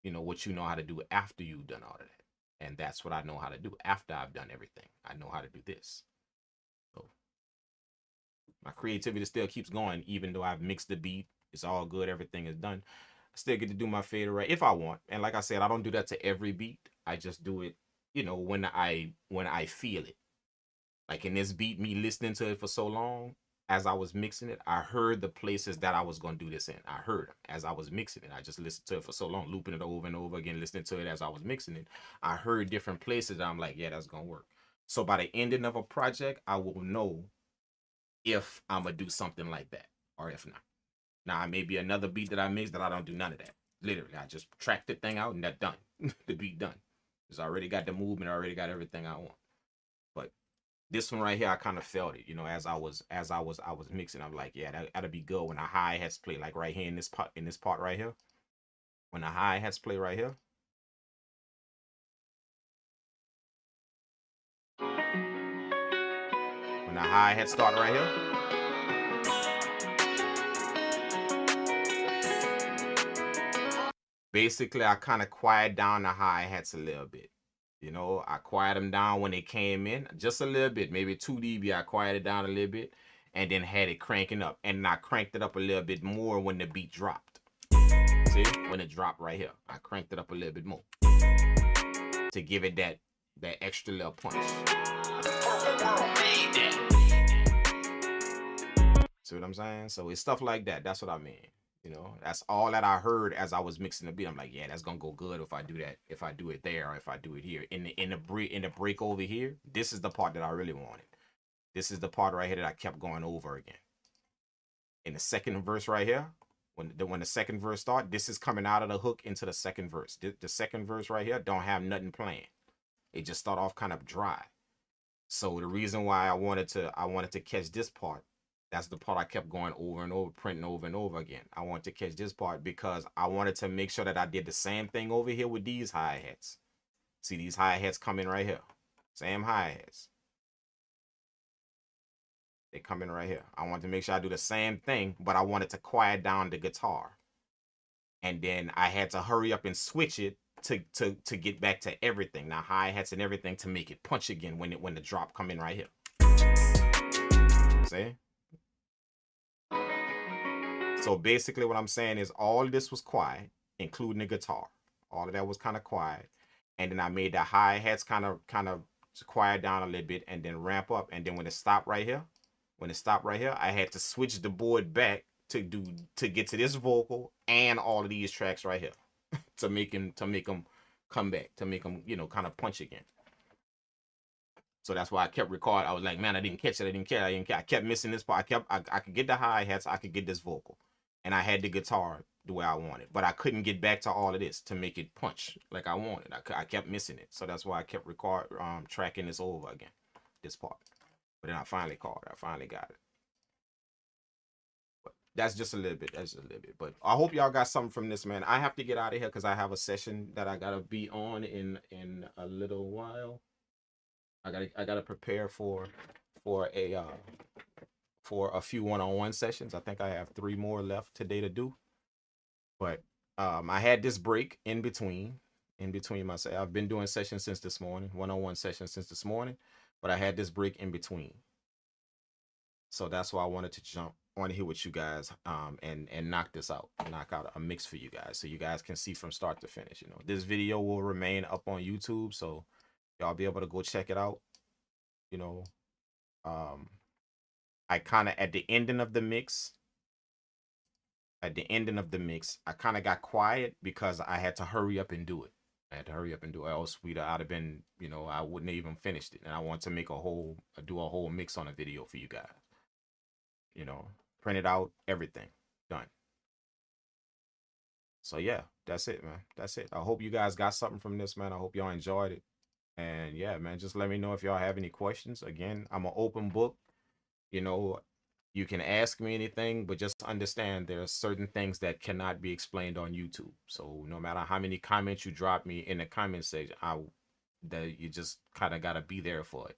you know, what you know how to do after you've done all of that. And that's what I know how to do after I've done everything. I know how to do this. So my creativity still keeps going, even though I've mixed the beat. It's all good. Everything is done. I still get to do my fader right if I want. And like I said, I don't do that to every beat. I just do it, you know, when I feel it. Like in this beat, me listening to it for so long, as I was mixing it, I heard the places that I was going to do this in. I heard them as I was mixing it. I just listened to it for so long, looping it over and over again, listening to it as I was mixing it. I heard different places that I'm like, yeah, that's going to work. So by the ending of a project, I will know if I'm going to do something like that or if not. Now, it may be another beat that I mixed that I don't do none of that. Literally, I just track the thing out and that's done. The beat done. It's already got the movement, already got everything I want. But this one right here, I kind of felt it, you know, as I was mixing. I'm like, yeah, that'll be good when the hi-hats play, like right here in this part right here. When the hi-hats play right here. When the hi-hats start right here. Basically, I kind of quiet down the hi-hats a little bit. You know, I quiet them down when they came in, just a little bit, maybe 2 dB. I quieted down a little bit and then had it cranking up. And I cranked it up a little bit more when the beat dropped. See, when it dropped right here, I cranked it up a little bit more to give it that extra little punch. See what I'm saying? So it's stuff like that. That's what I mean. You know, that's all that I heard as I was mixing the beat. I'm like, yeah, that's gonna go good if I do that. If I do it there, or if I do it here. In the break over here, this is the part that I really wanted. This is the part right here that I kept going over again. In the second verse right here, when the second verse start, this is coming out of the hook into the second verse. The second verse right here don't have nothing playing. It just start off kind of dry. So the reason why I wanted to catch this part, that's the part I kept going over and over, printing over and over again. I wanted to catch this part because I wanted to make sure that I did the same thing over here with these hi-hats. See these hi-hats coming right here. Same hi-hats. They come in right here. I wanted to make sure I do the same thing, but I wanted to quiet down the guitar. And then I had to hurry up and switch it to get back to everything. Now hi-hats and everything to make it punch again when the drop come in right here. See? So basically what I'm saying is all of this was quiet, including the guitar. All of that was kind of quiet. And then I made the hi-hats kind of quiet down a little bit and then ramp up. And then when it stopped right here, I had to switch the board back to get to this vocal and all of these tracks right here to make them come back, to make them, you know, kind of punch again. So that's why I kept recording. I was like, man, I didn't catch it. I kept missing this part. I could get the hi-hats, I could get this vocal. And I had the guitar the way I wanted. But I couldn't get back to all of this to make it punch like I wanted. I kept missing it. So that's why I kept tracking this over again, this part. But then I finally got it. But that's just a little bit. But I hope y'all got something from this, man. I have to get out of here because I have a session that I gotta be on in a little while. I gotta prepare for a few one-on-one sessions. I think I have 3 more left today to do. But I had this break in between myself. I've been doing sessions since this morning, one-on-one sessions since this morning, but I had this break in between. So that's why I wanted to jump on here with you guys and knock out a mix for you guys so you guys can see from start to finish. You know, this video will remain up on YouTube, so y'all be able to go check it out. You know, I kind of at the ending of the mix, I kind of got quiet because I had to hurry up and do it. Else I'd have been, you know, I wouldn't have even finished it. And I want to make do a whole mix on a video for you guys. You know, print it out, everything done. So yeah, that's it, man. That's it. I hope you guys got something from this, man. I hope y'all enjoyed it. And yeah, man, just let me know if y'all have any questions. Again, I'm an open book. You know, you can ask me anything, but just understand there are certain things that cannot be explained on YouTube. So no matter how many comments you drop me in the comment section, that you just kind of gotta be there for it.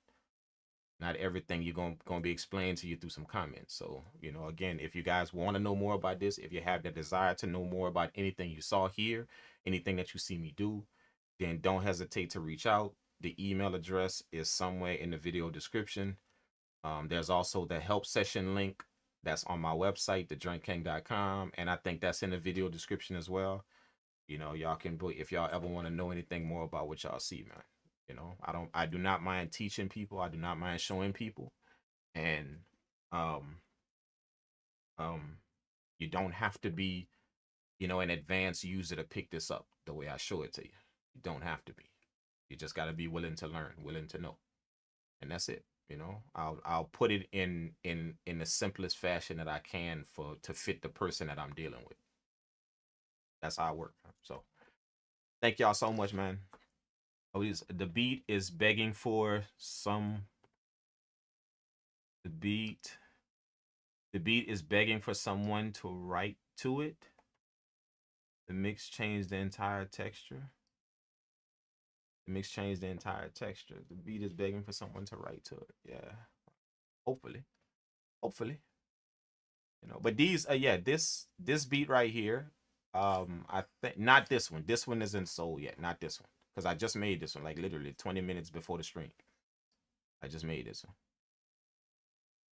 Not everything you're gonna be explained to you through some comments. So, you know, again, if you guys want to know more about this, if you have the desire to know more about anything you saw here, anything that you see me do, then don't hesitate to reach out. The email address is somewhere in the video description. There's also the help session link that's on my website, thedrinkkang.com, and I think that's in the video description as well. You know, y'all can put if y'all ever want to know anything more about what y'all see, man. You know, I do not mind teaching people. I do not mind showing people, and um, um, you don't have to be, you know, an advanced user to pick this up the way I show it to you. You don't have to be. You just got to be willing to learn, willing to know, and that's it. You know, I'll put it in the simplest fashion that I can for to fit the person that I'm dealing with. That's how I work. So thank y'all so much, man. Oh, the beat is begging for some. The beat is begging for someone to write to it. The mix changed the entire texture. The mix changed the entire texture. The beat is begging for someone to write to it. Yeah, hopefully, hopefully. You know, but these, yeah, this beat right here, I think not this one. This one isn't sold yet. Not this one, because I just made this one like literally 20 minutes before the stream. I just made this one.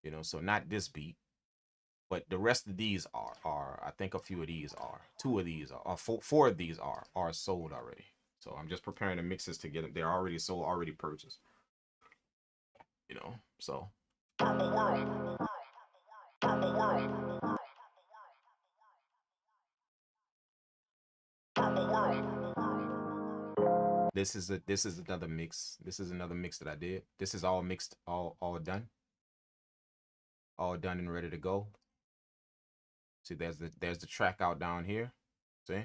You know, so not this beat, but the rest of these are I think a few of these are, two of these are, or four of these are sold already. So I'm just preparing the mixes to get them. They're already sold, already purchased. You know, so. This is another mix. This is another mix that I did. This is all mixed, all done, and ready to go. See, there's the track out down here. See,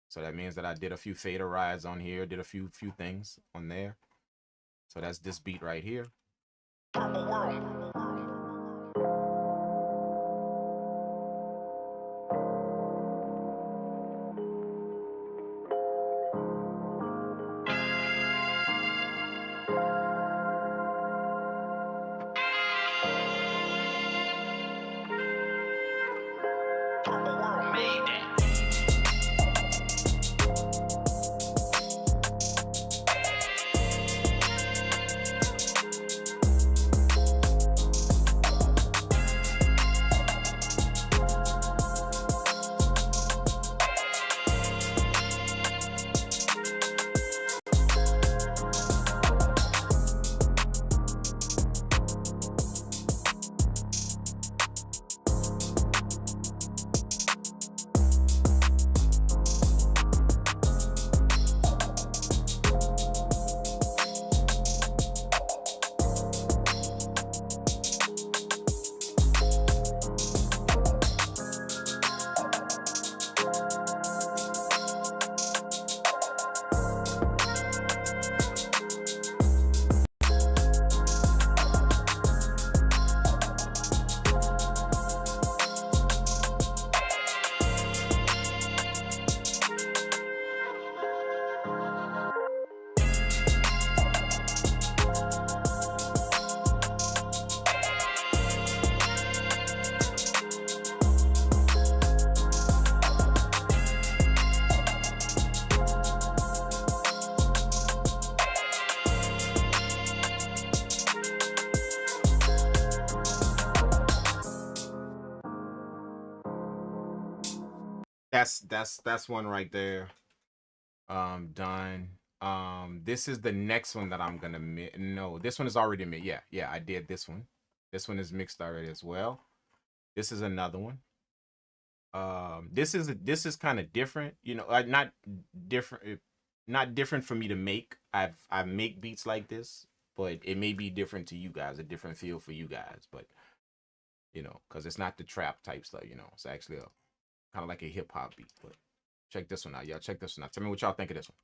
so that means that I did a few fader rides on here, did a few things on there. So that's this beat right here. That's one right there. Done. This is the next one that I'm gonna mix. No, this one is already mixed. Yeah, I did this one. This one is mixed already as well. This is another one. This is kind of different. You know, not different. Not different for me to make. I make beats like this, but it may be different to you guys. A different feel for you guys, but you know, because it's not the trap type stuff. You know, it's actually a kind of like a hip hop beat, but Check this one out, y'all. Check this one out. Tell me what y'all think of this one.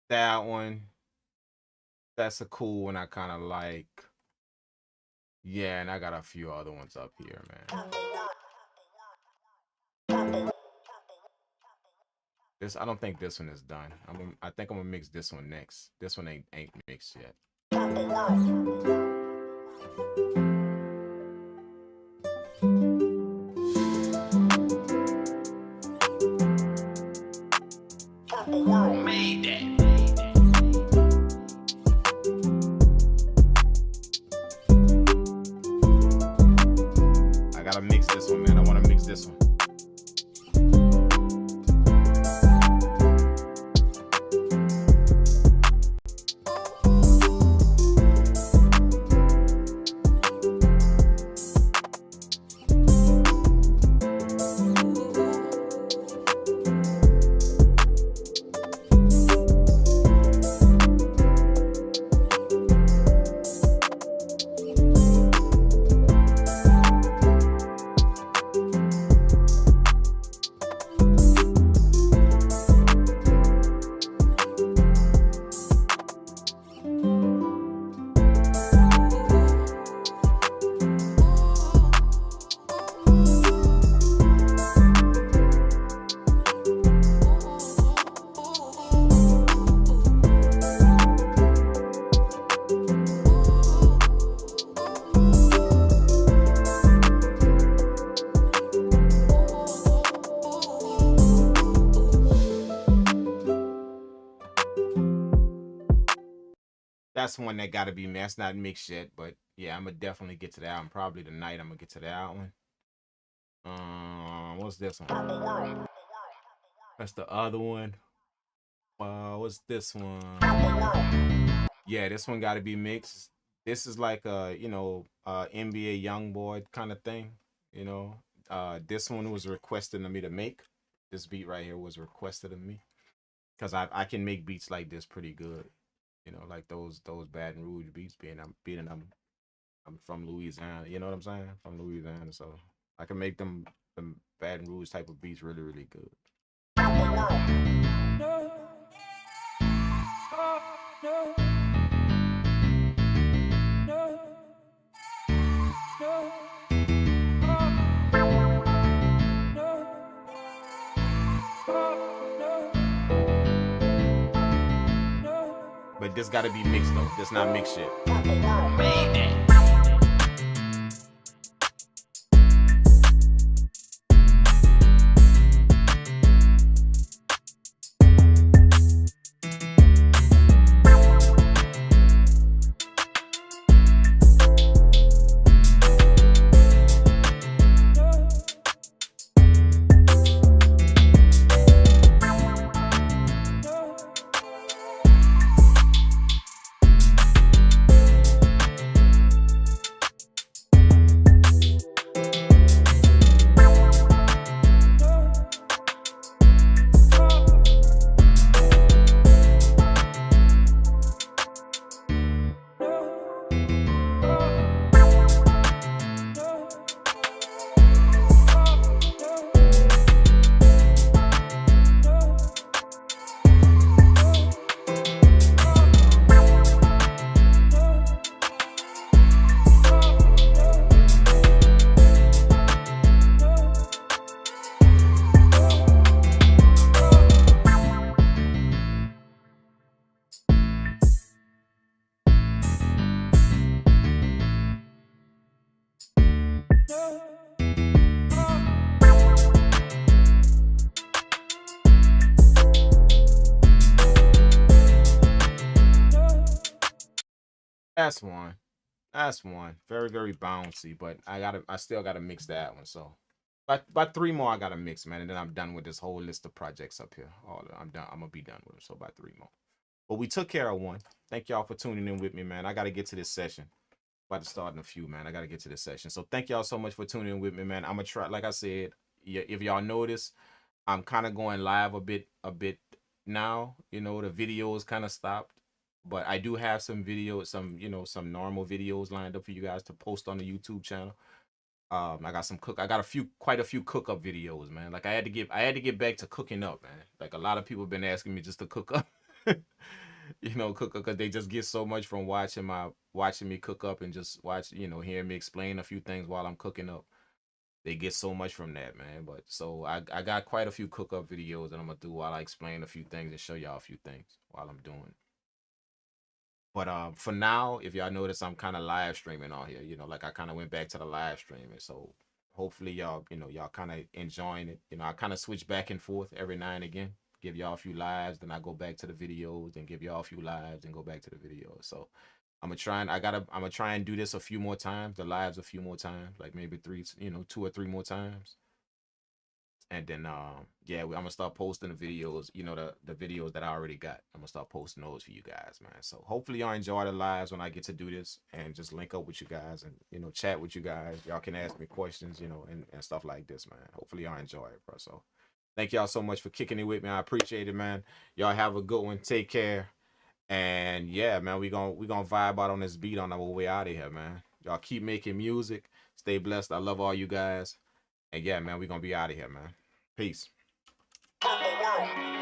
That one, that's a cool one. I kind of like. Yeah, and I got a few other ones up here, man. This, I don't think this one is done. I think I'm gonna mix this one next. This one ain't mixed yet. I gotta mix this one, man. I wanna mix this one. That's one that gotta be mixed. Not mixed yet, but yeah, I'm gonna definitely get to that one. Probably tonight I'm gonna get to that one. What's this one? That's the other one. What's this one? Yeah, this one gotta be mixed. This is like a, NBA young boy kind of thing, you know. This one was requested of me to make. This beat right here was requested of me because I can make beats like this pretty good, like those Baton Rouge beats. I'm from Louisiana, you know what I'm saying? From Louisiana, so I can make them Baton Rouge type of beats really really good. But this gotta be mixed though. This not mixed shit. That's one. That's one. Very, very bouncy, but I still gotta mix that one. So by three more I gotta mix, man, and then I'm done with this whole list of projects up here. I'm done. I'm gonna be done with them. So by three more. But we took care of one. Thank y'all for tuning in with me, man. I gotta get to this session. About to start in a few, man. I gotta get to this session. So thank y'all so much for tuning in with me, man. I'm gonna try, like I said, yeah, if y'all notice, I'm kind of going live a bit now. The videos kind of stopped, but I do have some videos, some normal videos lined up for you guys to post on the YouTube channel. I got quite a few cook up videos, man. Like I had to get back to cooking up, man. Like a lot of people have been asking me just to cook up, cook up because they just get so much from watching me cook up and just hearing me explain a few things while I'm cooking up. They get so much from that, man. But so I got quite a few cook up videos that I'm gonna do while I explain a few things and show y'all a few things while I'm doing it. But for now, if y'all notice, I'm kind of live streaming on here. Like I kind of went back to the live streaming. So hopefully y'all kind of enjoying it. I kind of switch back and forth every now and again. Give y'all a few lives, then I go back to the videos, then give y'all a few lives, and go back to the videos. So I'm gonna try and do this a few more times, the lives a few more times, like maybe two or three more times. And then yeah, I'm gonna start posting the videos, the videos that I already got. I'm gonna start posting those for you guys, man. So hopefully y'all enjoy the lives when I get to do this and just link up with you guys and chat with you guys. Y'all can ask me questions, and stuff like this, man. Hopefully y'all enjoy it, bro. So thank y'all so much for kicking it with me. I appreciate it, man. Y'all have a good one. Take care. And yeah, man, we gonna vibe out on this beat on our way out of here, man. Y'all keep making music. Stay blessed. I love all you guys. And yeah, man, we gonna be out of here, man. Peace. Purple world.